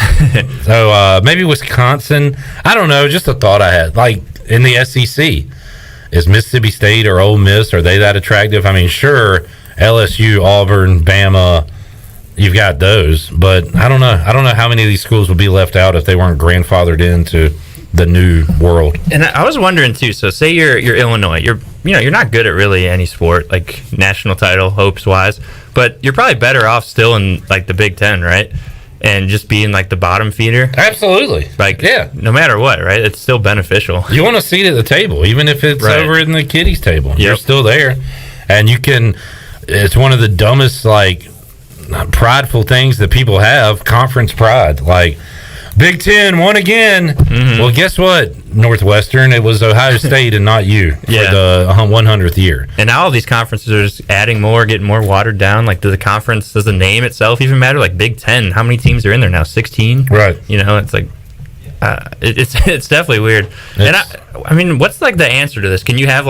So maybe Wisconsin. I don't know. Just a thought I had. Like in the SEC, is Mississippi State or Ole Miss? Are they that attractive? I mean, sure. LSU, Auburn, Bama, you've got those, but I don't know. I don't know how many of these schools would be left out if they weren't grandfathered into the new world. And I was wondering too. So, say you're Illinois. You're not good at really any sport, like national title hopes wise, but you're probably better off still in like the Big Ten, right? And just being like the bottom feeder. Absolutely. Like, yeah, no matter what, right? It's still beneficial. You want a seat at the table, even if it's over in the kiddies table. Yep. You're still there, and you can. It's one of the dumbest, prideful things that people have, conference pride. Like, Big Ten won again. Mm-hmm. Well, guess what, Northwestern? It was Ohio State and not you for the 100th year. And now all these conferences are just adding more, getting more watered down. Like, does the name itself even matter? Like, Big Ten, how many teams are in there now? 16? Right. It's like, it's definitely weird. And I mean, what's, the answer to this? Can you have,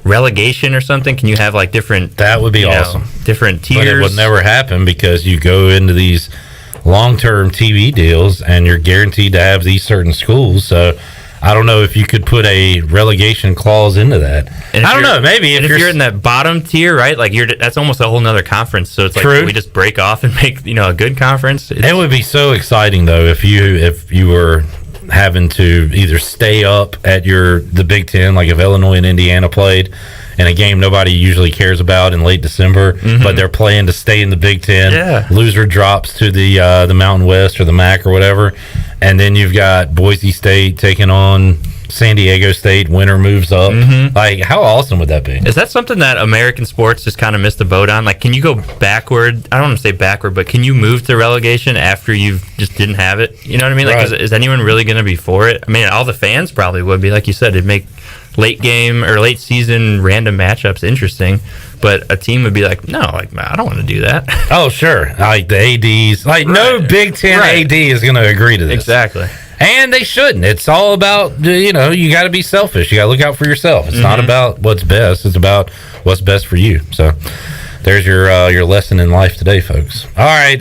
relegation or something? Can you have different? That would be awesome. Different tiers. But it would never happen because you go into these long-term TV deals and you're guaranteed to have these certain schools. So I don't know if you could put a relegation clause into that. I don't know. Maybe if you're in that bottom tier, right? That's almost a whole nother conference. So it's True. We just break off and make a good conference. It would be so exciting though if you were having to either stay up at the Big Ten, like if Illinois and Indiana played in a game nobody usually cares about in late December, but they're playing to stay in the Big Ten. Yeah. Loser drops to the Mountain West or the MAC or whatever, and then you've got Boise State taking on San Diego State. Winner moves up. Like, how awesome would that be? Is that something that American sports just kind of missed the boat on? Like, can you go backward? I don't want to say backward, but can you move to relegation after you just didn't have it? You know what I mean? Like, Right. is anyone really going to be for it? I mean, all the fans probably would be. Like you said, it'd make late game or late season random matchups interesting. But a team would be like, no, I don't want to do that. Oh, sure. Like the ADs. No Big Ten AD is going to agree to this. Exactly. And they shouldn't. It's all about, you got to be selfish. You got to look out for yourself. It's not about what's best. It's about what's best for you. So there's your lesson in life today, folks. All right,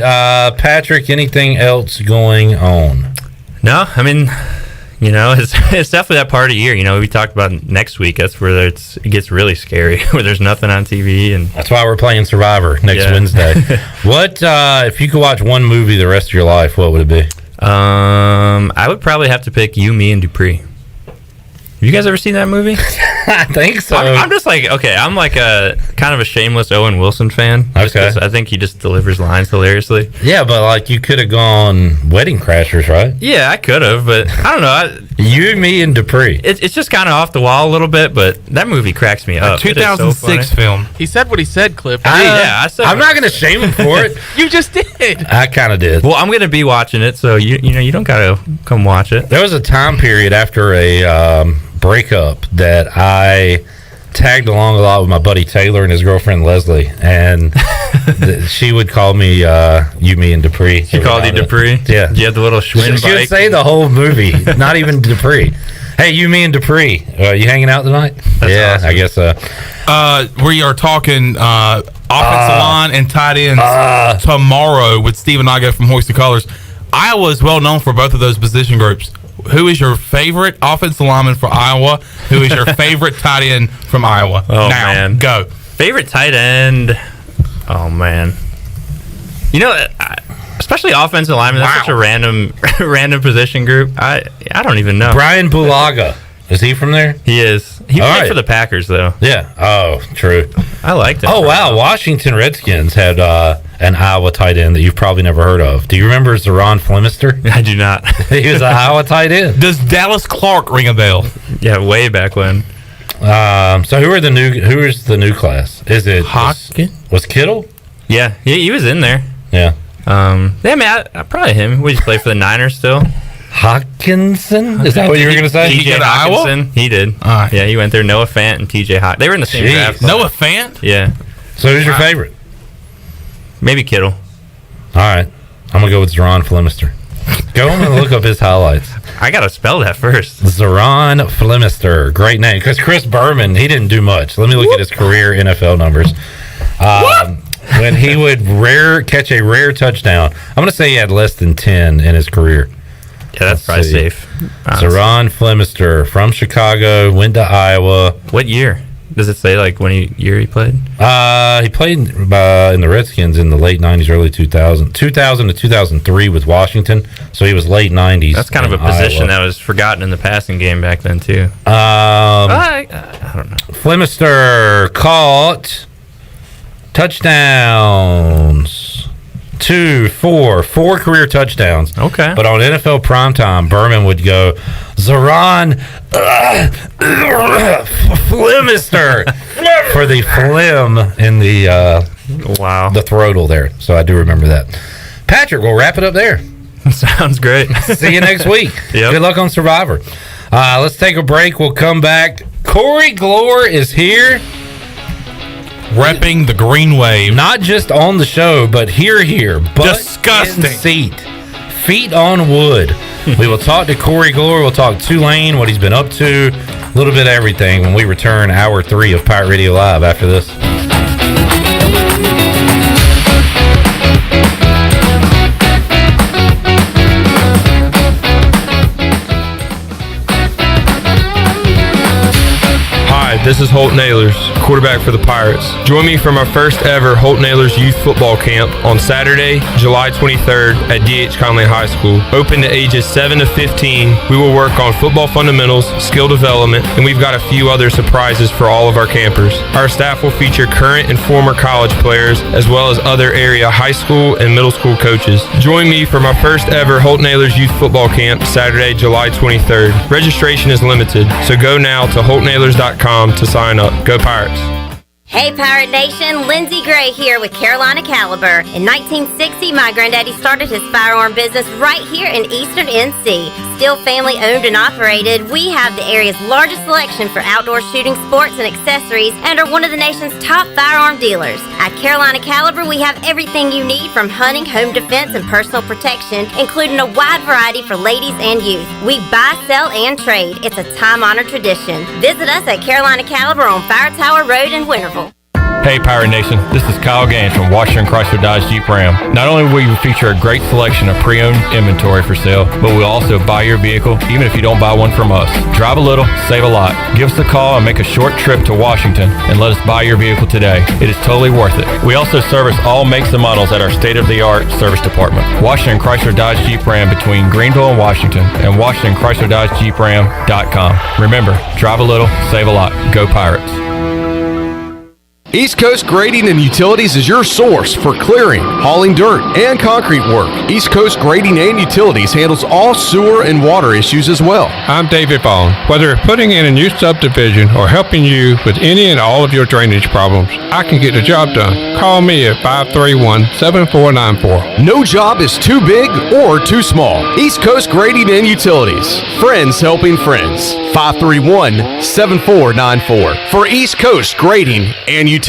Patrick, anything else going on? No, I mean, it's definitely that part of the year. We talked about next week. That's where it gets really scary, where there's nothing on TV. And that's why we're playing Survivor next Wednesday. What, if you could watch one movie the rest of your life, what would it be? I would probably have to pick You, Me, and Dupree. Have you guys ever seen that movie? I think so. I'm just I'm like a kind of a shameless Owen Wilson fan. Okay. I think he just delivers lines hilariously. Yeah, but you could have gone Wedding Crashers, right? Yeah, I could have, but I don't know. You, Me, and Dupree. It's just kind of off the wall a little bit, but that movie cracks me up. A 2006 film. He said what he said, Cliff. I said. I'm not going to shame him for it. You just did. I kind of did. Well, I'm going to be watching it, so you don't got to come watch it. There was a time period after a breakup that I tagged along a lot with my buddy Taylor and his girlfriend Leslie, and she would call me You, Me, and Dupree. She called you Dupree? Yeah. You had the little Schwinn She would bike? say the whole movie, not even Dupree. Hey, You, Me, and Dupree. You hanging out tonight? That's awesome. I guess we are talking offensive line and tight ends tomorrow with Stephen Igo from Hoist the Colors. Iowa is well known for both of those position groups. Who is your favorite offensive lineman for Iowa? Who is your favorite tight end from Iowa? Oh, now, man. go. Favorite tight end? Oh, man. Especially especially offensive linemen. That's such a random position group. I don't even know. Brian Bulaga. Is he from there? He is. He played for the Packers, though. Yeah. Oh, true. I liked it. Oh, wow. Washington Redskins had an Iowa tight end that you've probably never heard of. Do you remember Zeron Flemister? I do not. He was an Iowa tight end. Does Dallas Clark ring a bell? Yeah, way back when. So who is the new class? Is it was Kittle? Yeah, he was in there. Yeah. Probably him. Would he play for the Niners still? Hawkinson? Is that what you were going to say? TJ Hawkinson? He did. Yeah, he went there. Noah Fant and TJ Hawk. They were in the same draft. Noah Fant? Yeah. So who's your favorite? Maybe Kittle. All right. I'm going to go with Zeron Flemister. Go home and look up his highlights. I got to spell that first. Zeron Flemister. Great name. Because Chris Berman, he didn't do much. Let me look at his career NFL numbers. When he would catch a rare touchdown, I'm going to say he had less than 10 in his career. Yeah, that's probably safe. Zeron Flemister from Chicago, went to Iowa. What year? Does it say like year he played? He played in the Redskins in the late 90s, early 2000 to 2003 with Washington. So he was late 90s. That's kind of a position that was forgotten in the passing game back then too. I don't know. Flemister caught touchdowns. 4 career touchdowns. Okay. But on NFL primetime, Berman would go, Zeron Flemister for the phlegm in the the throatal there. So I do remember that. Patrick, we'll wrap it up there. Sounds great. See you next week. Yep. Good luck on Survivor. Let's take a break. We'll come back. Corey Gloor is here. Repping the Green Wave. Not just on the show, but here. Butt Disgusting. in seat. Feet on wood. We will talk to Corey Gloor. We'll talk Tulane, what he's been up to, a little bit of everything when we return hour 3 of Pirate Radio Live after this. This is Holt Nailers, quarterback for the Pirates. Join me for my first ever Holt Nailers Youth Football Camp on Saturday, July 23rd at D.H. Conley High School. Open to ages 7 to 15. We will work on football fundamentals, skill development, and we've got a few other surprises for all of our campers. Our staff will feature current and former college players, as well as other area high school and middle school coaches. Join me for my first ever Holt Nailers Youth Football Camp, Saturday, July 23rd. Registration is limited, so go now to holtnailers.com to sign up. Go Pirates. Hey Pirate Nation, Lindsey Gray here with Carolina Caliber. In 1960, my granddaddy started his firearm business right here in Eastern NC. Still family owned and operated, we have the area's largest selection for outdoor shooting sports and accessories and are one of the nation's top firearm dealers. At Carolina Caliber, we have everything you need from hunting, home defense, and personal protection, including a wide variety for ladies and youth. We buy, sell, and trade. It's a time-honored tradition. Visit us at Carolina Caliber on Fire Tower Road in Winterville. Hey Pirate Nation, this is Kyle Gaines from Washington Chrysler Dodge Jeep Ram. Not only will we feature a great selection of pre-owned inventory for sale, but we'll also buy your vehicle even if you don't buy one from us. Drive a little, save a lot. Give us a call and make a short trip to Washington and let us buy your vehicle today. It is totally worth it. We also service all makes and models at our state-of-the-art service department. Washington Chrysler Dodge Jeep Ram between Greenville and Washington and WashingtonChryslerDodgeJeepRam.com. Remember, drive a little, save a lot. Go Pirates. East Coast Grading and Utilities is your source for clearing, hauling dirt, and concrete work. East Coast Grading and Utilities handles all sewer and water issues as well. I'm David Vaughn. Whether putting in a new subdivision or helping you with any and all of your drainage problems, I can get the job done. Call me at 531-7494. No job is too big or too small. East Coast Grading and Utilities. Friends helping friends. 531-7494 for East Coast Grading and Utilities.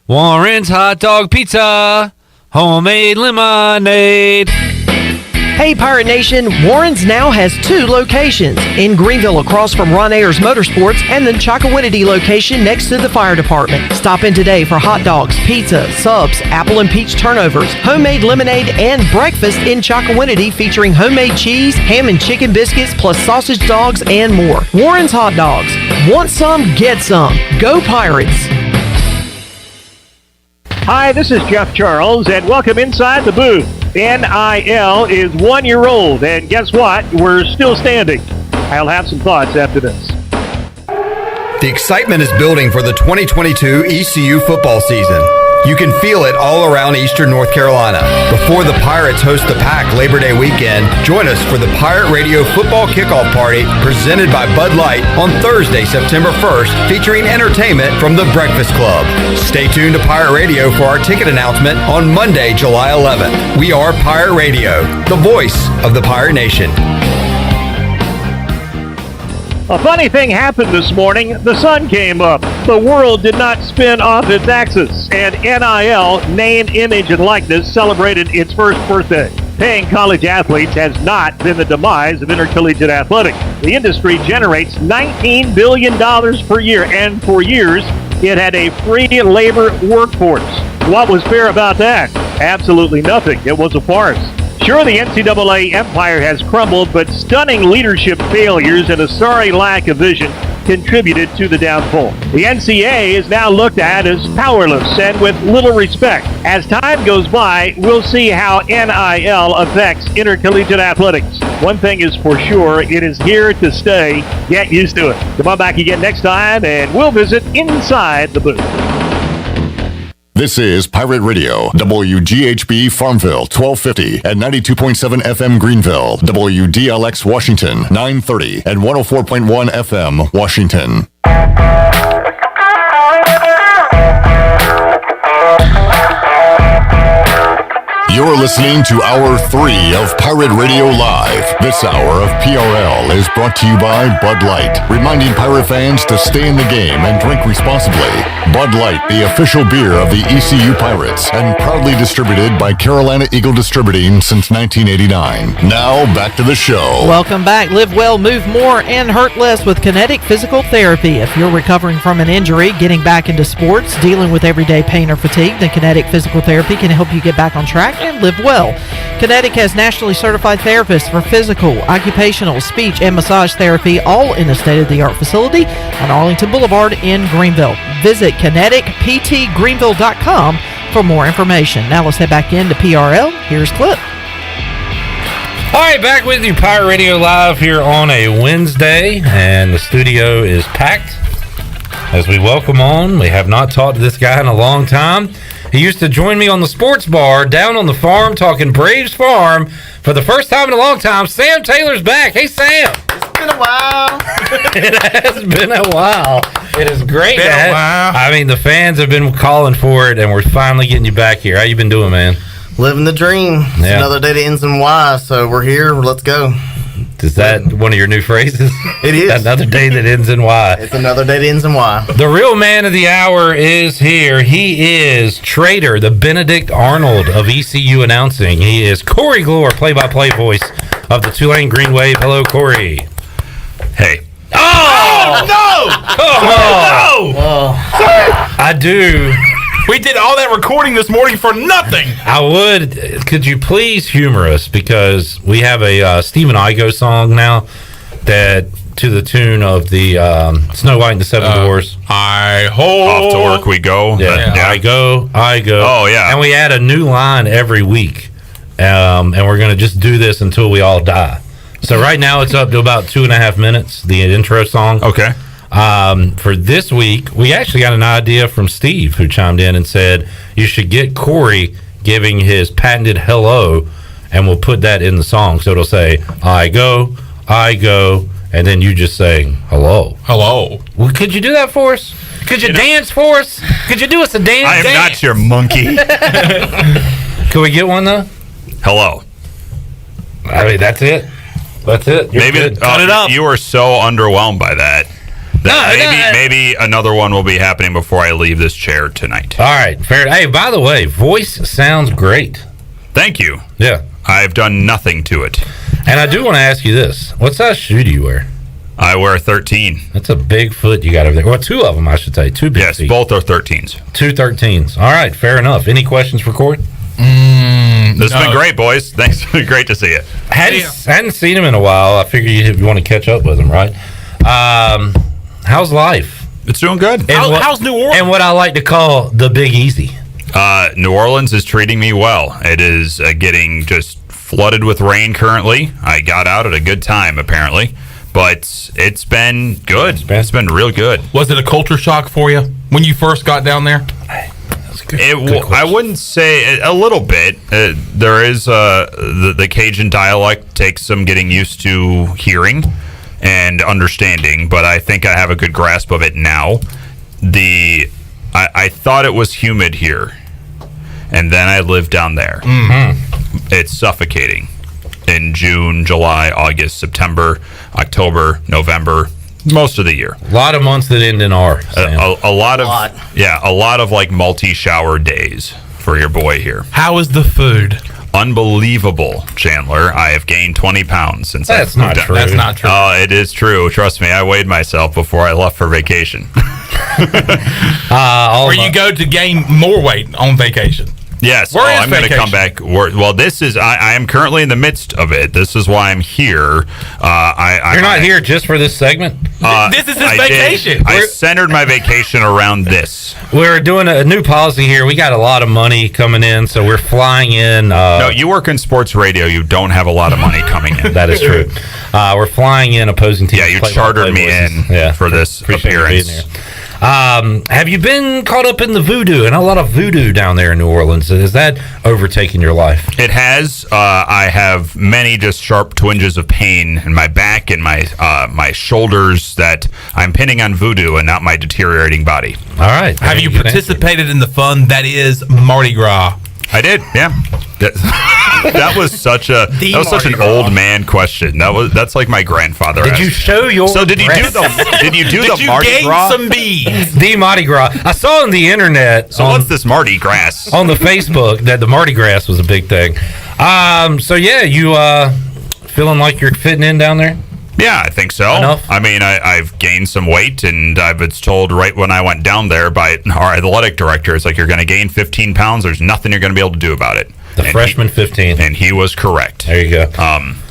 Warren's Hot Dog Pizza, homemade lemonade. Hey Pirate Nation, Warren's now has 2 locations, in Greenville across from Ron Ayers Motorsports and the Chocowinity location next to the fire department. Stop in today for hot dogs, pizza, subs, apple and peach turnovers, homemade lemonade, and breakfast in Chocowinity featuring homemade cheese, ham and chicken biscuits, plus sausage dogs and more. Warren's Hot Dogs. Want some? Get some. Go Pirates. Hi, this is Jeff Charles, and welcome inside the booth. NIL is 1 year old, and guess what? We're still standing. I'll have some thoughts after this. The excitement is building for the 2022 ECU football season. You can feel it all around Eastern North Carolina. Before the Pirates host the PAC Labor Day weekend, join us for the Pirate Radio Football Kickoff Party presented by Bud Light on Thursday, September 1st, featuring entertainment from the Breakfast Club. Stay tuned to Pirate Radio for our ticket announcement on Monday, July 11th. We are Pirate Radio, the voice of the Pirate Nation. A funny thing happened this morning. The sun came up. The world did not spin off its axis, and NIL, name, image, and likeness, celebrated its first birthday. Paying college athletes has not been the demise of intercollegiate athletics. The industry generates $19 billion per year, and for years, it had a free labor workforce. What was fair about that? Absolutely nothing. It was a farce. Sure, the NCAA empire has crumbled, but stunning leadership failures and a sorry lack of vision contributed to the downfall. The NCAA is now looked at as powerless and with little respect. As time goes by, we'll see how NIL affects intercollegiate athletics. One thing is for sure, it is here to stay. Get used to it. Come on back again next time, and we'll visit inside the booth. This is Pirate Radio, WGHB Farmville, 1250 and 92.7 FM Greenville, WDLX Washington, 930 and 104.1 FM Washington. You're listening to Hour 3 of Pirate Radio Live. This hour of PRL is brought to you by Bud Light, reminding Pirate fans to stay in the game and drink responsibly. Bud Light, the official beer of the ECU Pirates, and proudly distributed by Carolina Eagle Distributing since 1989. Now, back to the show. Welcome back. Live well, move more, and hurt less with Kinetic Physical Therapy. If you're recovering from an injury, getting back into sports, dealing with everyday pain or fatigue, then Kinetic Physical Therapy can help you get back on track and live well. Kinetic has nationally certified therapists for physical, occupational, speech, and massage therapy, all in a state-of-the-art facility on Arlington Boulevard in Greenville. Visit kineticptgreenville.com for more information. Now let's head back into PRL. Here's Clip. All right, back with you, Pirate Radio Live here on a Wednesday, and the studio is packed as we welcome on. We have not talked to this guy in a long time. He used to join me on the sports bar down on the farm talking Braves Farm for the first time in a long time. Sam Taylor's back. Hey, Sam. It's been a while. It has been a while. It is great. Been a while. I mean, the fans have been calling for it, and we're finally getting you back here. How you been doing, man? Living the dream. It's another day that ends in Y, so we're here. Let's go. Is that one of your new phrases? It is. Another day that ends in Y. It's another day that ends in Y. The real man of the hour is here. He is Trader, the Benedict Arnold of ECU announcing. He is Corey Gloor, play-by-play voice of the Tulane Green Wave. Hello, Corey. Hey. Oh! No! Come on! Oh. I do. We did all that recording this morning for nothing. I would. Could you please humor us? Because we have a Stephen Igo song now that to the tune of the Snow White and the Seven Dwarfs. Off to work we go. Yeah. I go. Oh, yeah. And we add a new line every week. And we're going to just do this until we all die. So right now it's up to about 2.5 minutes, the intro song. Okay. For this week, we actually got an idea from Steve, who chimed in and said you should get Corey giving his patented hello, and we'll put that in the song. So it'll say, I go, and then you just saying hello. Hello. Well, could you do that for us? Could you dance for us? Could you do us a dance? I am not your monkey. Could we get one, though? Hello. I mean, that's it. That's it. You're maybe good. Cut it up. You were so underwhelmed by that. Maybe another one will be happening before I leave this chair tonight. All right, fair. Hey, by the way, voice sounds great. Thank you. Yeah. I've done nothing to it. And I do want to ask you this. What size shoe do you wear? I wear 13. That's a big foot you got over there. Well, two of them, I should say. Two big feet. Both are 13s. Two 13s. All right, fair enough. Any questions for Corey? This has been great, boys. Thanks. Great to see you. Hadn't seen him in a while. I figure you want to catch up with him, right? How's life? It's doing good. How's New Orleans? And what I like to call the Big Easy. New Orleans is treating me well. It is getting just flooded with rain currently. I got out at a good time, apparently. But it's been good. It's been real good. Was it a culture shock for you when you first got down there? I wouldn't say a little bit. There is the Cajun dialect takes some getting used to hearing and understanding, but I think I have a good grasp of it now. I thought it was humid here, and then I lived down there. Mm-hmm. It's suffocating in June, July, August, September, October, November. Most of the year. A lot of months that end in R. A lot of like multi-shower days for your boy here. How is the food? Unbelievable, Chandler. I have gained 20 pounds since That's not true. That's not true. Oh, it is true. Trust me, I weighed myself before I left for vacation. Or you go to gain more weight on vacation. Yes. Where is I'm going to come vacation? back. Well, this is. I am currently in the midst of it. This is why I'm here. You're not here just for this segment? This is his vacation. I centered my vacation around this. We're doing a new policy here. We got a lot of money coming in, so we're flying in. No, you work in sports radio. You don't have a lot of money coming in. That is true. We're flying in opposing teams. Yeah, you chartered me in for this appearance. Have you been caught up in the voodoo? And a lot of voodoo down there in New Orleans. Has that overtaken your life? It has. I have many just sharp twinges of pain in my back and my shoulders that I'm pinning on voodoo and not my deteriorating body. All right. Have you participated in the fun that is Mardi Gras? I did, yeah. That was such an old man question. That's like my grandfather. Did you show your? So did you do the Mardi Gras? Some beads? The Mardi Gras. I saw on the internet. So what's this Mardi Gras? On the Facebook that the Mardi Gras was a big thing. So yeah, you feeling like you're fitting in down there? Yeah, I think so. Enough? I mean, I've gained some weight, and I was told right when I went down there by our athletic director, it's like, you're going to gain 15 pounds. There's nothing you're going to be able to do about it. The freshman 15. And he was correct. There you go.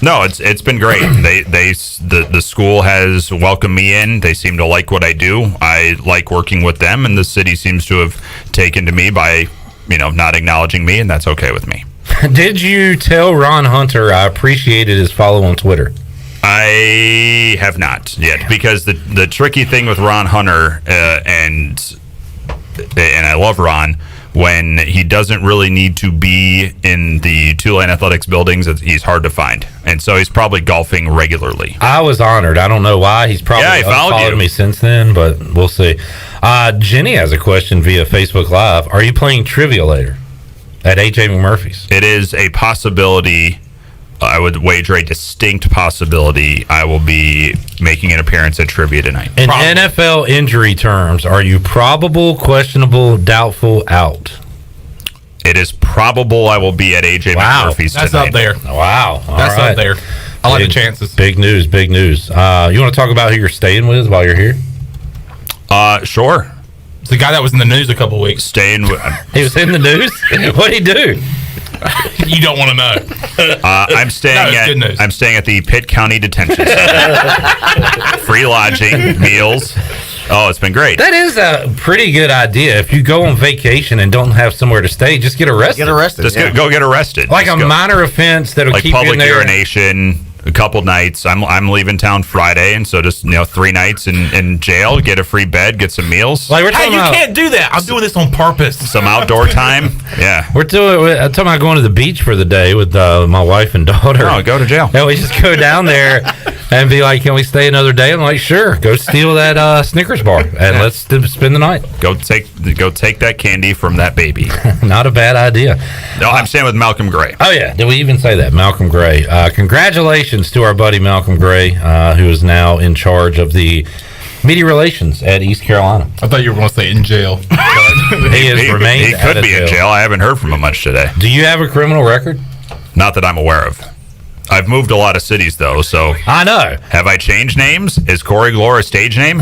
No, it's been great. The school has welcomed me in. They seem to like what I do. I like working with them, and the city seems to have taken to me by, not acknowledging me, and that's okay with me. Did you tell Ron Hunter I appreciated his follow on Twitter? I have not yet, because the tricky thing with Ron Hunter, and I love Ron, when he doesn't really need to be in the Tulane Athletics buildings, he's hard to find. And so he's probably golfing regularly. I was honored. I don't know why. He's probably he followed me since then, but we'll see. Jenny has a question via Facebook Live. Are you playing trivia later at AJ McMurphy's? It is a possibility. I would wager a distinct possibility I will be making an appearance at trivia tonight. In NFL injury terms, are you probable, questionable, doubtful, out? It is probable I will be at AJ McMurphy's that's tonight. Up there. Wow. That's up there. I like the chances. Big news, big news. You want to talk about who you're staying with while you're here? Sure. It's the guy that was in the news a couple of weeks. Staying with... He was in the news? What'd he do? You don't want to know. I'm staying at the Pitt County Detention Center. Free lodging, meals. Oh, it's been great. That is a pretty good idea. If you go on vacation and don't have somewhere to stay, just get arrested. Just go get arrested. Like minor offense that'll like keep you in there. Public urination. A couple nights. I'm leaving town Friday, and so just 3 nights in jail, get a free bed, get some meals. Like we're talking about, can't do that. I'm doing this on purpose. Some outdoor time. Yeah, I'm talking about going to the beach for the day with my wife and daughter. Oh, go to jail. And we just go down there and be like, "Can we stay another day?" I'm like, "Sure." Go steal that Snickers bar and let's spend the night. Go take that candy from that baby. Not a bad idea. No, I'm staying with Malcolm Gray. Oh yeah, did we even say that? Malcolm Gray. Congratulations to our buddy Malcolm Gray, who is now in charge of the media relations at East Carolina. I thought you were going to say in jail. He remained. He could be in jail. I haven't heard from him much today. Do you have a criminal record? Not that I'm aware of. I've moved a lot of cities, though, so... I know. Have I changed names? Is Corey Gloor a stage name?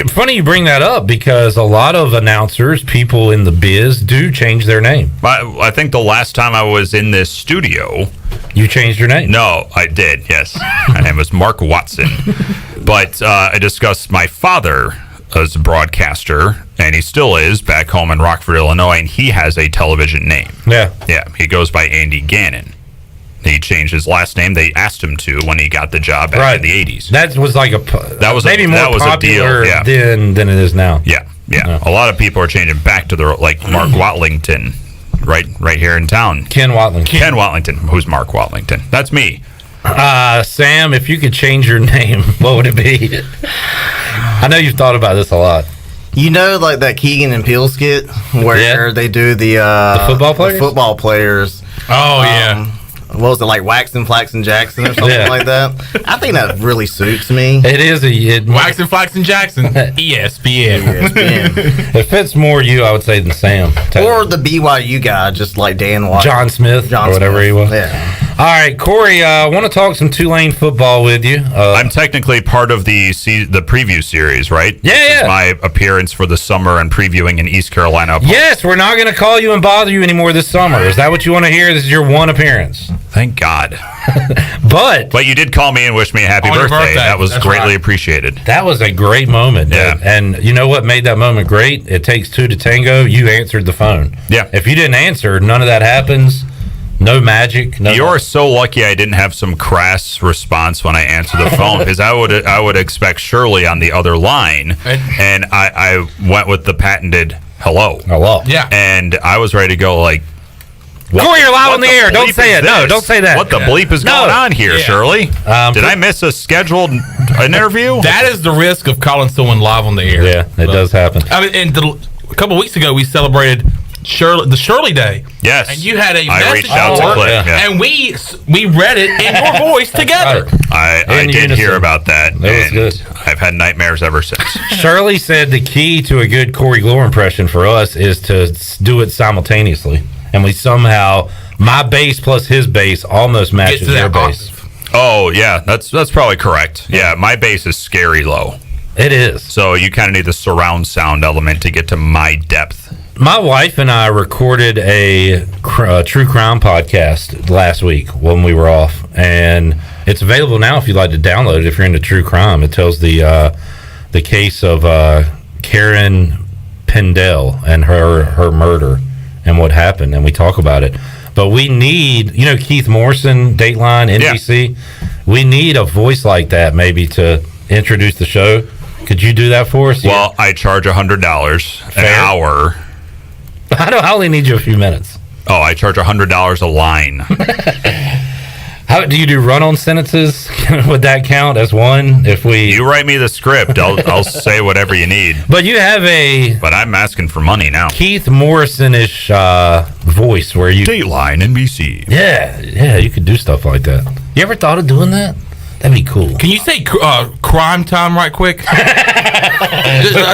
Funny you bring that up, because a lot of announcers, people in the biz, do change their name. I think the last time I was in this studio... You changed your name? No, I did, yes. My name was Mark Watson. But I discussed my father as a broadcaster, and he still is back home in Rockford, Illinois, and he has a television name. Yeah. Yeah, he goes by Andy Gannon. He changed his last name. They asked him to when he got the job back in the 80s. That was like maybe more popular a deal. Yeah. than it is now. Yeah. A lot of people are changing back to their, like Mark Watlington, right here in town. Ken Watlington. Ken Watlington. Who's Mark Watlington? That's me. Sam, if you could change your name, what would it be? I know you've thought about this a lot. You know, like that Keegan and Peele skit where they do the football players? The football players. Oh, yeah. What was it, like Waxon, Flaxon, Jackson or something like that? I think that really suits me. It is Waxon, Flaxon, Jackson. ESPN. It fits more you, I would say, than Sam. Or the BYU guy, just like Dan White. John Smith, or whatever he was. Yeah. All right, Corey, I want to talk some Tulane football with you. I'm technically part of the preview series, right? Yeah, This is my appearance for the summer and previewing in East Carolina. Yes, we're not going to call you and bother you anymore this summer. Is that what you want to hear? This is your one appearance. Thank God. But you did call me and wish me a happy birthday. That was greatly appreciated. That was a great moment. Yeah. And you know what made that moment great? It takes two to tango. You answered the phone. Yeah. If you didn't answer, none of that happens. No magic. You're so lucky I didn't have some crass response when I answered the phone, because I would expect Shirley on the other line, and I went with the patented hello. Yeah. And I was ready to go like, Corey, you're live on the air. Don't say it. No, don't say that. What the bleep is going on here, Shirley? Did I miss a scheduled an interview? That is the risk of calling someone live on the air. Yeah, it does happen. I mean, and a couple of weeks ago, we celebrated the Shirley Day. Yes. And you had a I message reached out to Cliff, and we read it in your voice together. I did hear about that. That was good. I've had nightmares ever since. Shirley said the key to a good Corey Gloor impression for us is to do it simultaneously. And we somehow, my bass plus his bass almost matches your bass. Oh, yeah. That's probably correct. Yeah, my bass is scary low. It is. So you kind of need the surround sound element to get to my depth. My wife and I recorded a true crime podcast last week when we were off, and it's available now if you'd like to download it. If you're into true crime, it tells the case of Karen Pendell and her murder and what happened, and we talk about it. But we need, Keith Morrison, Dateline, NBC. Yeah. We need a voice like that maybe to introduce the show. Could you do that for us? Well, I charge $100 an hour. I only need you a few minutes. Oh, I charge $100 a line. How do you do run-on sentences? Would that count as one? If you write me the script, I'll say whatever you need. But you have But I'm asking for money now. Keith Morrison-ish voice where you Dateline NBC. Yeah, you could do stuff like that. You ever thought of doing that? That'd be cool. Can you say crime time right quick?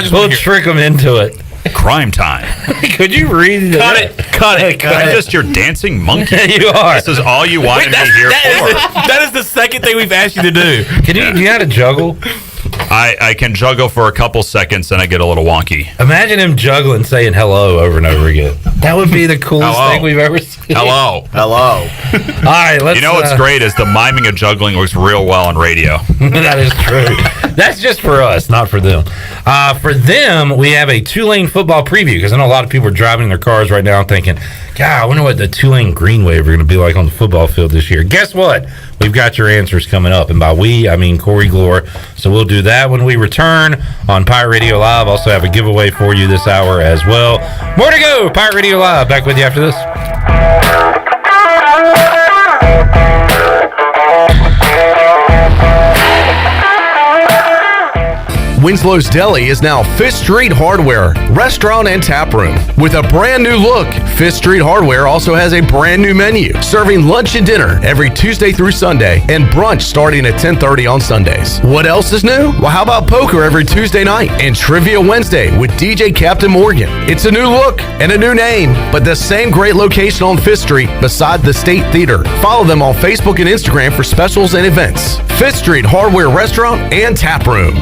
We'll trick them into it. Crime time. Could you read it? Cut it. I'm just your dancing monkey. You are. This is all you wanted me here for. That is the second thing we've asked you to do. Do you know how to juggle? I can juggle for a couple seconds and I get a little wonky. Imagine him juggling, saying hello over and over again. That would be the coolest thing we've ever seen. Hello. Hello. All right, let's. You know what's great is the miming of juggling works real well on radio. That is true. That's just for us, not for them. For them, we have a Tulane football preview, because I know a lot of people are driving in their cars right now thinking, God, I wonder what the Tulane Green Wave are going to be like on the football field this year. Guess what? We've got your answers coming up. And by we, I mean Corey Gloor. So we'll do that when we return on Pirate Radio Live. Also have a giveaway for you this hour as well. More to go. Pirate Radio Live. Back with you after this. Winslow's Deli is now Fifth Street Hardware, restaurant and tap room. With a brand new look, Fifth Street Hardware also has a brand new menu, serving lunch and dinner every Tuesday through Sunday, and brunch starting at 10:30 on Sundays. What else is new? Well, how about poker every Tuesday night and Trivia Wednesday with DJ Captain Morgan? It's a new look and a new name, but the same great location on Fifth Street beside the State Theater. Follow them on Facebook and Instagram for specials and events. Fifth Street Hardware Restaurant and Tap Room.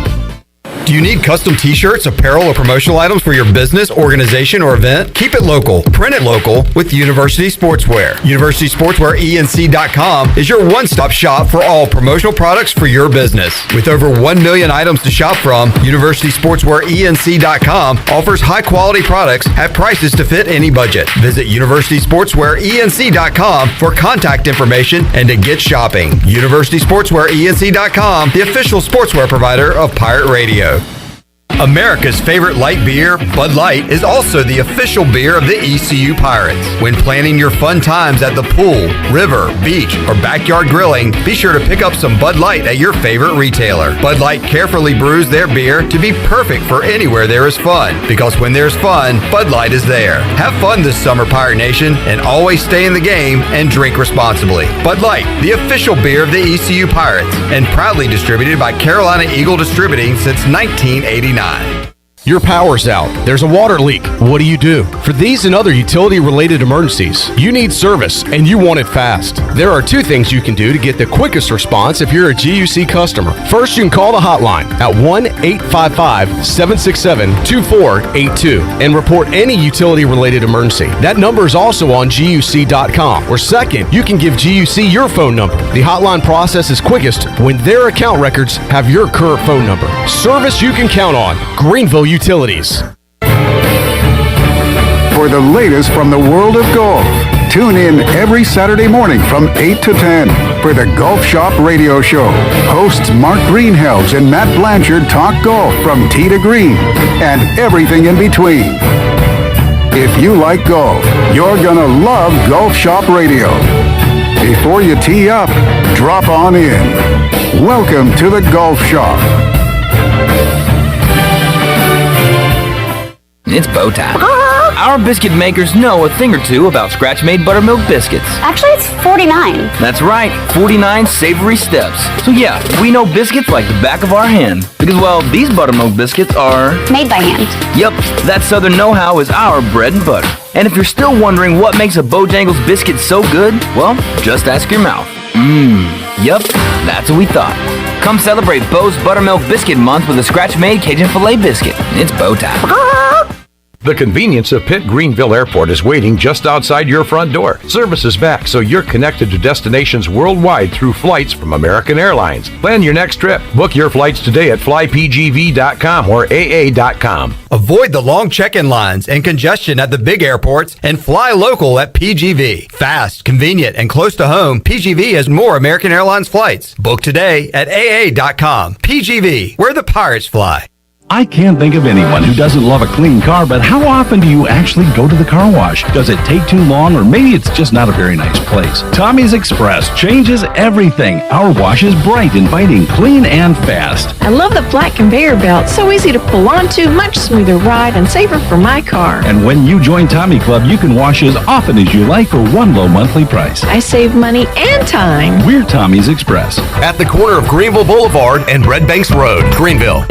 Do you need custom t-shirts, apparel, or promotional items for your business, organization, or event? Keep it local. Print it local with University Sportswear. UniversitySportswearENC.com is your one-stop shop for all promotional products for your business. With over 1 million items to shop from, UniversitySportswearENC.com offers high-quality products at prices to fit any budget. Visit UniversitySportswearENC.com for contact information and to get shopping. UniversitySportswearENC.com, the official sportswear provider of Pirate Radio. America's favorite light beer, Bud Light, is also the official beer of the ECU Pirates. When planning your fun times at the pool, river, beach, or backyard grilling, be sure to pick up some Bud Light at your favorite retailer. Bud Light carefully brews their beer to be perfect for anywhere there is fun, because when there's fun, Bud Light is there. Have fun this summer, Pirate Nation, and always stay in the game and drink responsibly. Bud Light, the official beer of the ECU Pirates, and proudly distributed by Carolina Eagle Distributing since 1989. Your power's out. There's a water leak. What do you do? For these and other utility-related emergencies, you need service, and you want it fast. There are two things you can do to get the quickest response if you're a GUC customer. First, you can call the hotline at 1-855-767-2482 and report any utility-related emergency. That number is also on GUC.com. Or second, you can give GUC your phone number. The hotline process is quickest when their account records have your current phone number. Service you can count on. Greenville Utilities. For the latest from the world of golf, tune in every Saturday morning from 8 to 10 for the Golf Shop Radio Show. Hosts Mark Greenhelves and Matt Blanchard talk golf from tee to green and everything in between. If you like golf, you're gonna love Golf Shop Radio. Before you tee up, drop on in. Welcome to the Golf Shop. It's bow time. Our biscuit makers know a thing or two about scratch-made buttermilk biscuits. Actually, it's 49. That's right, 49 savory steps. So yeah, we know biscuits like the back of our hand. Because, well, these buttermilk biscuits are... made by hand. Yep, that Southern know-how is our bread and butter. And if you're still wondering what makes a Bojangles biscuit so good, well, just ask your mouth. Yep, that's what we thought. Come celebrate Bo's Buttermilk Biscuit Month with a scratch-made Cajun Filet biscuit. It's bow time. The convenience of Pitt Greenville Airport is waiting just outside your front door. Service is back, so you're connected to destinations worldwide through flights from American Airlines. Plan your next trip. Book your flights today at flypgv.com or aa.com. Avoid the long check-in lines and congestion at the big airports and fly local at PGV. Fast, convenient, and close to home, PGV has more American Airlines flights. Book today at aa.com. PGV, where the pirates fly. I can't think of anyone who doesn't love a clean car, but how often do you actually go to the car wash? Does it take too long, or maybe it's just not a very nice place? Tommy's Express changes everything. Our wash is bright, inviting, clean, and fast. I love the flat conveyor belt. So easy to pull onto, much smoother ride, and safer for my car. And when you join Tommy Club, you can wash as often as you like for one low monthly price. I save money and time. We're Tommy's Express. At the corner of Greenville Boulevard and Red Banks Road, Greenville.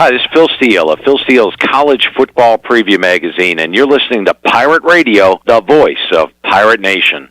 Hi, this is Phil Steele of Phil Steele's College Football Preview Magazine, and you're listening to Pirate Radio, the voice of Pirate Nation.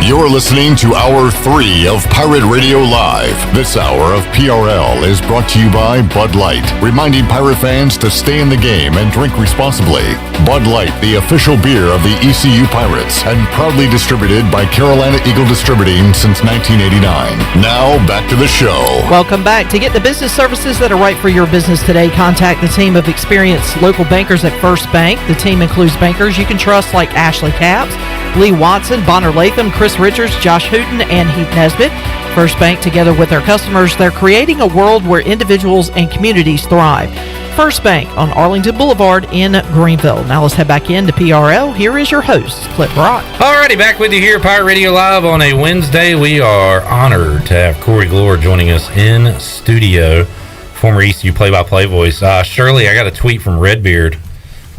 You're listening to Hour 3 of Pirate Radio Live. This hour of PRL is brought to you by Bud Light, reminding pirate fans to stay in the game and drink responsibly. Bud Light, the official beer of the ECU Pirates, and proudly distributed by Carolina Eagle Distributing since 1989. Now, back to the show. Welcome back. To get the business services that are right for your business today, contact the team of experienced local bankers at First Bank. The team includes bankers you can trust like Ashley Capps, Lee Watson, Bonner Latham, Chris Richards, Josh Hooten, and Heath Nesbitt. First Bank, together with their customers, they're creating a world where individuals and communities thrive. First Bank on Arlington Boulevard in Greenville. Now let's head back into PRL. Here is your host, Clip Rock. Alrighty, back with you here, Pirate Radio Live on a Wednesday. We are honored to have Corey Gloor joining us in studio, former ECU play-by-play voice. Shirley, I got a tweet from Redbeard.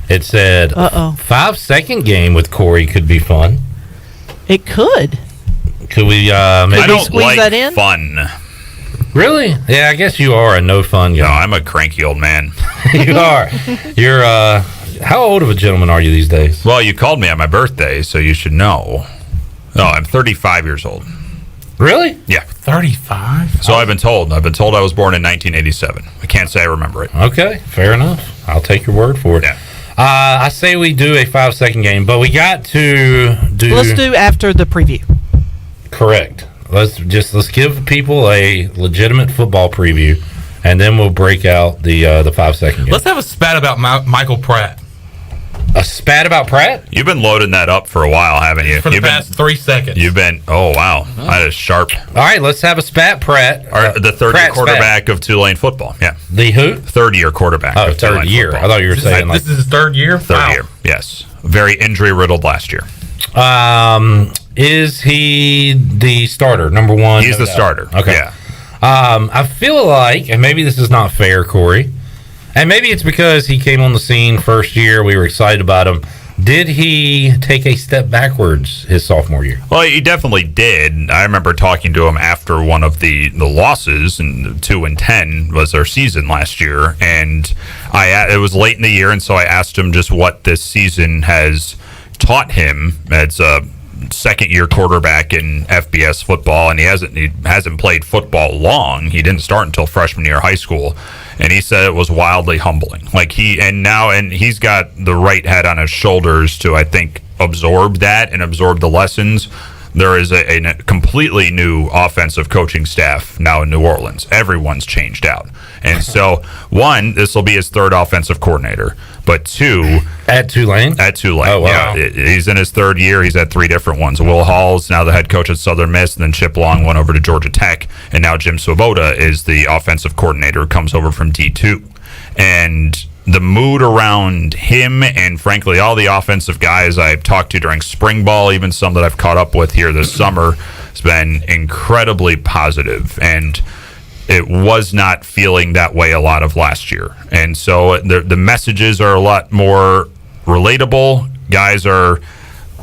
It said, 5-second game with Corey could be fun. It could. Could we maybe squeeze that in? Fun. Really? Yeah, I guess you are a no fun guy. No, I'm a cranky old man. You are. You're How old of a gentleman are you these days? Well, you called me on my birthday, so you should know. Oh, I'm 35 years old. Really? Yeah. 35? So I've been told. I was born in 1987. I can't say I remember it. Okay, fair enough. I'll take your word for it. Yeah. I say we do a 5-second game, but we got to do... Let's do after the preview. Correct. Let's give people a legitimate football preview, and then we'll break out the 5-second game. Let's have a spat about Michael Pratt. A spat about Pratt? You've been loading that up for a while, haven't you? For the past 3 seconds. You've been, oh, wow. That is sharp. All right, let's have a spat Pratt. The third-year quarterback of Tulane football. Yeah. The who? Third-year quarterback. Oh, of third Tulane year. football. I thought you were saying This is his third year? Third year, yes. Very injury-riddled last year. Is he the starter, number one? He's the starter. Okay. Yeah. I feel like, and maybe this is not fair, Corey, and maybe it's because he came on the scene first year, we were excited about him. Did he take a step backwards his sophomore year? Well, he definitely did. I remember talking to him after one of the losses, and 2-10 was their season last year, and it was late in the year, and so I asked him just what this season has taught him as a second-year quarterback in FBS football, and he hasn't played football long. He didn't start until freshman year of high school, and he said it was wildly humbling. And he's got the right head on his shoulders to, I think, absorb that and absorb the lessons. There is a completely new offensive coaching staff now in New Orleans. Everyone's changed out. And so, one, this will be his third offensive coordinator. But two... At Tulane? At Tulane, oh, wow. yeah. He's in his third year. He's had 3 different ones. Will Hall's now the head coach at Southern Miss, and then Chip Long went over to Georgia Tech, and now Jim Swoboda is the offensive coordinator who comes over from D2. And the mood around him and, frankly, all the offensive guys I've talked to during spring ball, even some that I've caught up with here this summer, has been incredibly positive. And it was not feeling that way a lot of last year. And so the messages are a lot more relatable. Guys are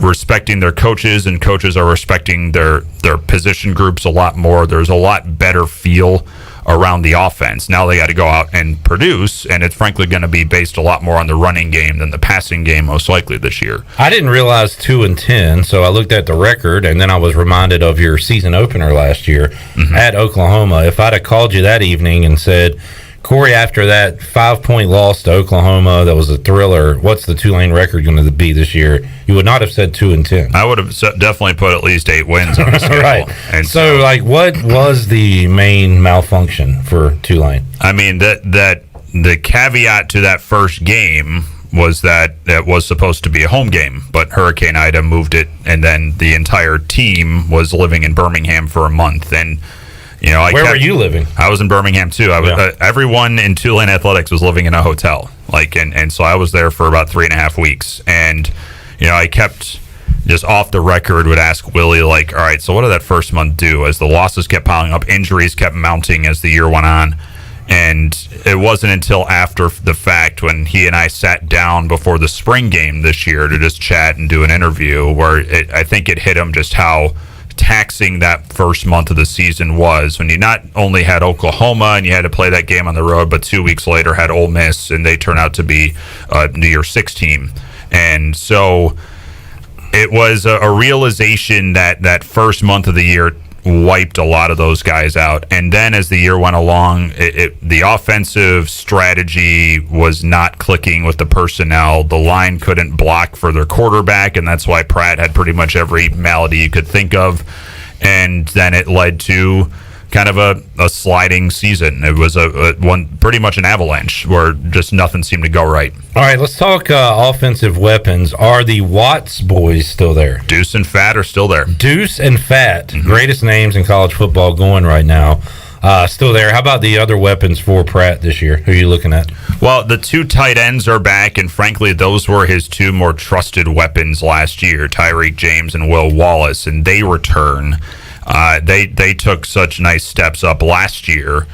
respecting their coaches, and coaches are respecting their position groups a lot more. There's a lot better feel around the offense. Now they got to go out and produce, and it's frankly going to be based a lot more on the running game than the passing game most likely this year. I didn't realize 2-10, so I looked at the record, and then I was reminded of your season opener last year at Oklahoma. If I'd have called you that evening and said, Corey, after that 5-point loss to Oklahoma, that was a thriller, what's the Tulane record going to be this year? You would not have said 2-10. I would have definitely put at least 8 wins on the schedule. Right. And so, what was the main malfunction for Tulane? I mean, that the caveat to that first game was that it was supposed to be a home game, but Hurricane Ida moved it, and then the entire team was living in Birmingham for a month. And where were you living? I was in Birmingham too. I was everyone in Tulane athletics was living in a hotel, and so I was there for about 3.5 weeks. And I kept just off the record would ask Willie, all right, so what did that first month do? As the losses kept piling up, injuries kept mounting as the year went on. And it wasn't until after the fact when he and I sat down before the spring game this year to just chat and do an interview where I think it hit him just how taxing that first month of the season was, when you not only had Oklahoma and you had to play that game on the road, but 2 weeks later had Ole Miss, and they turned out to be a New Year's Six team. And so it was a realization that first month of the year wiped a lot of those guys out. And then as the year went along, the offensive strategy was not clicking with the personnel. The line couldn't block for their quarterback, and that's why Pratt had pretty much every malady you could think of. And then it led to kind of a sliding season. It was pretty much an avalanche where just nothing seemed to go right. All right, let's talk offensive weapons. Are the Watts boys still there? Deuce and Fat are still there. Deuce and Fat, greatest names in college football going right now. Still there. How about the other weapons for Pratt this year? Who are you looking at? Well, the 2 tight ends are back, and frankly, those were his 2 more trusted weapons last year, Tyreek James and Will Wallace, and they return. They took such nice steps up last year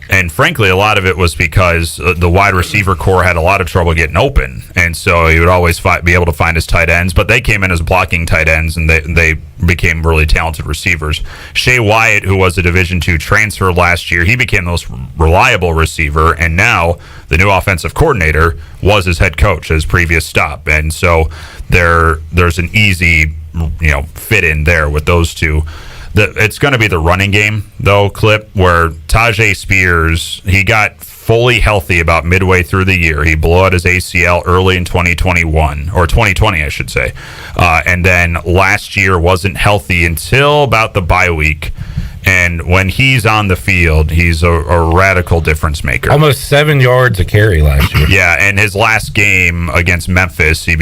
And frankly, a lot of it was because the wide receiver core had a lot of trouble getting open. And so he would always be able to find his tight ends. But they came in as blocking tight ends, and they became really talented receivers. Shea Wyatt, who was a Division II transfer last year, he became the most reliable receiver. And now the new offensive coordinator was his head coach, his previous stop. And so there's an easy fit in there with those two. It's going to be the running game, though, Clip, where Tajay Spears, he got fully healthy about midway through the year. He blew out his ACL early in 2021, or 2020, I should say. And then last year wasn't healthy until about the bye week. And when he's on the field, he's a radical difference maker. Almost 7 yards a carry last year. Yeah, and his last game against Memphis, he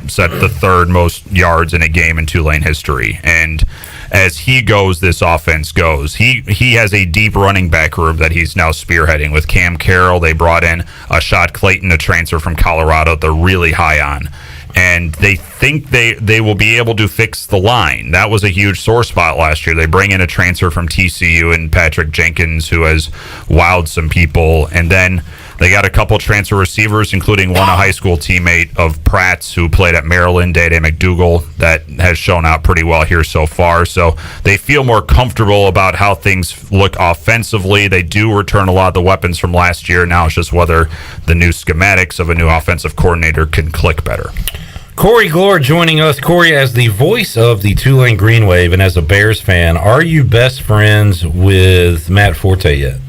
set the third most yards in a game in Tulane history. And as he goes, this offense goes. He has a deep running back room that he's now spearheading with Cam Carroll. They brought in Ashad Clayton, a transfer from Colorado. They're really high on. And they think they will be able to fix the line. That was a huge sore spot last year. They bring in a transfer from TCU and Patrick Jenkins, who has wowed some people. And then they got a couple transfer receivers, including one a high school teammate of Pratt's who played at Maryland, Dede McDougal, that has shown out pretty well here so far. So they feel more comfortable about how things look offensively. They do return a lot of the weapons from last year. Now it's just whether the new schematics of a new offensive coordinator can click better. Corey Gloor joining us. Corey, as the voice of the Tulane Green Wave and as a Bears fan, are you best friends with Matt Forte yet?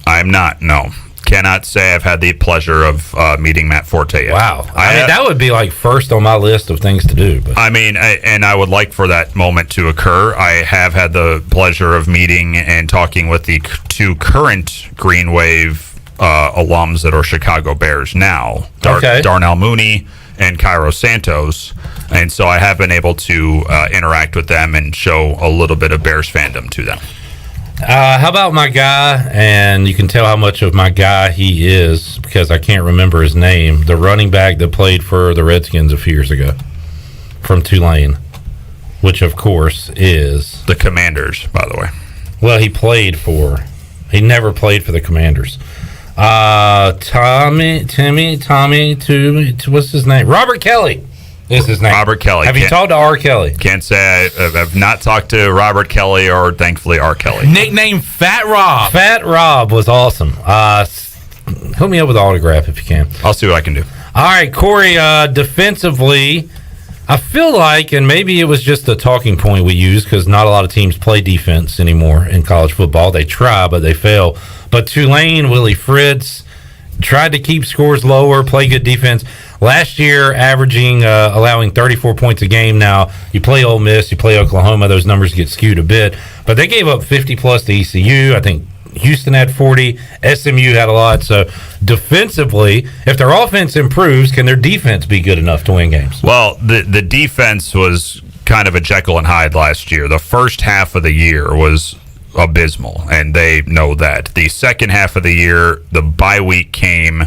I'm not, no. Cannot say I've had the pleasure of meeting Matt Forte yet. Wow. I mean, that would be like first on my list of things to do. But. I would like for that moment to occur. I have had the pleasure of meeting and talking with the two current Green Wave alums that are Chicago Bears now. Darnell Mooney and Cairo Santos. And so I have been able to interact with them and show a little bit of Bears fandom to them. How about my guy? And you can tell how much of my guy he is because I can't remember his name. The running back that played for the Redskins a few years ago from Tulane, which of course is the Commanders, by the way. Well, he never played for the Commanders. Tommy, what's his name? Robert Kelly is his name. Robert Kelly. Have you talked to R. Kelly? Can't say I've not talked to Robert Kelly or thankfully R. Kelly. Nickname Fat Rob. Fat Rob was awesome. Hook me up with an autograph if you can. I'll see what I can do. All right, Corey, defensively, I feel like, and maybe it was just a talking point we use because not a lot of teams play defense anymore in college football. They try, but they fail. But Tulane, Willie Fritz, tried to keep scores lower, play good defense. Last year, allowing 34 points a game. Now, you play Ole Miss, you play Oklahoma, those numbers get skewed a bit. But they gave up 50-plus to ECU. I think Houston had 40. SMU had a lot. So, defensively, if their offense improves, can their defense be good enough to win games? Well, the defense was kind of a Jekyll and Hyde last year. The first half of the year was abysmal, and they know that. The second half of the year, the bye week came,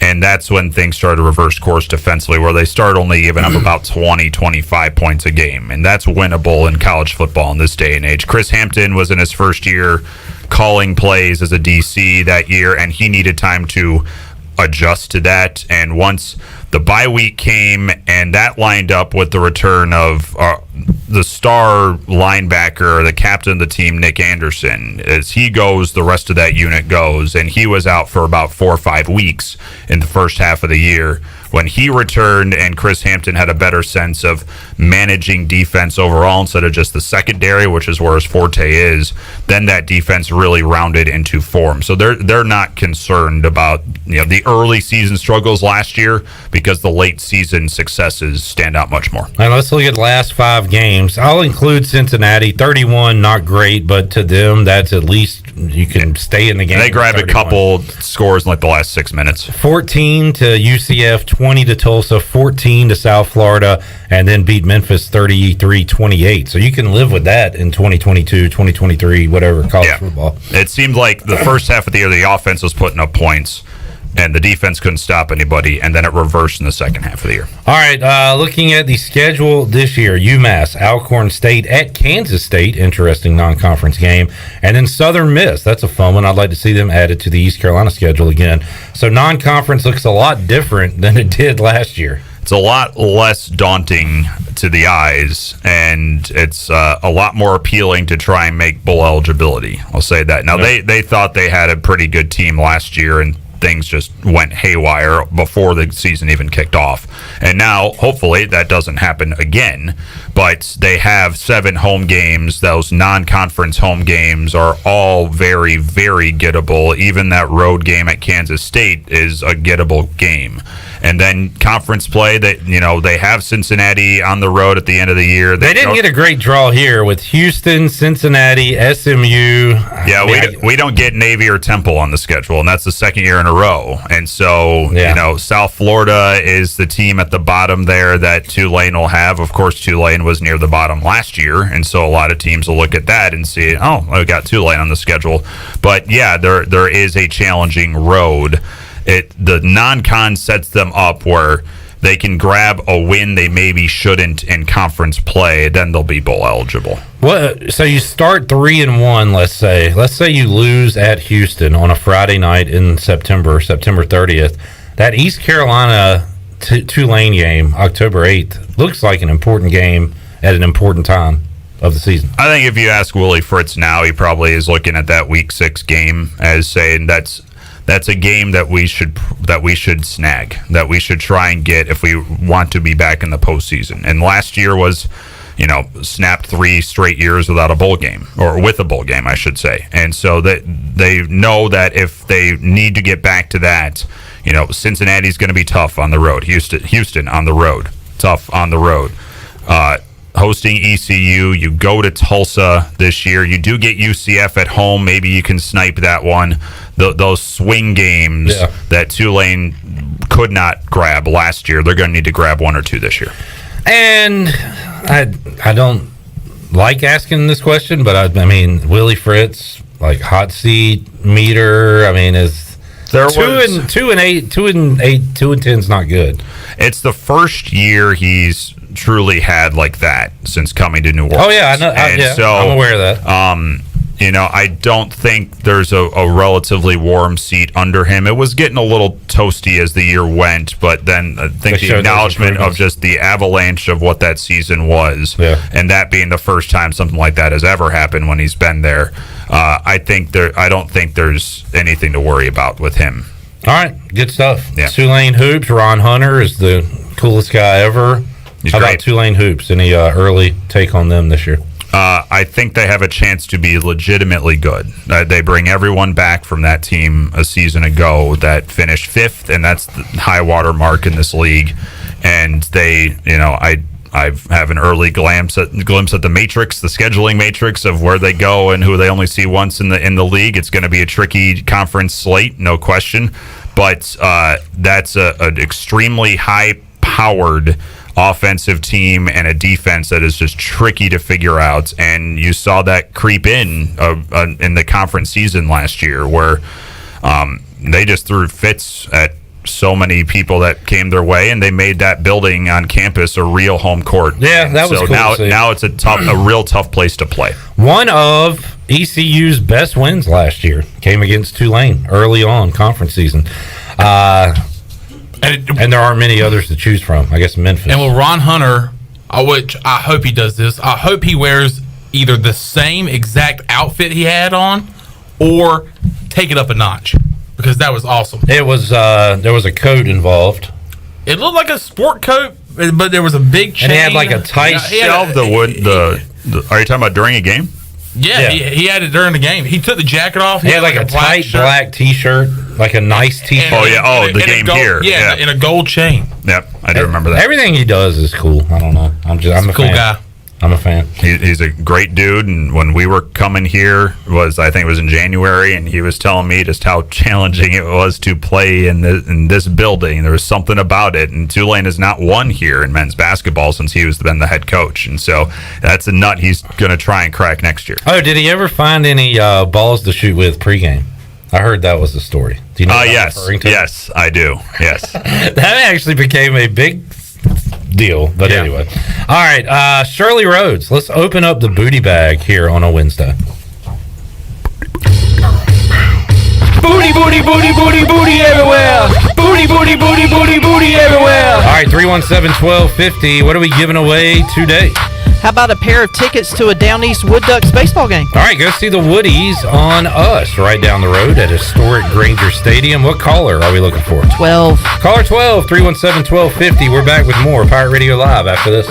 and that's when things started to reverse course defensively, where they started only giving up about 20, 25 points a game, and that's winnable in college football in this day and age. Chris Hampton was in his first year calling plays as a DC that year, and he needed time to adjust to that. And once the bye week came, and that lined up with the return of the star linebacker, the captain of the team, Nick Anderson. As he goes, the rest of that unit goes, and he was out for about 4 or 5 weeks in the first half of the year. When he returned and Chris Hampton had a better sense of managing defense overall instead of just the secondary, which is where his forte is, then that defense really rounded into form. So they're not concerned about the early season struggles last year because the late season successes stand out much more. And let's look at the last 5 games. I'll include Cincinnati. 31, not great, but to them, that's at least you can stay in the game. They grabbed a couple scores in like the last 6 minutes. 14 to UCF, 20 to Tulsa, 14 to South Florida, and then beat Memphis 33-28. So you can live with that in 2022, 2023, whatever, college football. It seemed like the first half of the year, the offense was putting up points. and the defense couldn't stop anybody, and then it reversed in the second half of the year. All right, looking at the schedule this year, UMass, Alcorn State at Kansas State, interesting non-conference game, and then Southern Miss. That's a fun one. I'd like to see them added to the East Carolina schedule again. So non-conference looks a lot different than it did last year. It's a lot less daunting to the eyes, and it's a lot more appealing to try and make bowl eligibility. I'll say that. Now, they thought they had a pretty good team last year, and things just went haywire before the season even kicked off. And now, hopefully, that doesn't happen again. But they have 7 home games. Those non-conference home games are all very, very gettable. Even that road game at Kansas State is a gettable game. And then conference play, they have Cincinnati on the road at the end of the year. They didn't get a great draw here with Houston, Cincinnati, SMU. Yeah, we don't get Navy or Temple on the schedule, and that's the second year in a row. And so, South Florida is the team at the bottom there that Tulane will have. Of course, Tulane was near the bottom last year, and so a lot of teams will look at that and see, we got Tulane on the schedule. But, yeah, there is a challenging road. The non-con sets them up where they can grab a win they maybe shouldn't in conference play, then they'll be bowl eligible. So you start 3-1, let's say. Let's say you lose at Houston on a Friday night in September 30th. That East Carolina Tulane game, October 8th, looks like an important game at an important time of the season. I think if you ask Willie Fritz now, he probably is looking at that Week 6 game as saying that's a game that we should snag, that we should try and get if we want to be back in the postseason. And last year was, snapped 3 straight years without a bowl game, or with a bowl game, I should say. And so that they know that if they need to get back to that, Cincinnati's going to be tough on the road. Houston on the road, tough on the road. Hosting ECU, you go to Tulsa this year. You do get UCF at home. Maybe you can snipe that one. Those swing games that Tulane could not grab last year, they're going to need to grab 1 or 2 this year. And I don't like asking this question, but I mean, Willie Fritz, like hot seat meter. I mean, is there 2 and 8, 2 and 10 is not good. It's the first year he's truly had like that since coming to New Orleans. Oh yeah, I know. So I'm aware of that. I don't think there's a relatively warm seat under him. It was getting a little toasty as the year went, but then I think the acknowledgement of just the avalanche of what that season was, and that being the first time something like that has ever happened when he's been there, I don't think there's anything to worry about with him. All right, good stuff. Yeah. Tulane Hoops, Ron Hunter is the coolest guy ever. How about Tulane Hoops? Any early take on them this year? I think they have a chance to be legitimately good. They bring everyone back from that team a season ago that finished 5th, and that's the high water mark in this league. And they, I have an early glimpse at the matrix, the scheduling matrix of where they go and who they only see once in the league. It's going to be a tricky conference slate, no question. But that's an extremely high-powered offensive team and a defense that is just tricky to figure out, and you saw that creep in the conference season last year where they just threw fits at so many people that came their way, and they made that building on campus a real home court. Yeah, that was so cool. Now it's a real tough place to play. One of ECU's best wins last year came against Tulane early on conference season. And there aren't many others to choose from. I guess Memphis. And with Ron Hunter, which I hope he does this, I hope he wears either the same exact outfit he had on or take it up a notch, because that was awesome. It was there was a coat involved. It looked like a sport coat, but there was a big chain. And he had like a tight shelf. Are you talking about during a game? Yeah. He had it during the game. He took the jacket off. He had like a tight black T-shirt, like a nice T-shirt. The game gear. Yeah, in a gold chain. Yep, I do remember that. Everything he does is cool. I don't know. I'm a cool fan. Guy. I'm a fan. He's a great dude, and when we were coming here, I think it was in January, and he was telling me just how challenging it was to play in this building. There was something about it, and Tulane has not won here in men's basketball since he was been the head coach, and so that's a nut he's going to try and crack next year. Oh, did he ever find any balls to shoot with pregame? I heard that was the story. Do you know what I'm referring to? Yes, I do. Yes. That actually became a big deal. But anyway. All right, Shirley Rhodes, let's open up the booty bag here on a Wednesday. Booty, booty, booty, booty, booty everywhere. Booty, booty, booty, booty, booty everywhere. All right, 317-1250. What are we giving away today? How about a pair of tickets to a Down East Wood Ducks baseball game? All right, go see the Woodies on us right down the road at historic Granger Stadium. What caller are we looking for? 12. Caller 12, 317-1250. We're back with more Pirate Radio Live after this.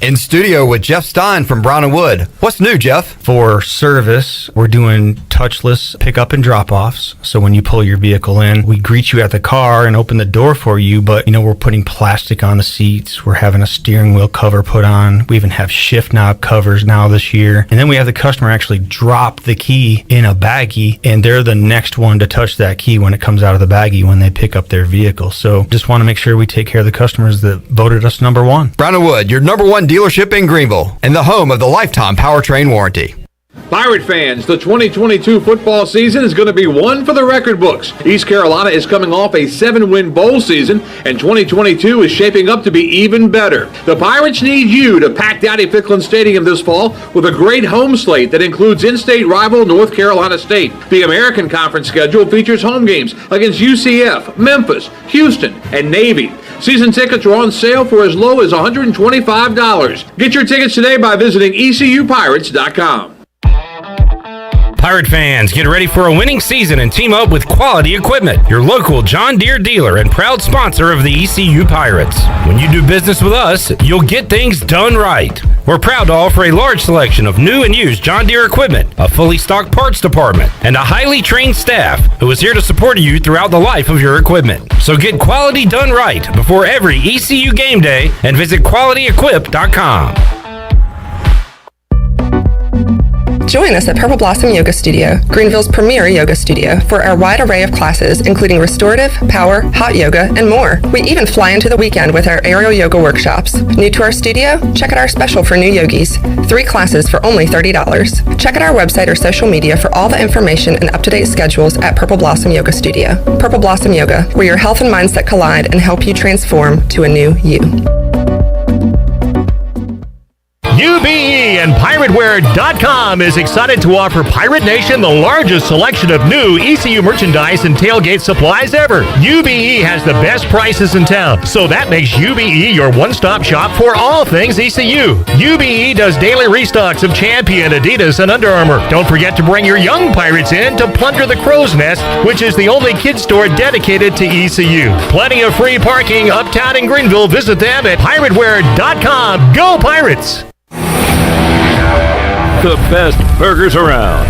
In studio with Jeff Stein from Brown & Wood. What's new, Jeff? For service, we're doing touchless pickup and drop-offs. So when you pull your vehicle in, we greet you at the car and open the door for you, but we're putting plastic on the seats. We're having a steering wheel cover put on. We even have shift knob covers now this year. And then we have the customer actually drop the key in a baggie, and they're the next one to touch that key when it comes out of the baggie when they pick up their vehicle. So just want to make sure we take care of the customers that voted us number one. Brown & Wood, your number one dealership in Greenville and the home of the lifetime powertrain warranty. Pirate fans, the 2022 football season is going to be one for the record books. East Carolina is coming off a 7-win bowl season, and 2022 is shaping up to be even better. The Pirates need you to pack Dowdy-Ficklin Stadium this fall with a great home slate that includes in-state rival North Carolina State. The American Conference schedule features home games against UCF, Memphis, Houston, and Navy. Season tickets are on sale for as low as $125. Get your tickets today by visiting ECUPirates.com. Pirate fans, get ready for a winning season and team up with Quality Equipment, your local John Deere dealer and proud sponsor of the ECU Pirates. When you do business with us, you'll get things done right. We're proud to offer a large selection of new and used John Deere equipment, a fully stocked parts department, and a highly trained staff who is here to support you throughout the life of your equipment. So get quality done right before every ECU game day and visit QualityEquip.com. Join us at Purple Blossom Yoga Studio, Greenville's premier yoga studio, for our wide array of classes, including restorative, power, hot yoga, and more. We even fly into the weekend with our aerial yoga workshops. New to our studio? Check out our special for new yogis. 3 classes for only $30. Check out our website or social media for all the information and up-to-date schedules at Purple Blossom Yoga Studio. Purple Blossom Yoga, where your health and mindset collide and help you transform to a new you. UBE and PirateWear.com is excited to offer Pirate Nation the largest selection of new ECU merchandise and tailgate supplies ever. UBE has the best prices in town, so that makes UBE your one-stop shop for all things ECU. UBE does daily restocks of Champion, Adidas, and Under Armour. Don't forget to bring your young Pirates in to plunder the Crow's Nest, which is the only kid store dedicated to ECU. Plenty of free parking uptown in Greenville. Visit them at PirateWear.com. Go Pirates! The best burgers around.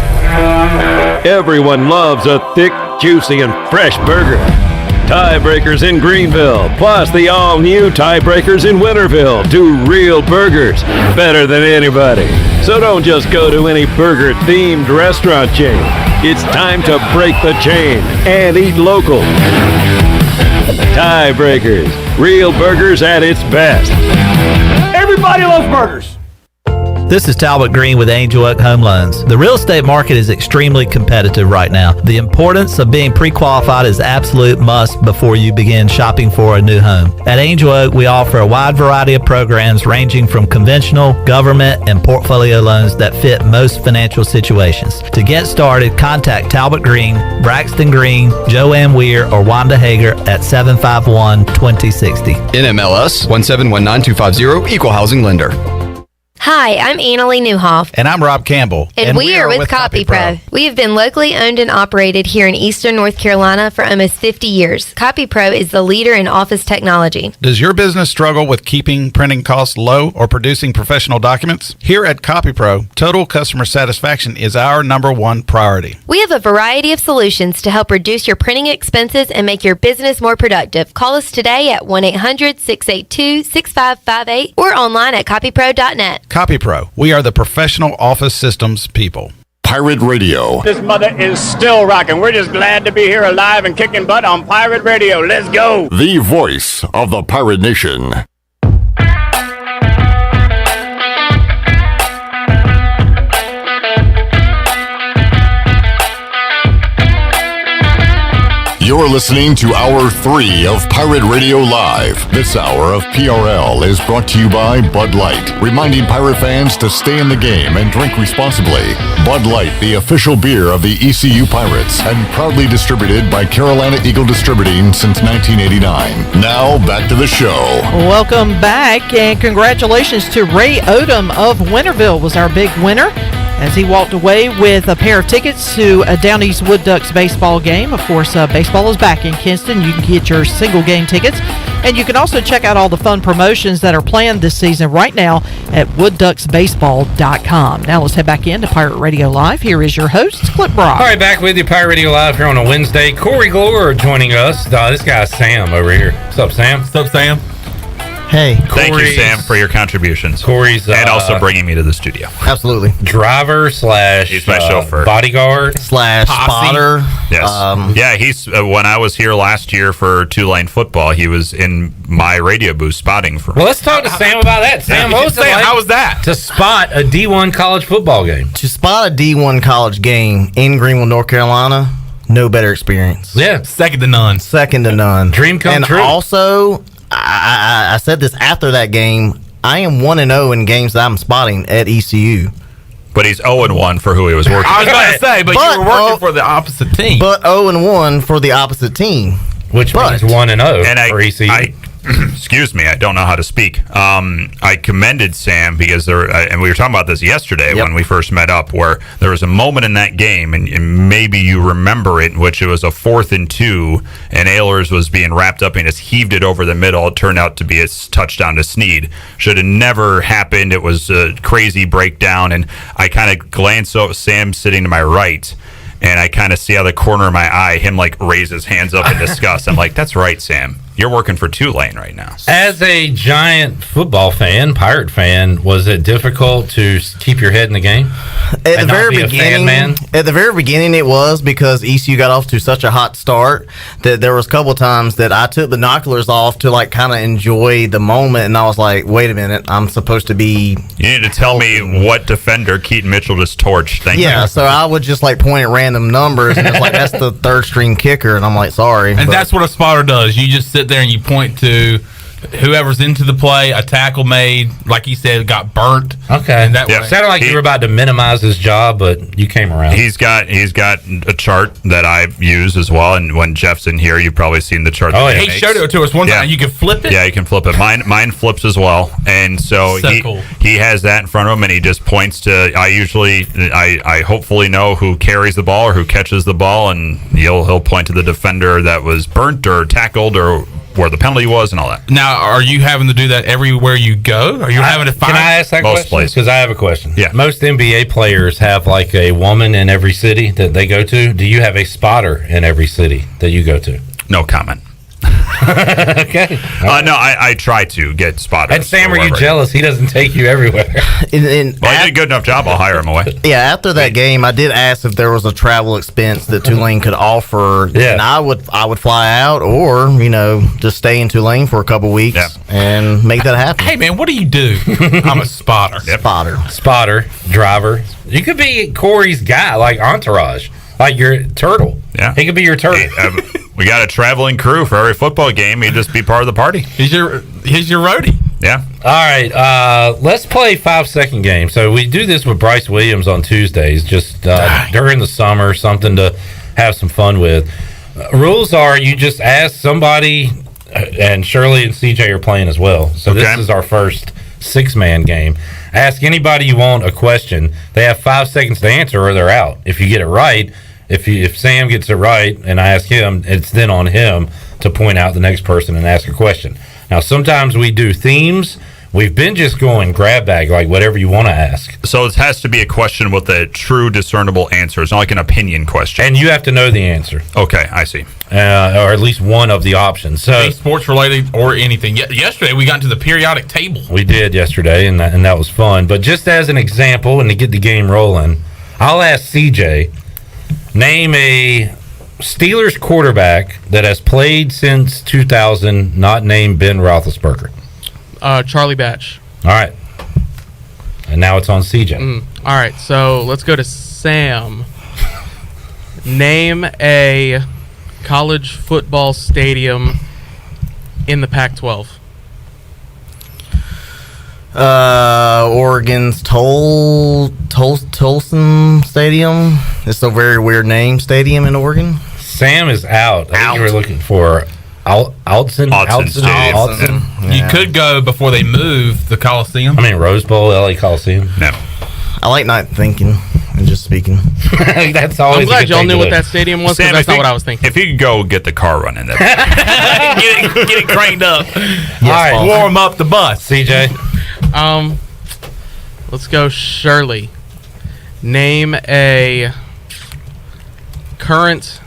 Everyone loves a thick, juicy, and fresh burger. Tiebreakers in Greenville, plus the all-new Tiebreakers in Winterville, do real burgers better than anybody. So don't just go to any burger-themed restaurant chain. It's time to break the chain and eat local. Tiebreakers, real burgers at its best. Everybody loves burgers. This is Talbot Green with Angel Oak Home Loans. The real estate market is extremely competitive right now. The importance of being pre-qualified is absolute must before you begin shopping for a new home. At Angel Oak, we offer a wide variety of programs ranging from conventional, government, and portfolio loans that fit most financial situations. To get started, contact Talbot Green, Braxton Green, Joanne Weir, or Wanda Hager at 751-2060. NMLS 1719250, Equal Housing Lender. Hi, I'm Annalie Newhoff. And I'm Rob Campbell. And we are with CopyPro. We have been locally owned and operated here in Eastern North Carolina for almost 50 years. CopyPro is the leader in office technology. Does your business struggle with keeping printing costs low or producing professional documents? Here at CopyPro, total customer satisfaction is our #1 priority. We have a variety of solutions to help reduce your printing expenses and make your business more productive. Call us today at 1-800-682-6558 or online at copypro.net. CopyPro, we are the professional office systems people. Pirate Radio. This mother is still rocking. We're just glad to be here alive and kicking butt on Pirate Radio. Let's go. The voice of the Pirate Nation. You're listening to Hour 3 of Pirate Radio Live. This hour of PRL is brought to you by Bud Light, reminding Pirate fans to stay in the game and drink responsibly. Bud Light, the official beer of the ECU Pirates, and proudly distributed by Carolina Eagle Distributing since 1989. Now, back to the show. Welcome back, and congratulations to Ray Odom of Winterville was our big winner as he walked away with a pair of tickets to a Down East Wood Ducks baseball game. Of course, baseball is back in Kinston. You can get your single game tickets, and you can also check out all the fun promotions that are planned this season right now at woodducksbaseball.com. Now let's head back into Pirate Radio Live. Here is your host, Clip Brock. All right, back with you, Pirate Radio Live here on a Wednesday. Corey Gloor joining us. This guy's Sam over here. What's up, Sam? What's up, Sam? Hey. Thank you, Sam, for your contributions. Corey's and also bringing me to the studio. Absolutely. Driver slash he's my chauffeur, bodyguard slash spotter. Yes. Yeah, he's when I was here last year for Tulane football, he was in my radio booth spotting for me. Well, let's talk to Sam about that. Sam, what was it like how was that? To spot a D1 college football game? To spot a D1 college game in Greenville, North Carolina, no better experience. Yeah. Second to none. Second to none. Dream come true. And also, I said this after that game, I am 1-0 in games that I'm spotting at ECU. But he's 0-1 for who he was working I was with. about to say, but you were working for the opposite team. But 0-1 for the opposite team. Which means 1-0 for ECU. Excuse me, I don't know how to speak. I commended Sam because and we were talking about this yesterday when we first met up, where there was a moment in that game, and maybe you remember it, in which it was a 4th and 2, and Ehlers was being wrapped up and just heaved it over the middle. It turned out to be a touchdown to Snead. Should have never happened. It was a crazy breakdown, and I kind of glanced over Sam sitting to my right, and I kind of see out of the corner of my eye him like raise his hands up in disgust. I'm like, that's right, Sam. You're working for Tulane right now. As a giant football fan, Pirate fan, was it difficult to keep your head in the game? At the very beginning, it was, because ECU got off to such a hot start that there was a couple of times that I took binoculars off to like kind of enjoy the moment, and I was like, "Wait a minute, I'm supposed to be." You need to tell me what defender Keaton Mitchell just torched. Thank you. Yeah, so I would just like point at random numbers, and it's like that's the third string kicker, and I'm like, sorry. And that's what a spotter does. You just sit there and you point to whoever's into the play. A tackle made, like he said, got burnt. Okay, and that sounded like you were about to minimize his job, but you came around. He's got a chart that I use as well, and when Jeff's in here, you've probably seen the chart. Oh, he showed it to us one time. You can flip it. Yeah, you can flip it. Mine flips as well, and so cool. He has that in front of him, and he just points to. I hopefully know who carries the ball or who catches the ball, and he'll point to the defender that was burnt or tackled or where the penalty was and all that. Now, are you having to do that everywhere you go? Are you having to find? Can I ask that most question? Because I have a question. Yeah. Most NBA players have like a woman in every city that they go to. Do you have a spotter in every city that you go to? No comment. Okay. No, I try to get spotters. And Sam, are you jealous? He doesn't take you everywhere. Well, he did a good enough job. I'll hire him away. Yeah, after that game, I did ask if there was a travel expense that Tulane could offer, and I would fly out, or just stay in Tulane for a couple weeks and make that happen. Hey man, what do you do? I'm a spotter. Spotter, driver. You could be Corey's guy, like Entourage, like your turtle. Yeah, he could be your turtle. We got a traveling crew for every football game. He'd just be part of the party. He's your roadie. Yeah. All right. Let's play 5-second game. So we do this with Bryce Williams on Tuesdays, just during the summer, something to have some fun with. Rules are you just ask somebody, and Shirley and CJ are playing as well. So this is our first 6-man game. Ask anybody you want a question. They have 5 seconds to answer, or they're out. If you get it right. If Sam gets it right and I ask him, it's then on him to point out the next person and ask a question. Now, sometimes we do themes. We've been just going grab bag, like whatever you want to ask. So it has to be a question with a true discernible answer. It's not like an opinion question. And you have to know the answer. Okay, I see. Or at least one of the options. So sports related or anything. Yesterday we got into the periodic table. We did yesterday, and that was fun. But just as an example, and to get the game rolling, I'll ask CJ, name a Steelers quarterback that has played since 2000, not named Ben Roethlisberger. Charlie Batch. All right. And now it's on CJ. All right, so let's go to Sam. Name a college football stadium in the Pac-12. Oregon's Tolson Stadium. It's a very weird name. Stadium in Oregon. Sam is out. I think you were looking for Autzen Stadium. You could go before they move the Coliseum. I mean, Rose Bowl, LA Coliseum. No. I like not thinking and just speaking. That's always. I'm glad y'all knew what that stadium was, because that's not what I was thinking. If you could go get the car running, there. get it cranked up. Yes, all right, warm up the bus. CJ. Let's go, Shirley. Name a current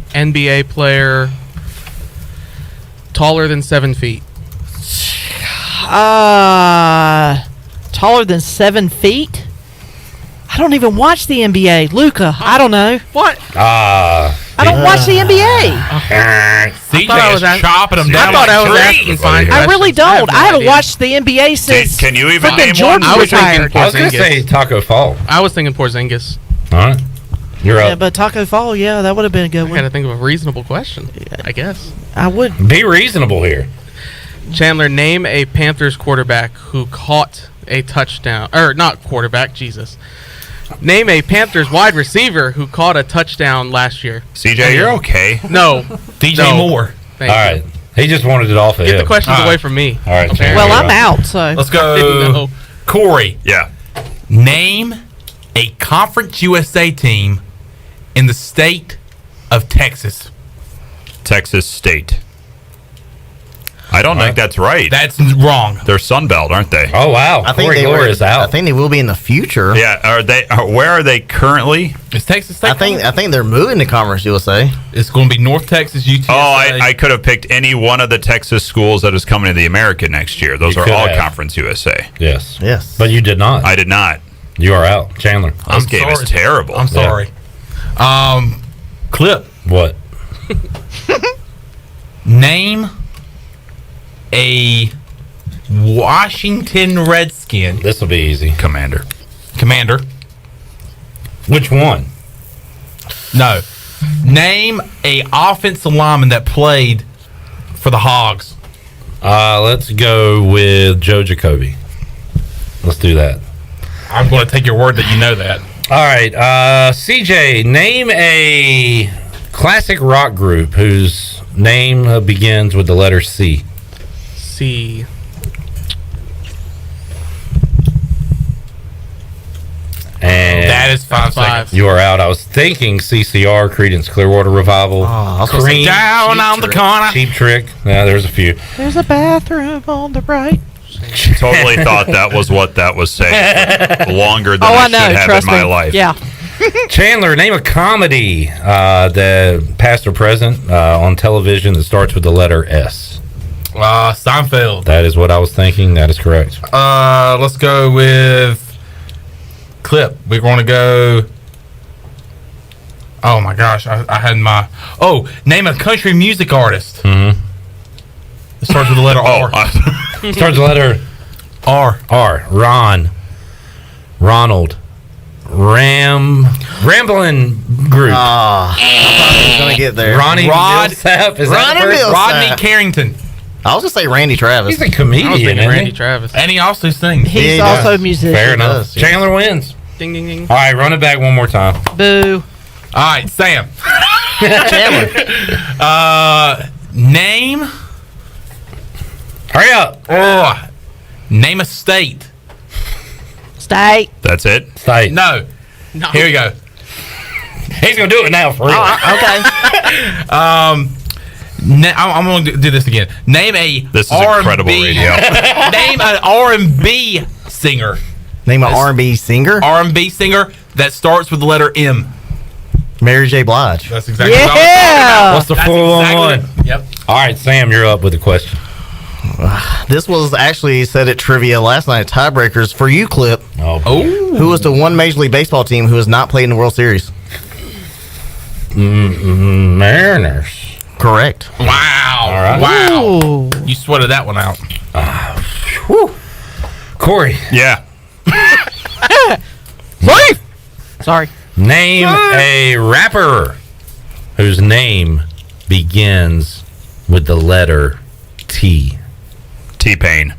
NBA player taller than 7 feet. Taller than 7 feet? I don't even watch the NBA. Luka, I don't know. What? I don't watch the NBA. CJ is chopping them down. I thought I was asking fine I really don't. I haven't idea. watched the NBA since Can you even freaking name Jordan one? retired. I was going to say Taco Fall. I was thinking Porzingis. All right. You're Yeah, up. but Taco Fall, yeah, that would have been a good I one. got to think of a reasonable question, I guess. I would. Be reasonable here. Chandler, name a Panthers quarterback who caught a touchdown. Or not quarterback, Jesus. Name a Panthers wide receiver who caught a touchdown last year. CJ, you're okay. No. DJ Moore. All right. He just wanted it off of Get him. the questions away from me. All right. Okay. Well, I'm out, so. Let's go. No. Corey. Yeah. Name a Conference USA team in the state of Texas. Texas State. I don't think that's right. That's wrong. They're Sunbelt, aren't they? Oh, wow. I think Corey they Gloor were. is out. I think they will be in the future. Yeah. Are they? Where are they currently? It's Texas State. I think they're moving to Conference USA. It's going to be North Texas UTSA. Oh, I could have picked any one of the Texas schools that is coming to the American next year. Those You are could all have. Conference USA. Yes. Yes. But you did not. I did not. You are out. Chandler. This game is terrible. I'm sorry. Clip. What? Name a Washington Redskin. This will be easy. Commander. Which one? No. Name a offensive lineman that played for the Hogs. Let's go with Joe Jacoby. Let's do that. I'm going to take your word that you know that. All right. CJ, name a classic rock group whose name begins with the letter C. C. And that is 5 seconds. You are out. I was thinking CCR, Creedence Clearwater Revival. Cream, down on the corner. Cheap Trick. Yeah, there's a few. There's a bathroom on the right. Totally thought that was what that was saying. Longer than I should have in my life. Yeah. Chandler, name a comedy that past or present on television that starts with the letter S. Seinfeld. That is what I was thinking. That is correct. Let's go with Clip. We're going to go. Oh my gosh, I had my. Oh, name a country music artist. Mm-hmm. It starts with the letter R. Starts with the letter R. Ron. Ronald. Ramblin' Group. I thought he was going to get there. Ronnie Millsap. Is that Ronnie Millsap. Rodney Carrington. I was going to say Randy Travis. He's a comedian. I was thinking isn't Randy he? Travis. And he also sings. He's also a musician. Fair enough. does, yeah. Chandler wins. Ding, ding, ding. All right, run it back one more time. Boo. All right, Sam. Chandler. Name. Hurry up. Name a state. State. That's it? State. No. Here we go. He's going to do it now for real. Okay. I'm going to do this again. Name a This is R&B. incredible radio. Name an R&B singer. Name an R&B singer. R&B singer that starts with the letter M. Mary J. Blige. That's exactly what I was Yeah. talking about. What's the That's 411? exactly- Yep. All right, Sam, you're up with the question. This was actually said at trivia last night. Tiebreakers for you, Clip. Oh. Who was the one Major League Baseball team who has not played in the World Series? Mariners. Correct. Wow. All right. Wow. Ooh. You sweated that one out. Corey, Yeah. Sorry. name a rapper whose name begins with the letter T? T-Pain.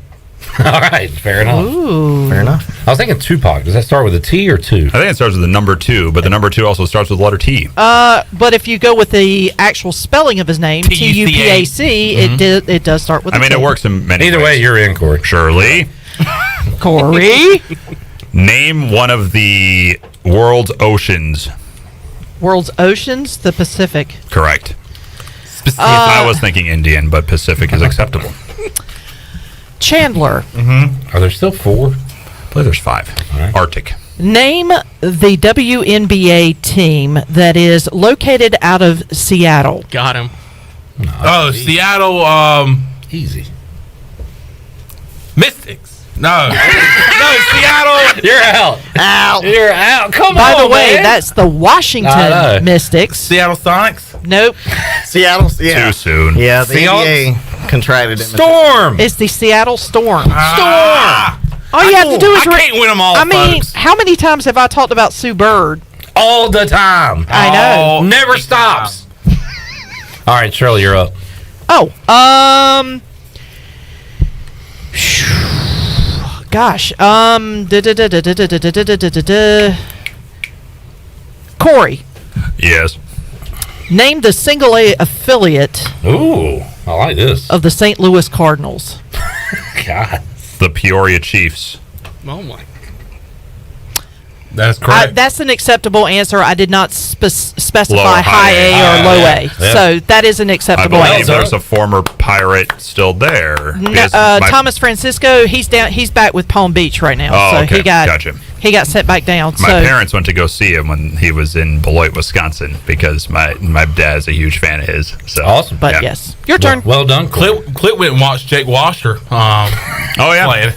All right, fair enough. Ooh. Fair enough. I was thinking Tupac. Does that start with a T or two? I think it starts with the number 2, but the number 2 also starts with the letter T. But if you go with the actual spelling of his name, Tupac, it does start with. I mean, it works in many Either ways. way, you're in, Corey. Shirley. Corey. Name one of the world's oceans. World's oceans, the Pacific. Correct. I was thinking Indian, but Pacific is acceptable. Chandler. Are there still 4? I believe there's 5. Right. Arctic. Name the WNBA team that is located out of Seattle. Got him. Seattle. Easy. Mystics. No. No, Seattle. You're out. You're out. Come By on, the way, man. that's the Washington Mystics. Seattle Sonics. Nope. Seattle. Yeah. Too soon. Yeah, the NBA contracted it. Storm. It's the Seattle Storm. Storm. All you have to do is. I can't win them all. I mean, folks. how many times have I talked about Sue Bird? All the time. I know. Never stops. All right, Shirley, you're up. Gosh. Corey. Yes. Name the single A affiliate Ooh, I like this. of the St. Louis Cardinals. God. The Peoria Chiefs. Oh my. That's correct. That's an acceptable answer. I did not specify Low, high A or low A. Yeah. So that is an I acceptable believe answer. there's a former pirate still there. Because Thomas Francisco, he's back with Palm Beach right now. Oh, so okay. he got sent back down. My parents went to go see him when he was in Beloit, Wisconsin, because my dad's a huge fan of his. So Awesome. But yeah. yes, your turn. Well done, Corey. Clip went and watched Jake Washer. Oh yeah. Playing.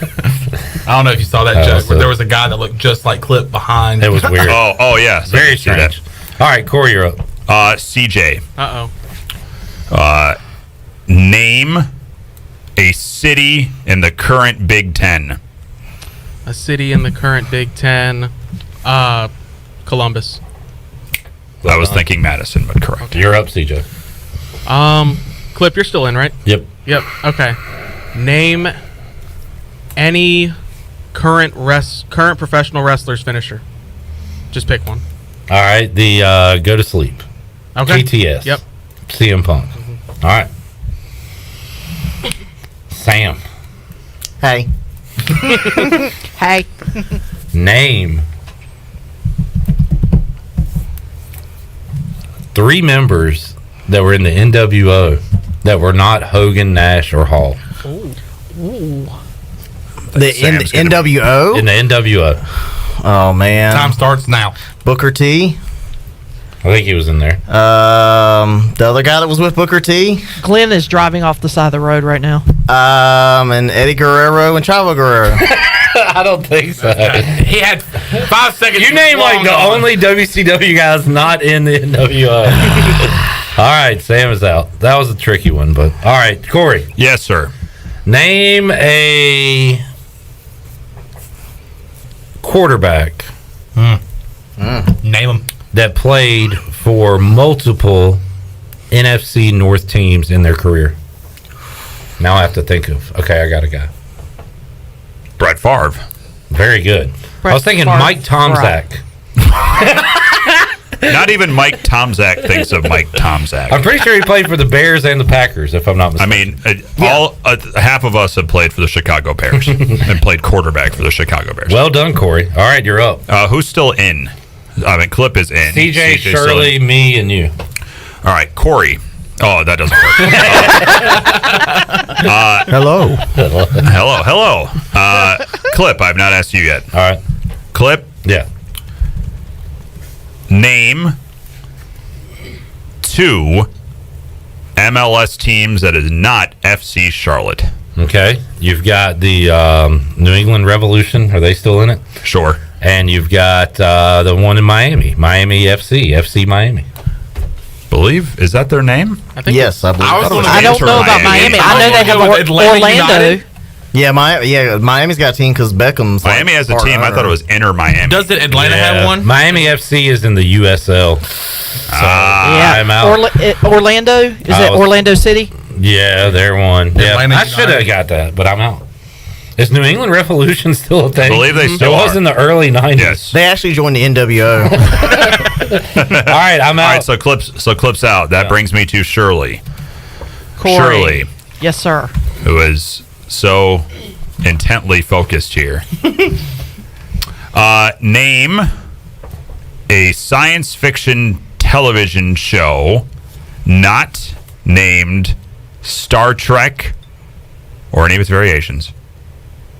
I don't know if you saw that joke, but there was a guy that looked just like Clip behind. It was weird. Oh yeah. So Very I see that. strange. All right, Corey, you're up. CJ. Uh-oh. Name a city in the current Big Ten. A city in the current Big Ten. Columbus. I was thinking Madison, but correct. You're up, CJ. Clip, you're still in, right? Yep. Yep. Okay. Name any current professional wrestlers finisher. Just pick one. All right, the Go to Sleep. Okay. TTS. Yep. CM Punk. All right. Sam. Hey. Hey. Name 3 members that were in the NWO that were not Hogan, Nash, or Hall. Ooh. The NWO? In the NWO. Oh, man. Time starts now. Booker T. I think he was in there. The other guy that was with Booker T. Glenn is driving off the side of the road right now. And Eddie Guerrero and Chavo Guerrero. I don't think so. He had 5 seconds. You name like the only WCW guys not in the NWO. All right, Sam is out. That was a tricky one, but all right, Corey. Yes, sir. Name a quarterback. Name him. That played for multiple NFC North teams in their career. Now I have to think of. Okay, I got a guy. Brett Favre. Very good. I was thinking Favre. Mike Tomczak. Not even Mike Tomczak thinks of Mike Tomczak. I'm pretty sure he played for the Bears and the Packers, if I'm not mistaken. I mean, half of us have played for the Chicago Bears and played quarterback for the Chicago Bears. Well done, Corey. All right, you're up. Who's still in? I mean, Clip is in. CJ, Shirley, me, and you. All right, Corey. Oh, that doesn't work. Hello. Hello. Clip, I've not asked you yet. All right. Clip, Yeah. name 2 MLS teams that is not FC Charlotte. Okay. You've got the New England Revolution. Are they still in it? Sure. And you've got the one in Miami, Miami FC Miami. Is that their name? Yes, I believe. I don't know about Miami. I know they have Orlando. Yeah, Miami's got a team because Beckham's. Miami has a team. I thought it was Inter Miami. Doesn't Atlanta have one? Miami FC is in the USL. So I'm out. Orlando? Is it Orlando City? Yeah, they're one. Yeah, Atlanta I should have got that, but I'm out. Is New England Revolution still a thing? I believe they still It was are. in the early 90s. Yes. They actually joined the NWO. All right, I'm out. All right, so clips out. That brings me to Shirley. Corey. Shirley, Yes, sir. who is so intently focused here. Name a science fiction television show not named Star Trek or any of its variations,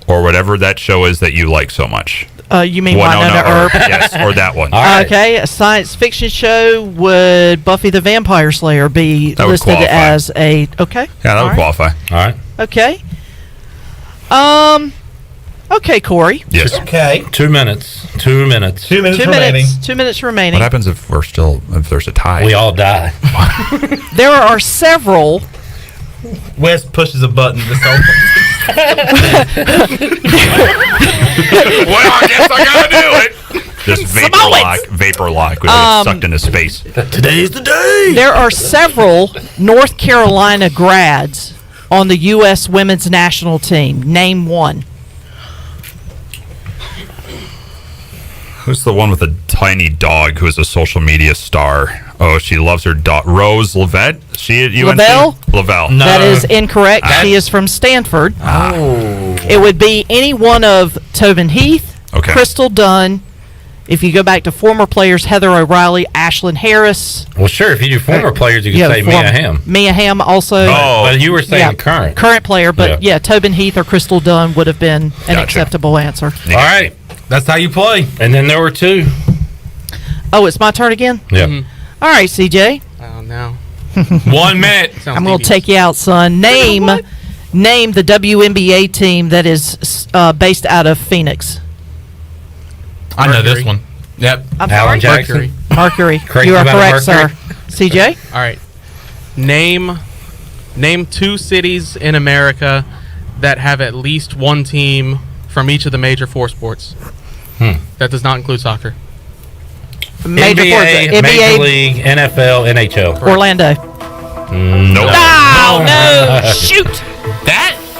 or whatever that show is that you like so much. You mean Winona Earp? Yes, or that one. Okay, a science fiction show. Would Buffy the Vampire Slayer be That would listed qualify. as a... Okay. Yeah, that All would right. qualify. All right. Okay. Okay, Corey. Yes. Okay. 2 minutes. 2 minutes. 2 minutes 2 remaining. minutes. 2 minutes remaining. What happens if there's a tie? We all die. There are several... Wes pushes a button. This Well, I guess I gotta do it. Just vapor lock would get sucked into space. Today's the day. There are several North Carolina grads on the U.S. women's national team. Name one. Who's the one with the tiny dog who is a social media star? Oh, she loves her dog. Rose Lavette? She at UNC? Lavelle. No. That is incorrect. She is from Stanford. It would be any one of Tobin Heath, Okay. Crystal Dunn. If you go back to former players, Heather O'Reilly, Ashlyn Harris. Well, sure. If you do former players, you can say former- Mia Hamm. Mia Hamm also. But you were saying current. Current player, but yeah, Tobin Heath or Crystal Dunn would have been an acceptable answer. All right. That's how you play. And then there were two. Oh, it's my turn again? Yeah. All right, CJ. Oh, no. 1 minute. I'm going to take you out, son. Name the WNBA team that is based out of Phoenix. I know this one. Yep. I'm Alan sorry? Jackson. Mercury. Crazy You are about correct, sir. Mercury. CJ? All right. Name 2 cities in America that have at least one team from each of the major 4 sports. That does not include soccer. Major NBA, sports. Major League, NFL, NHL. Orlando. Nope. No, shoot.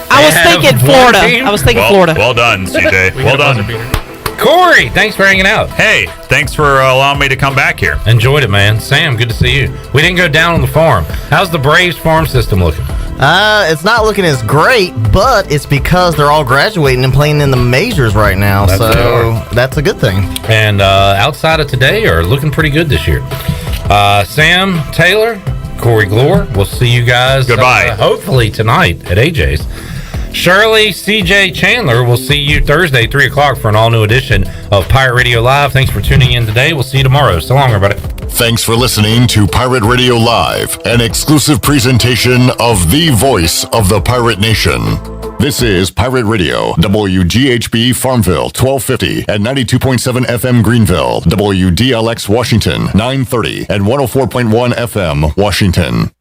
I was thinking Florida. I was thinking Florida. Well done, CJ. Well done. Corey, thanks for hanging out. Hey, thanks for allowing me to come back here. Enjoyed it, man. Sam, good to see you. We didn't go down on the farm. How's the Braves farm system looking? It's not looking as great, but it's because they're all graduating and playing in the majors right now. That's a good thing. And outside of today are looking pretty good this year. Sam Taylor, Corey Gloor, we'll see you guys. Goodbye. Hopefully tonight at AJ's. Shirley, CJ Chandler, we'll see you Thursday, 3 o'clock for an all-new edition of Pirate Radio Live. Thanks for tuning in today. We'll see you tomorrow. So long, everybody. Thanks for listening to Pirate Radio Live, an exclusive presentation of the voice of the Pirate Nation. This is Pirate Radio, WGHB Farmville, 1250 and 92.7 FM Greenville, WDLX Washington, 930 and 104.1 FM Washington.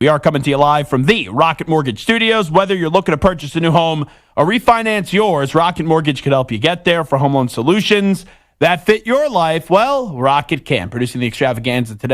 We are coming to you live from the Rocket Mortgage Studios. Whether you're looking to purchase a new home or refinance yours, Rocket Mortgage could help you get there for home loan solutions that fit your life. Well, Rocket can. Producing the extravaganza today.